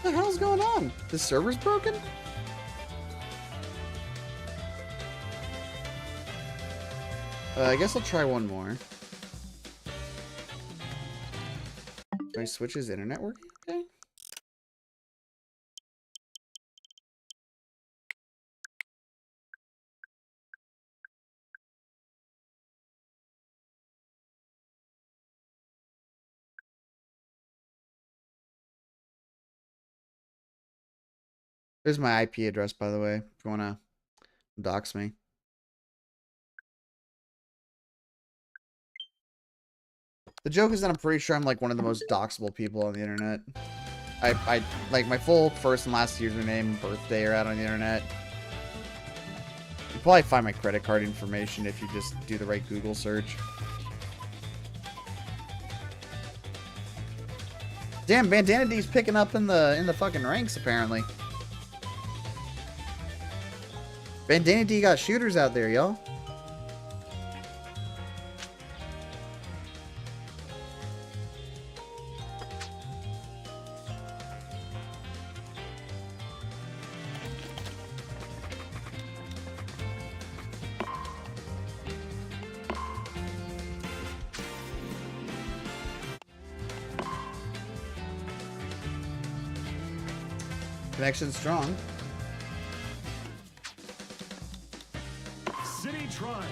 the hell's going on? The server's broken? I guess I'll try one more. My Switch's internet working? Okay. There's my IP address, by the way, if you want to dox me. The joke is that I'm pretty sure I'm like one of the most doxable people on the internet. I like my full first and last username and birthday are out on the internet. You'll probably find my credit card information if you just do the right Google search. Damn, Bandana D's picking up in the fucking ranks apparently. Bandana D got shooters out there, y'all. Connection strong. City trial.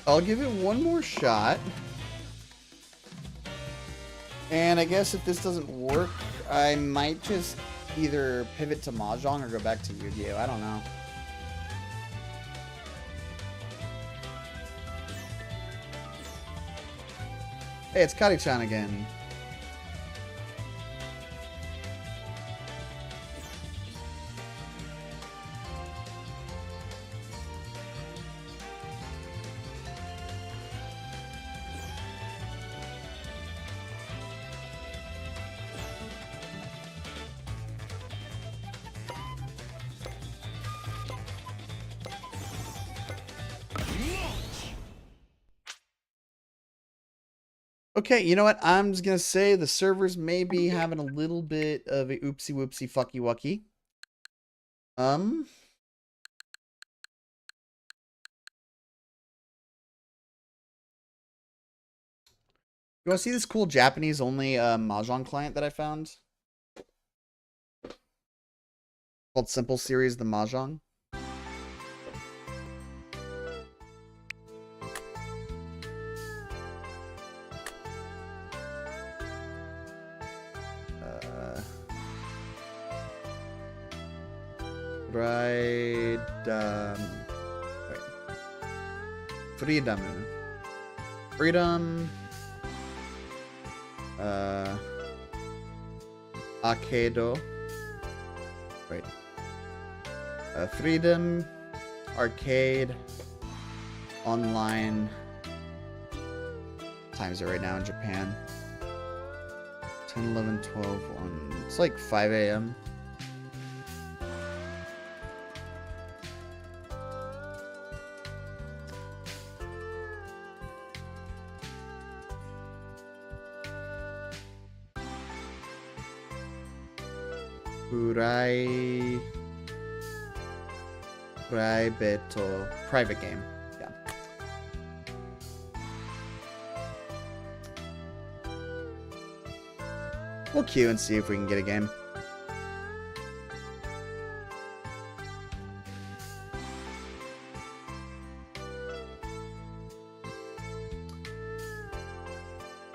I'll give it one more shot. And I guess if this doesn't work, I might just either pivot to Mahjong or go back to Yu-Gi-Oh! I don't know. Hey, it's Kari-chan again. Okay, you know what? I'm just gonna say the servers may be having a little bit of a oopsie whoopsie fucky wucky. You wanna see this cool Japanese only Mahjong client that I found? Called Simple Series the Mahjong. Right, wait. Freedom. Arcado. Wait. Freedom, Arcade, Online, time is it right now in Japan? 10, 11, 12, 1. It's like 5 a.m. Private game. Yeah. We'll queue and see if we can get a game.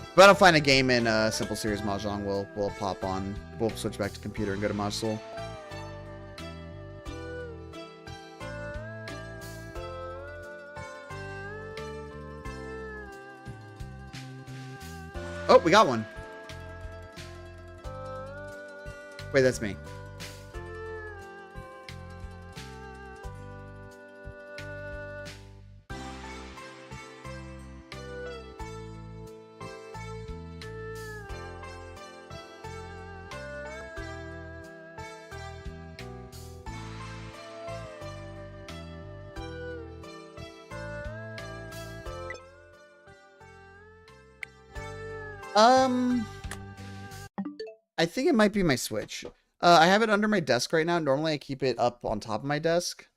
If I don't find a game in Simple Series Mahjong, we'll pop on. We'll switch back to computer and go to Mahjong. Oh, we got one. Wait, that's me. I think it might be my Switch. I have it under my desk right now. Normally I keep it up on top of my desk.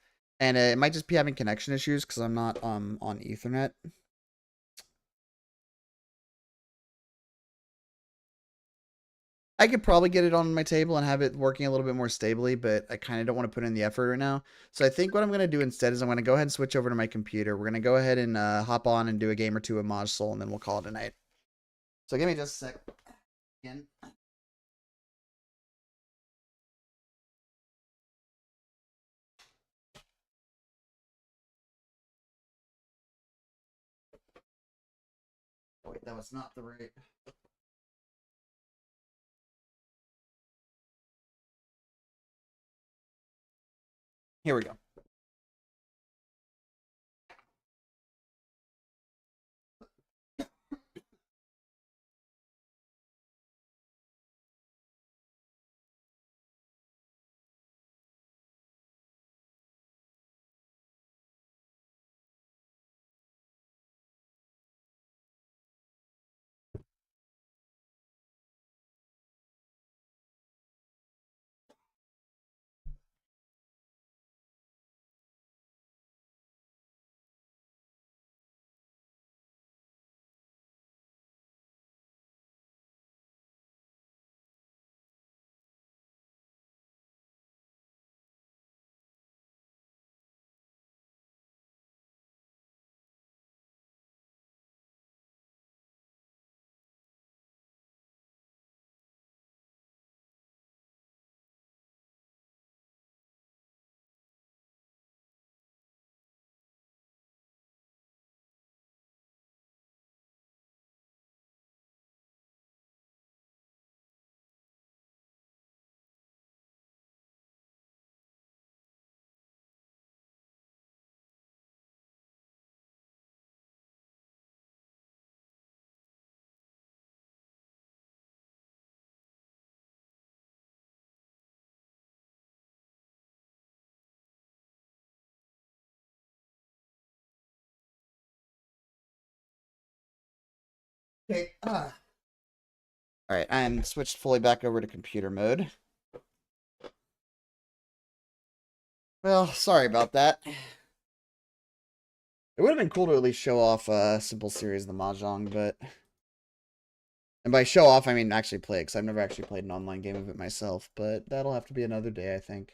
And it might just be having connection issues because I'm not on Ethernet. I could probably get it on my table and have it working a little bit more stably, but I kind of don't want to put in the effort right now. So I think what I'm going to do instead is I'm going to go ahead and switch over to my computer. We're going to go ahead and hop on and do a game or two of Maj Soul, and then we'll call it a night. So give me just a sec. Again. Oh, wait, that was not the right... Here we go. Okay. All right, I'm switched fully back over to computer mode. Well, sorry about that. It would have been cool to at least show off Simple Series the Mahjong, but... And by show off, I mean actually play, because I've never actually played an online game of it myself, but that'll have to be another day, I think.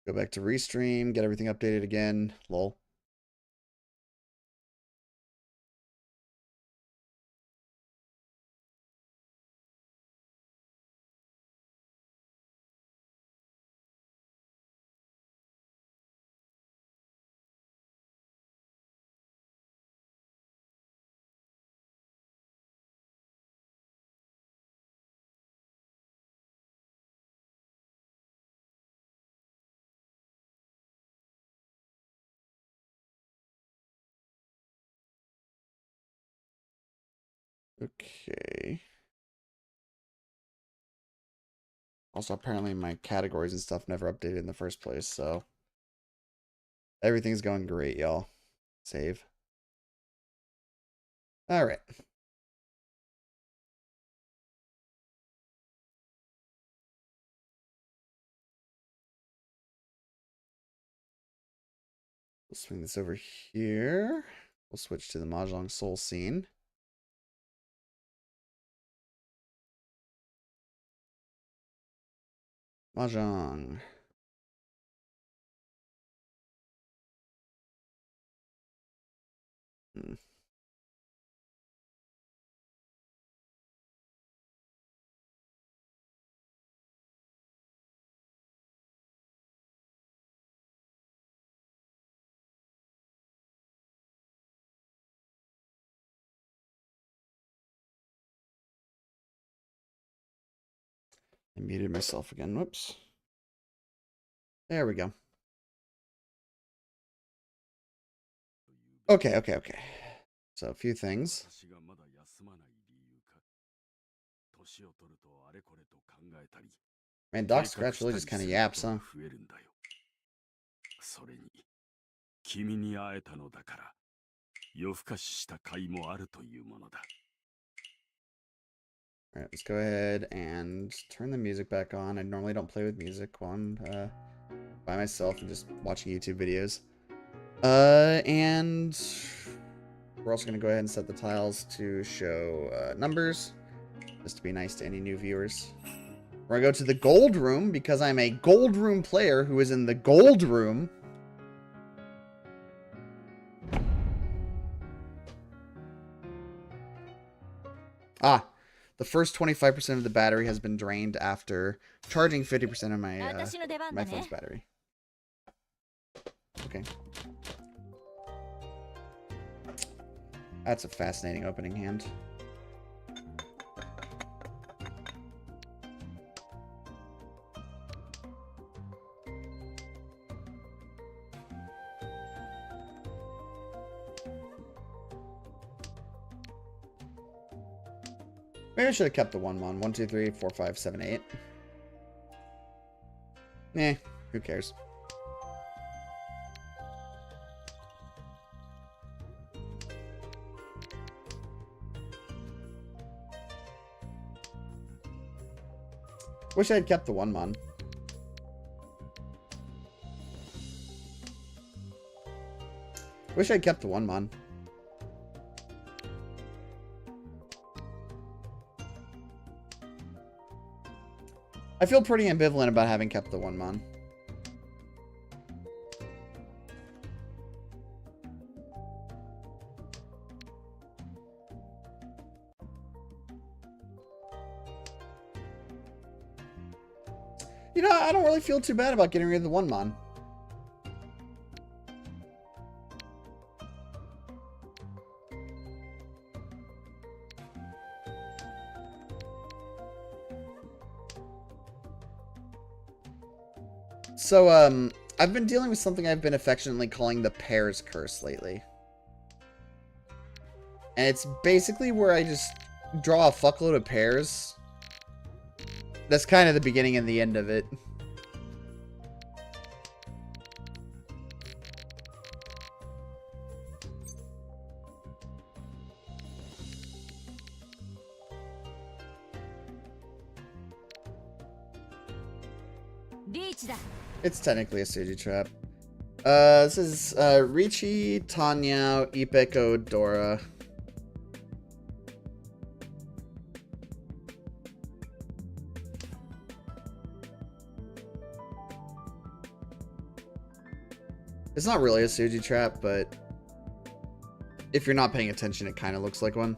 Go back to restream, get everything updated again. Lol. Okay. Also, apparently my categories and stuff never updated in the first place, so everything's going great, y'all. Save. All right. We'll swing this over here. We'll switch to the Mahjong Soul scene. Mahjong. I muted myself again. Whoops. There we go. Okay. So a few things. Man, Doc Scratch really just kind of yaps, huh? Alright, let's go ahead and turn the music back on. I normally don't play with music while I'm by myself and just watching YouTube videos. And we're also going to go ahead and set the tiles to show numbers, just to be nice to any new viewers. We're going to go to the gold room because I'm a gold room player who is in the gold room. Ah, the first 25% of the battery has been drained after charging 50% of my my phone's battery. Okay. That's a fascinating opening hand. Maybe I should have kept the 1-1. 1, 2, 3, 4, 5, 7, 8. Eh, who cares? Wish I had kept the 1-mon. Wish I'd kept the 1-mon. I feel pretty ambivalent about having kept the 1-mon. You know, I don't really feel too bad about getting rid of the 1-mon. So, I've been dealing with something I've been affectionately calling the Pear's Curse lately. And it's basically where I just draw a fuckload of pears. That's kind of the beginning and the end of it. It's technically a Suji trap. This is Richi, Tanyao, Ipeko, Dora. It's not really a Suji trap, but if you're not paying attention, it kind of looks like one.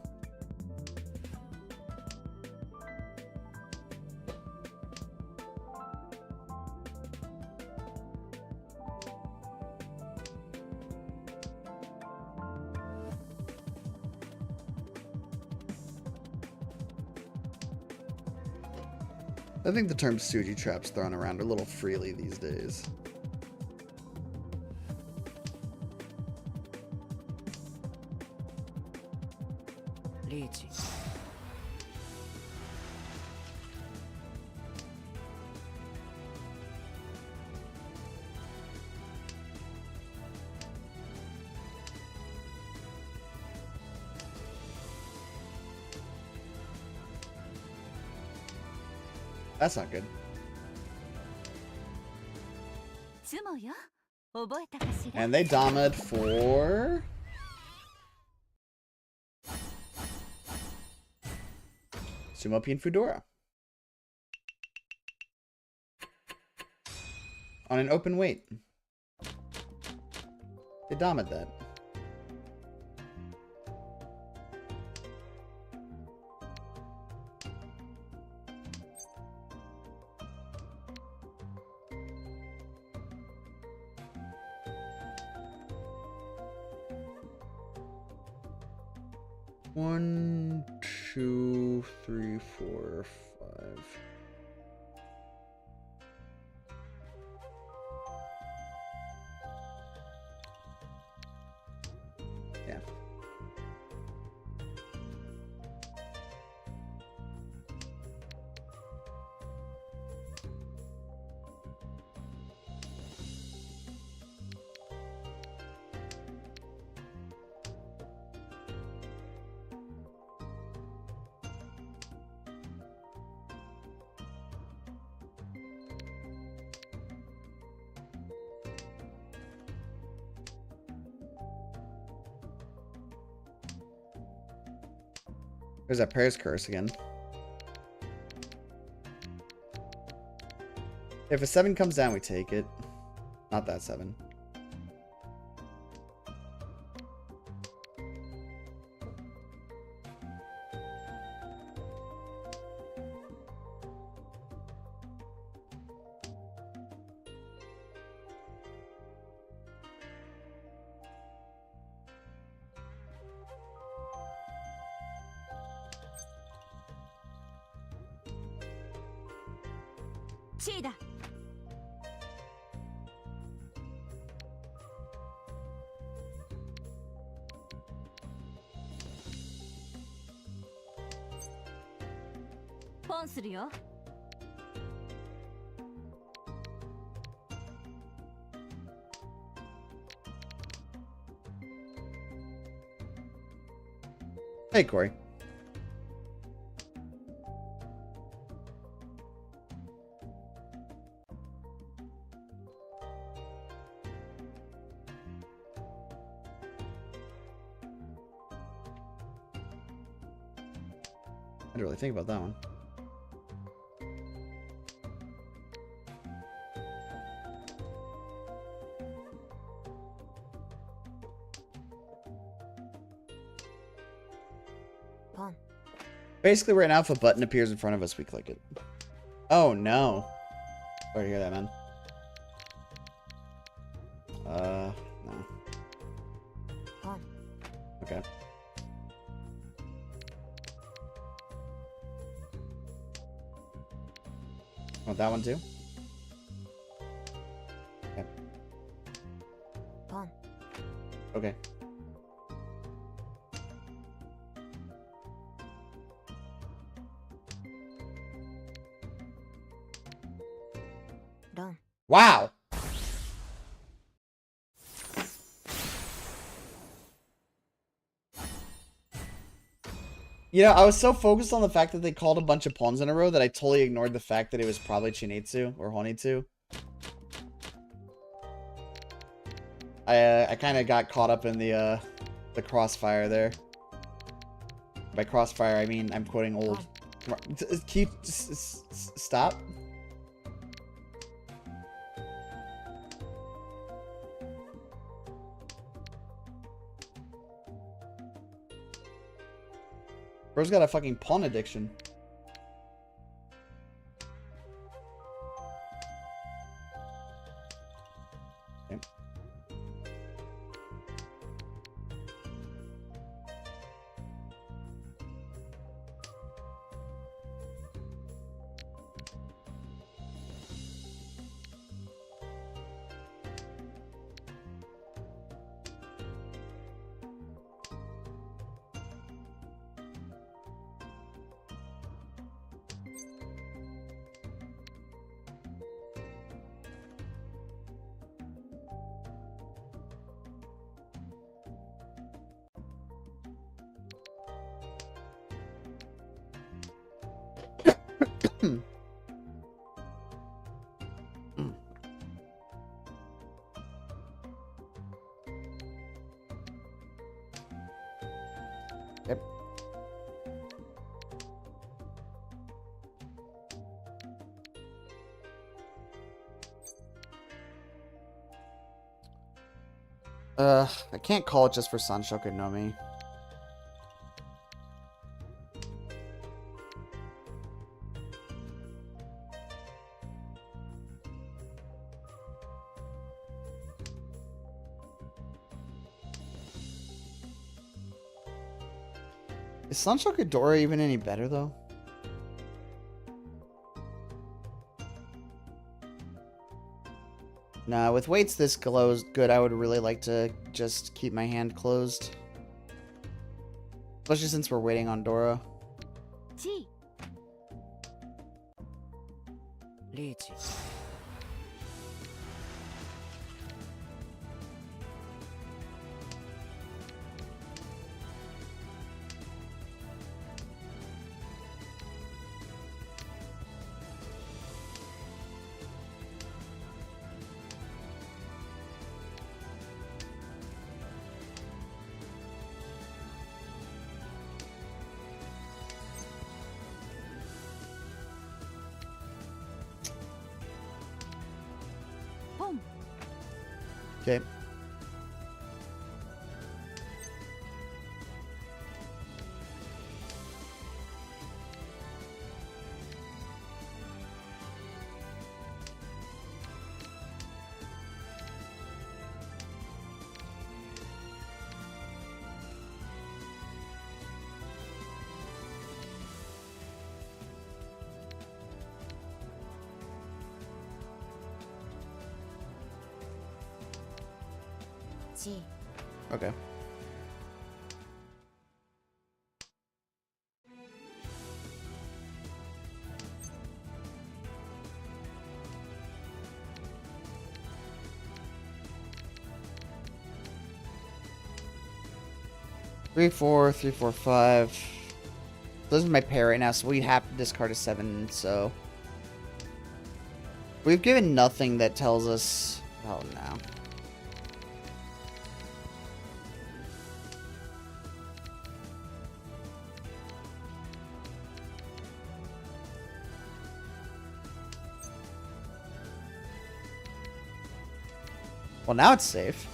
I think the term Suji trap's thrown around a little freely these days. That's not good. ツモよ覚えたかしら And they domed for... SUMONN Fudora. On an open weight. They domed that. One, two, three, four, five. Yeah. There's that Paris curse again. If a 7 comes down, we take it. Not that 7. Cheetah. Pon するよ Hey, Corey. I didn't really think about that one. Pon. Basically, right now, if a button appears in front of us, we click it. Oh, no. Sorry to hear that, man. No. Pon. Okay. Want that one too? Okay. Pon. Okay. Done. Wow! You know, I was so focused on the fact that they called a bunch of pawns in a row that I totally ignored the fact that it was probably Chinetsu or Honitsu. I kind of got caught up in the crossfire there. By crossfire, I mean I'm quoting old. Stop. Bro's got a fucking pawn addiction. Okay. Yep. I can't call it just for Sanshoku no Mi. Is Sanshoku Dora even any better, though? Nah, with weights this good, I would really like to just keep my hand closed. Especially since we're waiting on Dora. G. リーチ ポン Okay. G. Okay. Three, four, 3, 4, 5. This is my pair right now, so we have to discard a 7, so... We've given nothing that tells us... Oh, no. Well, now it's safe.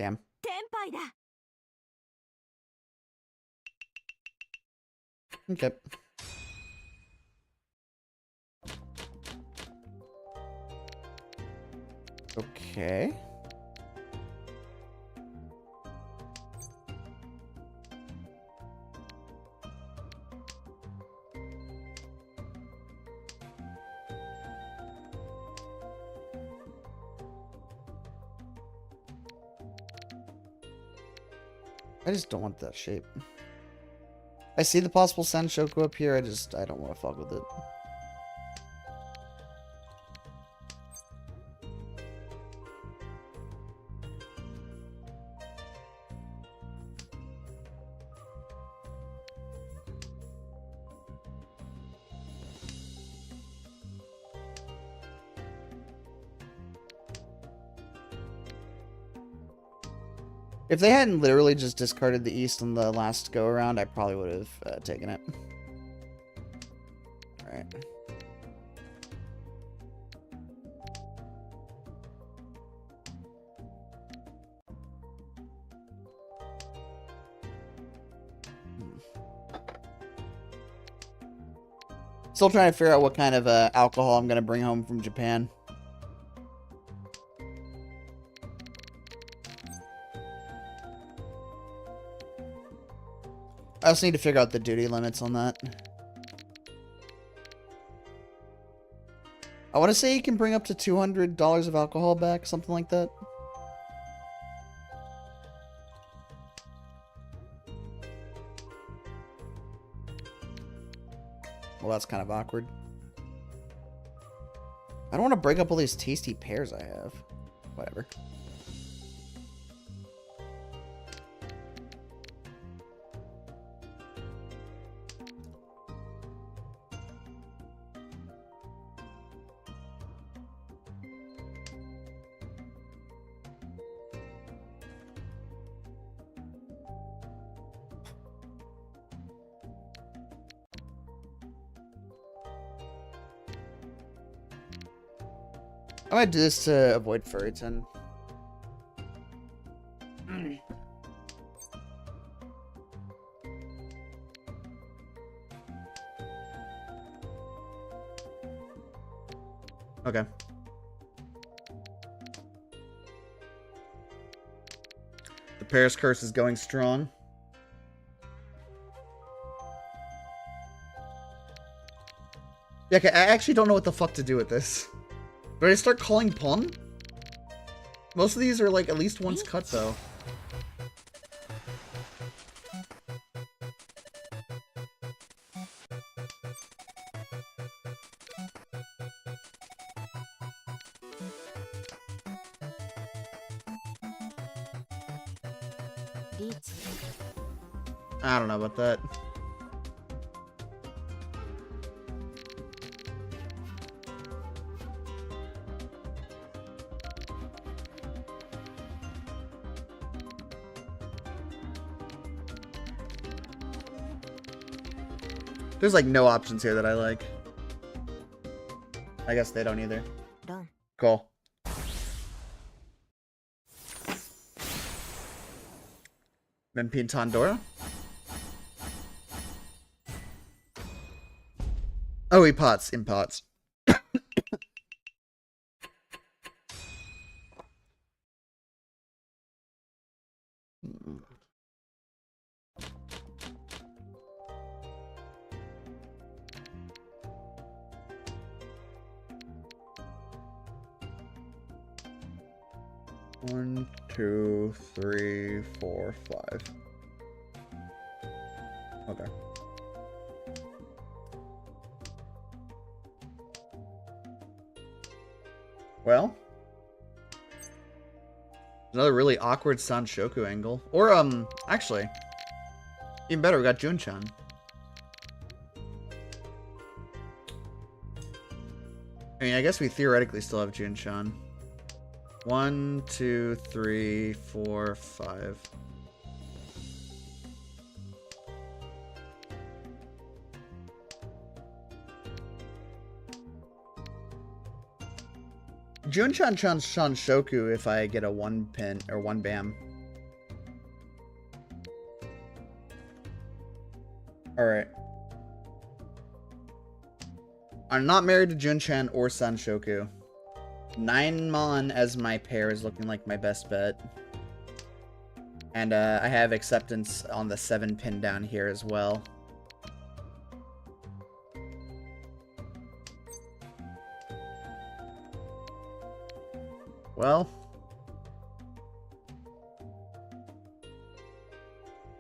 Damn. テンパイだ Okay. Okay. I just don't want that shape. I see the possible Sanshoku up here, I don't want to fuck with it. If they hadn't literally just discarded the East on the last go-around, I probably would have taken it. Alright. Still trying to figure out what kind of alcohol I'm going to bring home from Japan. I also need to figure out the duty limits on that. I want to say you can bring up to $200 of alcohol back, something like that. Well, that's kind of awkward. I don't want to break up all these tasty pears I have. Whatever. I might do this to avoid Furryton. Okay. The Paris curse is going strong. Yeah, okay, I actually don't know what the fuck to do with this. Do I start calling pawn? Most of these are like at least once cut though. I don't know about that. There's like no options here that I like. I guess they don't either. Done. Cool. Then Pintandora. Oh, he pots. In pots. 1, 2, 3, 4, 5. Okay. Well, another really awkward Sanshoku angle. Or, actually, even better, we got Junchan. I mean, I guess we theoretically still have Junchan. 1, 2, 3, 4, 5. Junchan Shanshoku if I get a 1 pin or 1 bam. Alright. I'm not married to Junchan or Sanshoku. 9mon as my pair is looking like my best bet. And I have acceptance on the 7 pin down here as well. Well,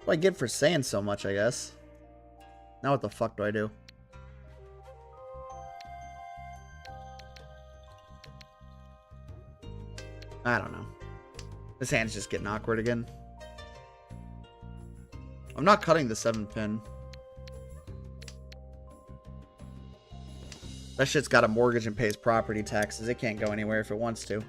what do I get for saying so much, I guess? Now what the fuck do I do? I don't know. This hand's just getting awkward again. I'm not cutting the 7 pin. That shit's got a mortgage and pays property taxes. It can't go anywhere if it wants to.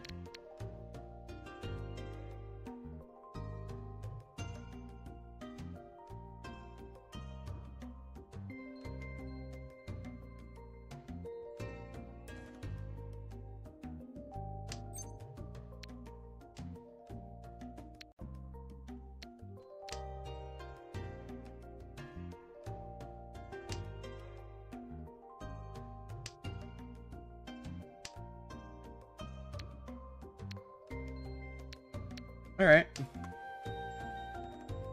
Alright.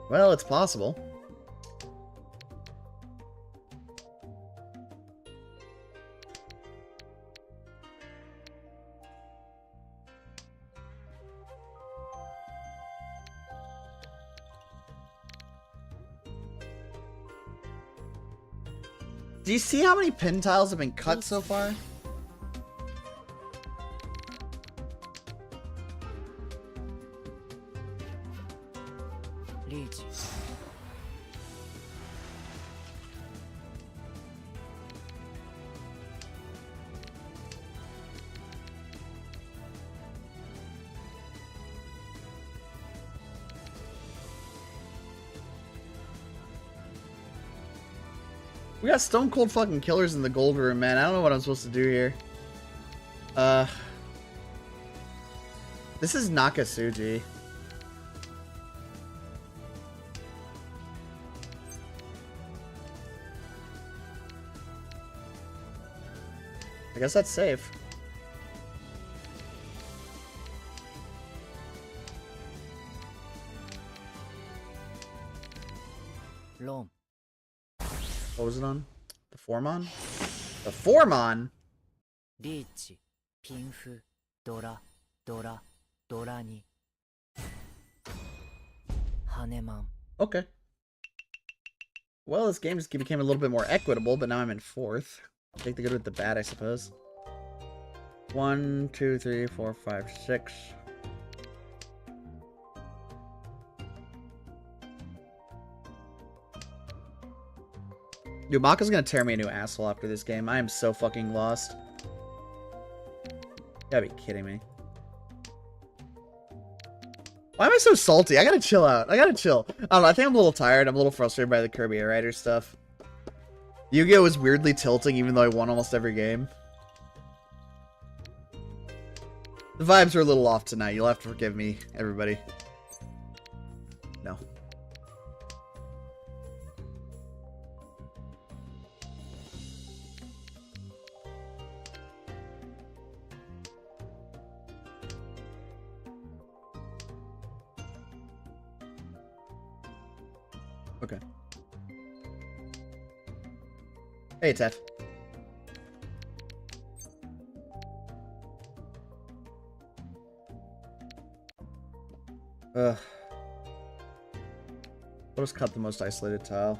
Well, it's possible. Do you see how many pin tiles have been cut so far? Leech. We got stone cold fucking killers in the gold room, man. I don't know what I'm supposed to do here. This is Nakasuji. I guess that's safe. Rom. What was it on? The Formon? The Formon? リーチ。ピンフ。ドラ。ドラ。ドラに。ハネマン。 Okay. Well, this game just became a little bit more equitable, but now I'm in fourth. Take the good with the bad, I suppose. 1, 2, 3, 4, 5, 6. Dude, Maka's gonna tear me a new asshole after this game. I am so fucking lost. You gotta be kidding me. Why am I so salty? I gotta chill out. I gotta chill. I don't know, I think I'm a little tired. I'm a little frustrated by the Kirby Air Riders stuff. Yu-Gi-Oh! Was weirdly tilting even though I won almost every game. The vibes are a little off tonight. You'll have to forgive me, everybody. No. Okay. Hey, Tef. Ugh. Let us cut the most isolated tile.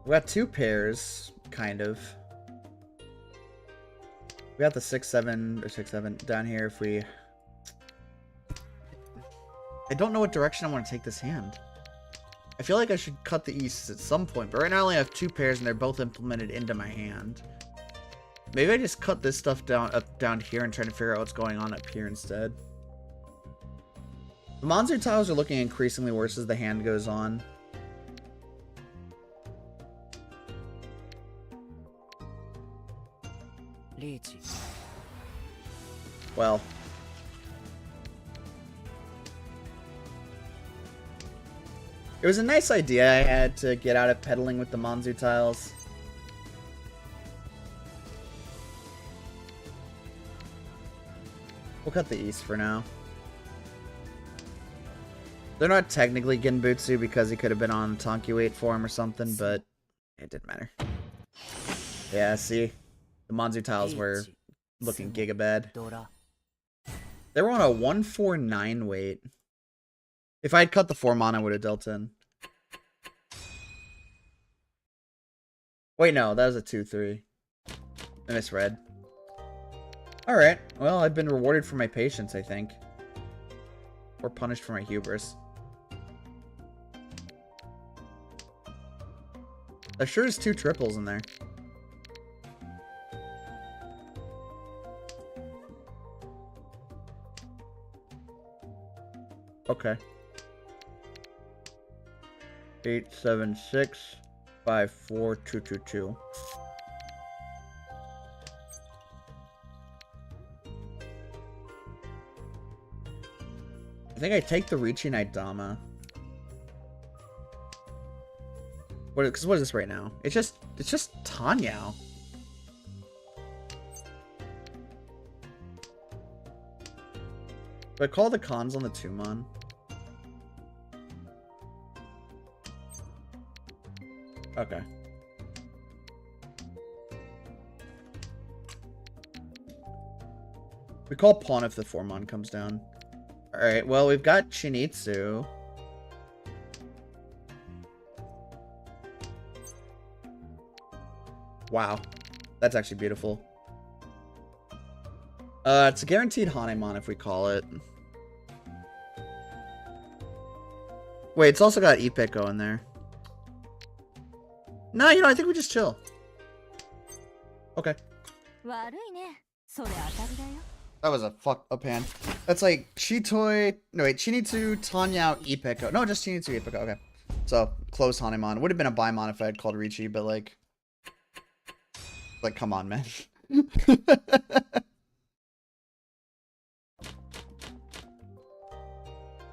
We got two pairs, kind of. We got the 6-7 or 6-7 down here if we... I don't know what direction I want to take this hand. I feel like I should cut the easts at some point, but right now I only have two pairs and they're both implemented into my hand. Maybe I just cut this stuff down here and try to figure out what's going on up here instead. The monster tiles are looking increasingly worse as the hand goes on. Leech. Well. It was a nice idea I had to get out of peddling with the Manzu tiles. We'll cut the east for now. They're not technically Genbutsu because he could have been on Tonki weight form or something, but it didn't matter. Yeah, see? The Manzu tiles were looking giga bad. They were on a 149 weight. If I had cut the 4 mana, I would have dealt in. Wait, no, that was a 2-3. I misread. Alright, well, I've been rewarded for my patience, I think. Or punished for my hubris. There sure is 2 triples in there. Okay. 8, 7, 6, 5, 4, 2, 2, 2. I think I take the Richi Naidama. Because what is this right now? It's just Tanyao. Do I call the cons on the Tumon? Okay. We call pawn if the 4-mon comes down. Alright, well, we've got Chinitsu. Wow. That's actually beautiful. It's a guaranteed Hanemon if we call it. Wait, it's also got Epik going there. No, you know, I think we just chill. Okay. 悪いね。それ当たりだよ。 That was a fuck up hand. That's like Chitoi. No, wait, Chinitsu, Tanyao, Epiko. No, just Chinitsu, Epiko. Okay. So, close Hanemon. Would have been a Baimon if I had called Ricci, but like, come on, man.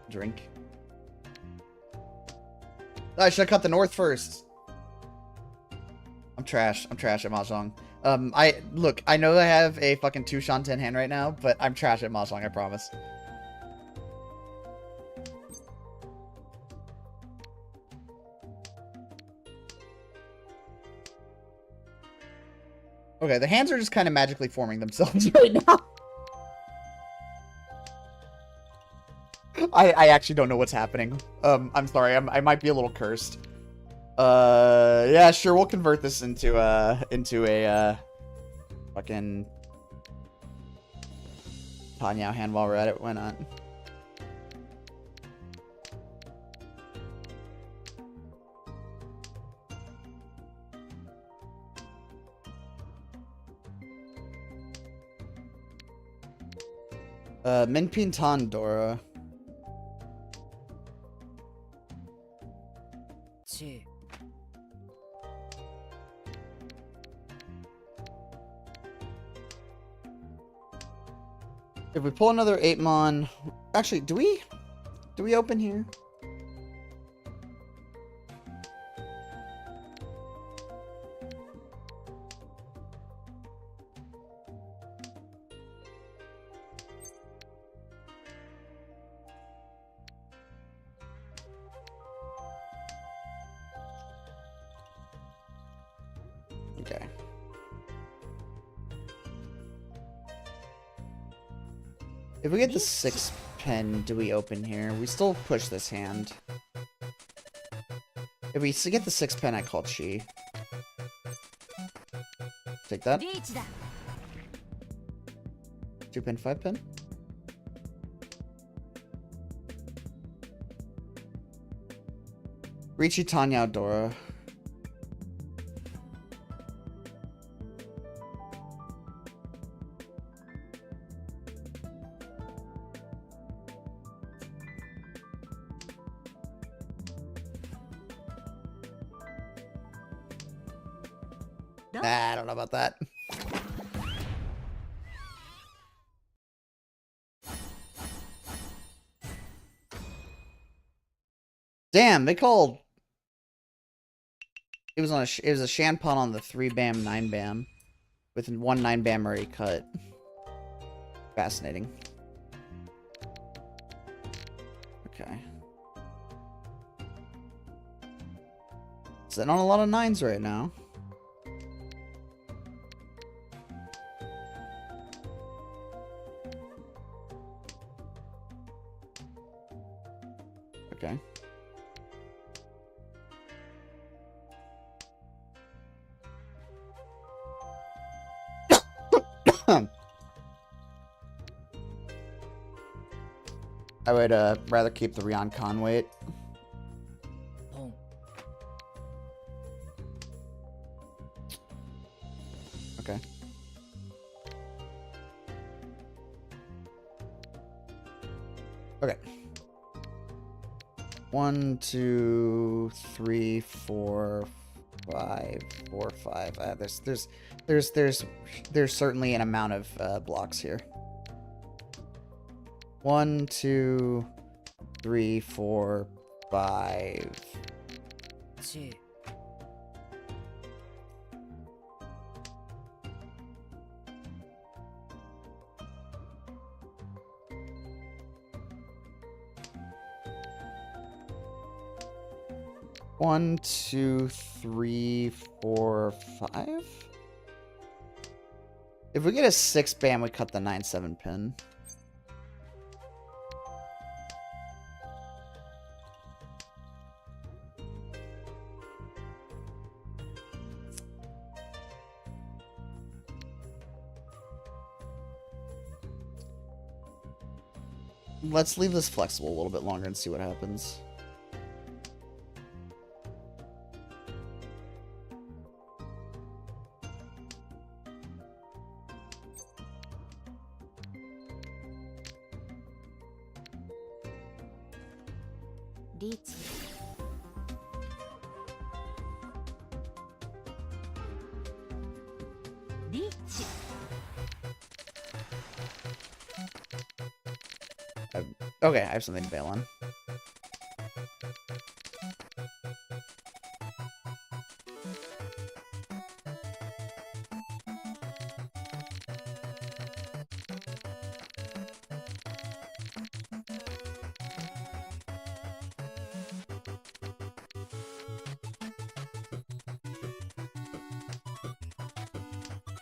Drink. I should have cut the north first. I'm trash. I'm trash at Mahjong. Look, I know I have a fucking 2 Shanten hand right now, but I'm trash at Mahjong, I promise. Okay, the hands are just kind of magically forming themselves right now. I actually don't know what's happening. I'm sorry, I might be a little cursed. Yeah, sure, we'll convert this into a fucking Tanyao hand while we're at it. Why not? Minpin Tandora. ち If we pull another 8-mon... Actually, do we open here? Okay. If we get the 6 pen, do we open here? We still push this hand. If we get the 6 pen, I call Chi. Take that. リーチだ。 2 pin, 5 pin. Ricci, Tanyao, Dora. Nah, I don't know about that. Damn, they called. It was a Shanpon on the 3-bam, 9-bam, with 1 9-bam already cut. Fascinating. Okay. Sitting on a lot of 9s right now. Okay. I would rather keep the Rion Con weight. ポン Okay. Okay. 1, 2, 3, 4, 5, 4, 5. There's certainly an amount of blocks here. 1, 2, 3, 4, 5. ち 1, 2, 3, 4, 5. If we get a 6 bam, we cut the 9-7 pin. Let's leave this flexible a little bit longer and see what happens. Reach. Reach. Okay, I have something to bail on.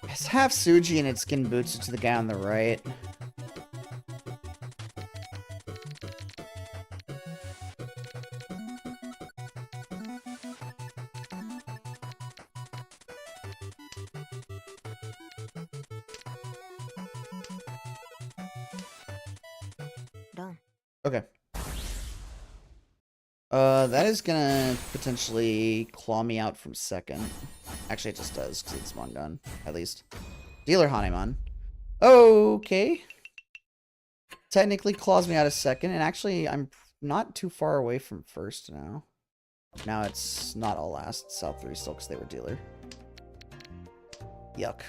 It's half Suji and its skin boots to the guy on the right. Done. Okay. That is gonna potentially claw me out from second. Actually, it just does, because it's one gun, at least. Dealer Hanemon. Okay. Technically claws me out of second, and actually, I'm not too far away from first now. Now it's not all last. South 3 still, because they were dealer. Yuck.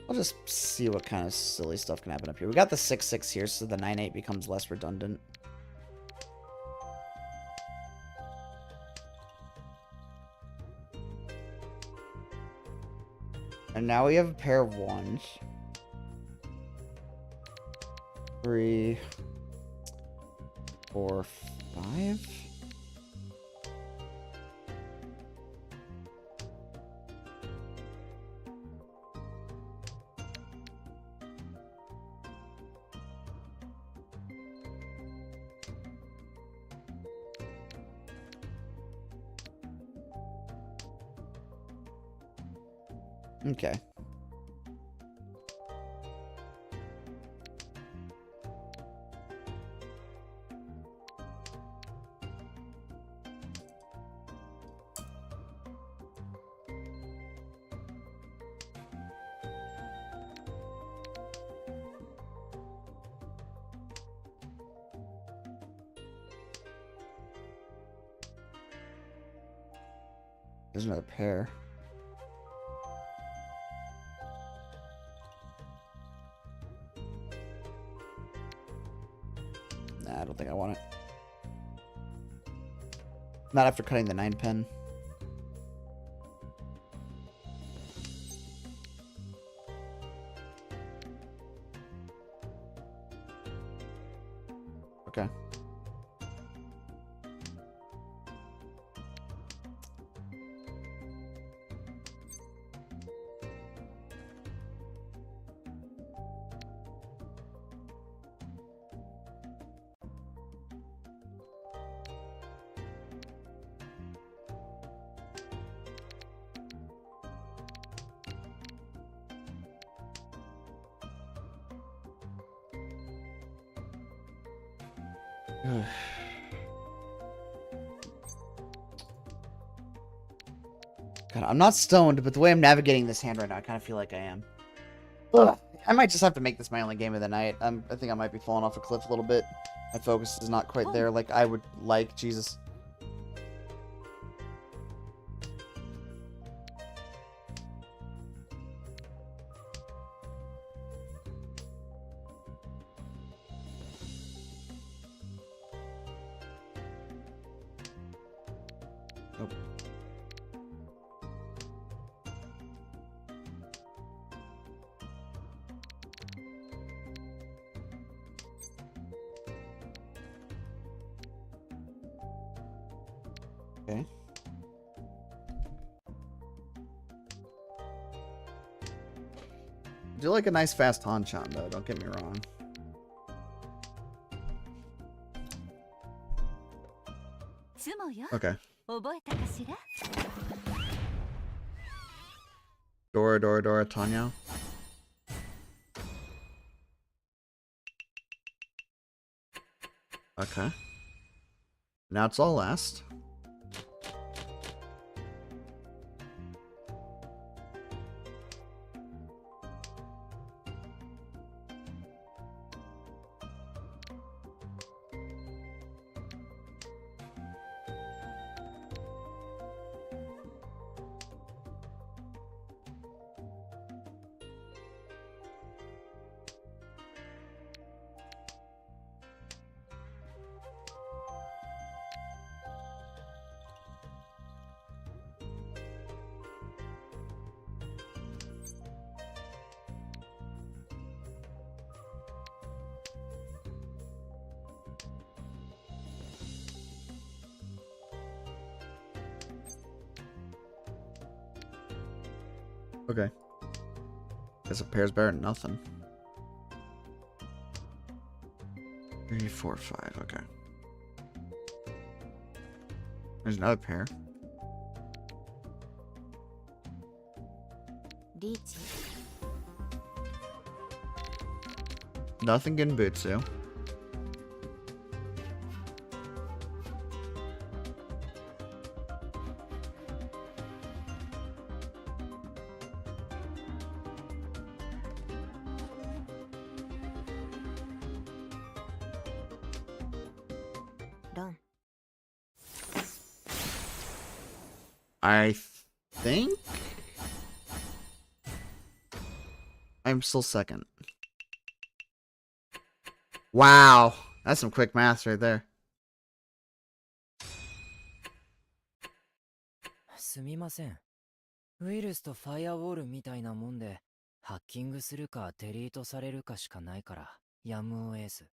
I'll just see what kind of silly stuff can happen up here. We got the 6-6 here, so the 9-8 becomes less redundant. And now we have a pair of ones. 3, 4, 5. Okay. There's another pair. Nah, I don't think I want it. Not after cutting the 9 pin. Okay. God, I'm not stoned, but the way I'm navigating this hand right now, I kind of feel like I am. Ugh. I might just have to make this my only game of the night. I think I might be falling off a cliff a little bit. My focus is not quite there like I would like. Jesus. Okay. I do like a nice fast Hanchan though, don't get me wrong. Okay. Dora, Tanya. Okay. Now it's all last. Okay. Guess a pair's better than nothing. 3, 4, 5. Okay. There's another pair. Nothing Genbutsu. Done. I think I'm still second. Wow, that's some quick math right there. すみません。ウイルスとファイアウォールみたいなもんで、ハッキングするかデリートされるかしかないから、やむを得ず。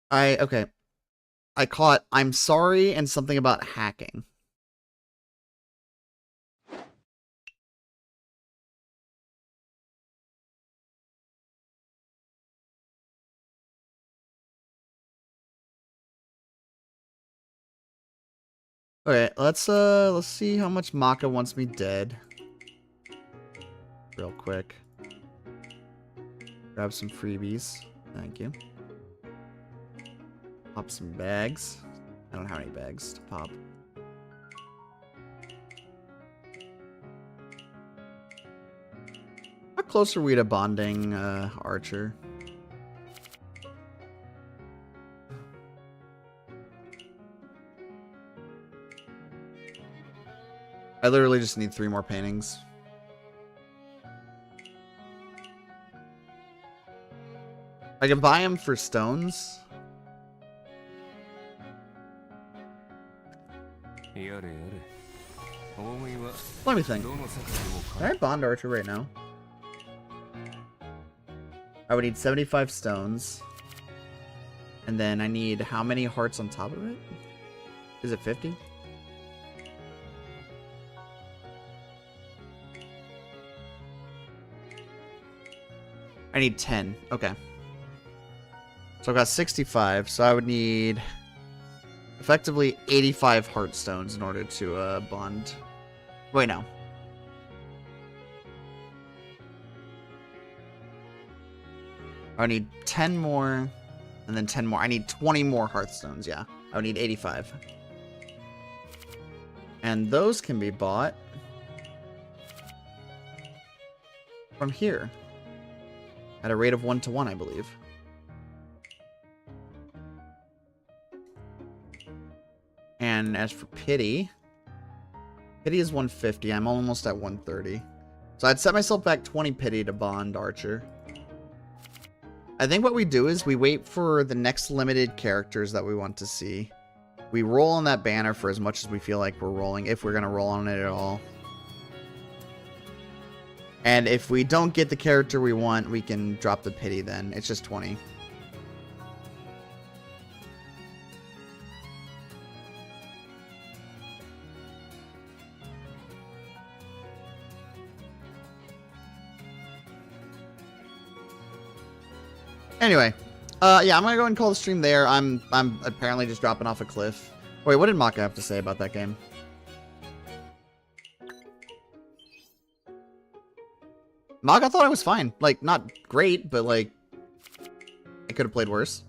Okay. I caught I'm sorry and something about hacking. Okay, let's see how much Maka wants me dead. Real quick. Grab some freebies. Thank you. Pop some bags. I don't have any bags to pop. How close are we to bonding Archer? I literally just need 3 more paintings. I can buy them for stones. Let me think. Can I bond Archer right now? I would need 75 stones. And then I need how many hearts on top of it? Is it 50? I need 10. Okay. So I've got 65. So I would need effectively 85 heartstones in order to bond. Wait, no. I need 10 more, and then 10 more. I need 20 more heartstones, yeah. I would need 85. And those can be bought from here. At a rate of 1 to 1, I believe. And as for pity is 150. I'm almost at 130. So I'd set myself back 20 pity to bond Archer. I think what we do is we wait for the next limited characters that we want to see. We roll on that banner for as much as we feel like we're rolling, if we're going to roll on it at all. And if we don't get the character we want, we can drop the pity then. It's just 20. Anyway, yeah, I'm gonna go ahead and call the stream there. I'm apparently just dropping off a cliff. Wait, what did Maka have to say about that game? Maka thought it was fine. Like, not great, but like, I could have played worse.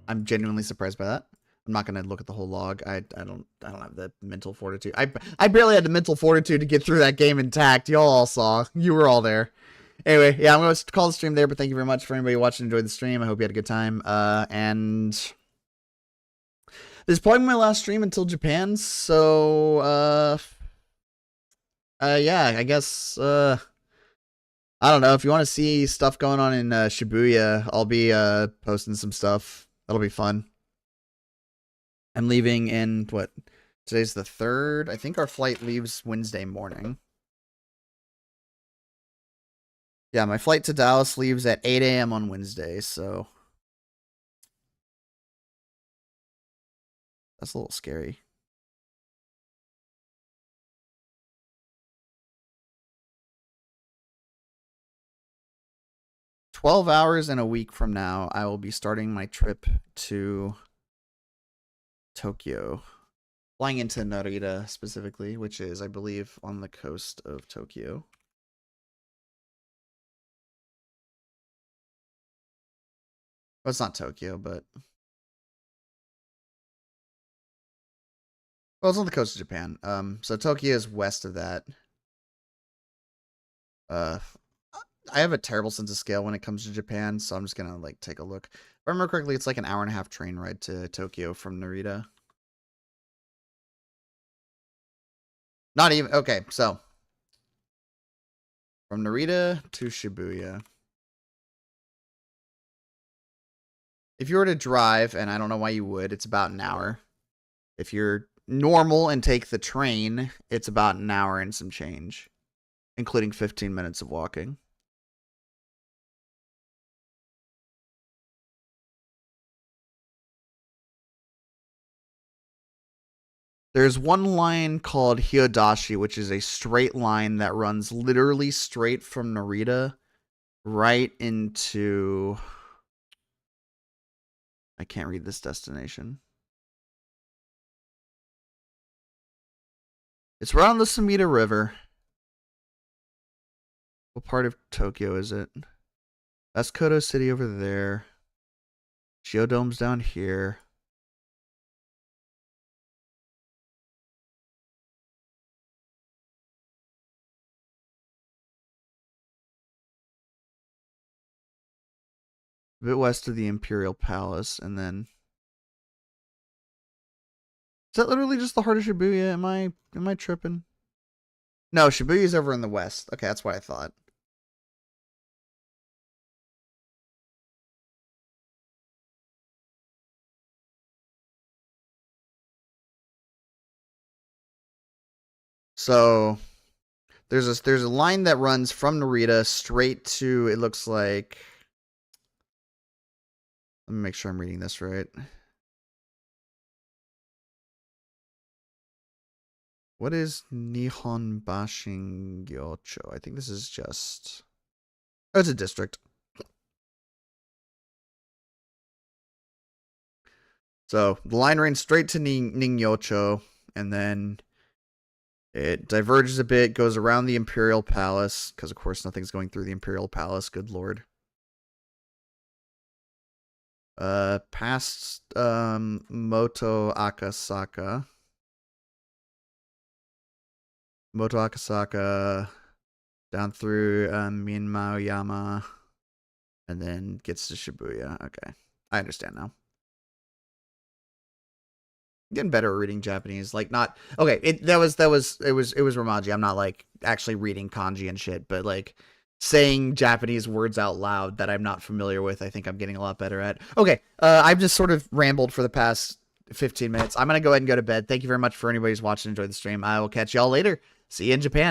I'm genuinely surprised by that. I'm not gonna look at the whole log. I don't have the mental fortitude. I barely had the mental fortitude to get through that game intact. Y'all all saw. You were all there. Anyway, yeah, I'm gonna call the stream there, but thank you very much for anybody watching and enjoyed the stream. I hope you had a good time. And this is probably my last stream until Japan, so yeah, I guess I don't know. If you want to see stuff going on in Shibuya, I'll be posting some stuff. That'll be fun. I'm leaving in, what, today's the 3rd? I think our flight leaves Wednesday morning. Yeah, my flight to Dallas leaves at 8 a.m. on Wednesday, so that's a little scary. "12 hours and a week from now, I will be starting my trip to Tokyo. Flying into Narita specifically, which is, I believe, on the coast of Tokyo. Well, it's not Tokyo, but... well, it's on the coast of Japan. So Tokyo is west of that. I have a terrible sense of scale when it comes to Japan, so I'm just gonna, like, take a look. If I remember correctly, it's like an hour-and-a-half train ride to Tokyo from Narita. Not even... okay, so... from Narita to Shibuya. If you were to drive, and I don't know why you would, it's about an hour. If you're normal and take the train, it's about an hour and some change, including 15 minutes of walking. There's one line called Hyodashi, which is a straight line that runs literally straight from Narita right into... I can't read this destination. It's right on the Sumida River. What part of Tokyo is it? That's Koto City over there. Geodome's down here. A bit west of the Imperial Palace, and then... is that literally just the heart of Shibuya? Am I tripping? No, Shibuya's over in the west. Okay, that's what I thought. So there's a line that runs from Narita straight to, it looks like... let me make sure I'm reading this right. What is Nihon Bashingyocho? I think this is just... oh, it's a district. So the line runs straight to Ningyocho, and then it diverges a bit, goes around the Imperial Palace, because of course nothing's going through the Imperial Palace, good lord. Past Moto Akasaka, down through Minmaoyama, and then gets to Shibuya. Okay, I understand now. Getting better at reading Japanese. Like, not okay. It was Romaji. I'm not like actually reading kanji and shit, but like saying Japanese words out loud that I'm not familiar with, I think I'm getting a lot better at. Okay, I've just sort of rambled for the past 15 minutes. I'm gonna go ahead and go to bed. Thank you very much for anybody who's watching. Enjoy the stream. I will catch y'all later. See you in Japan.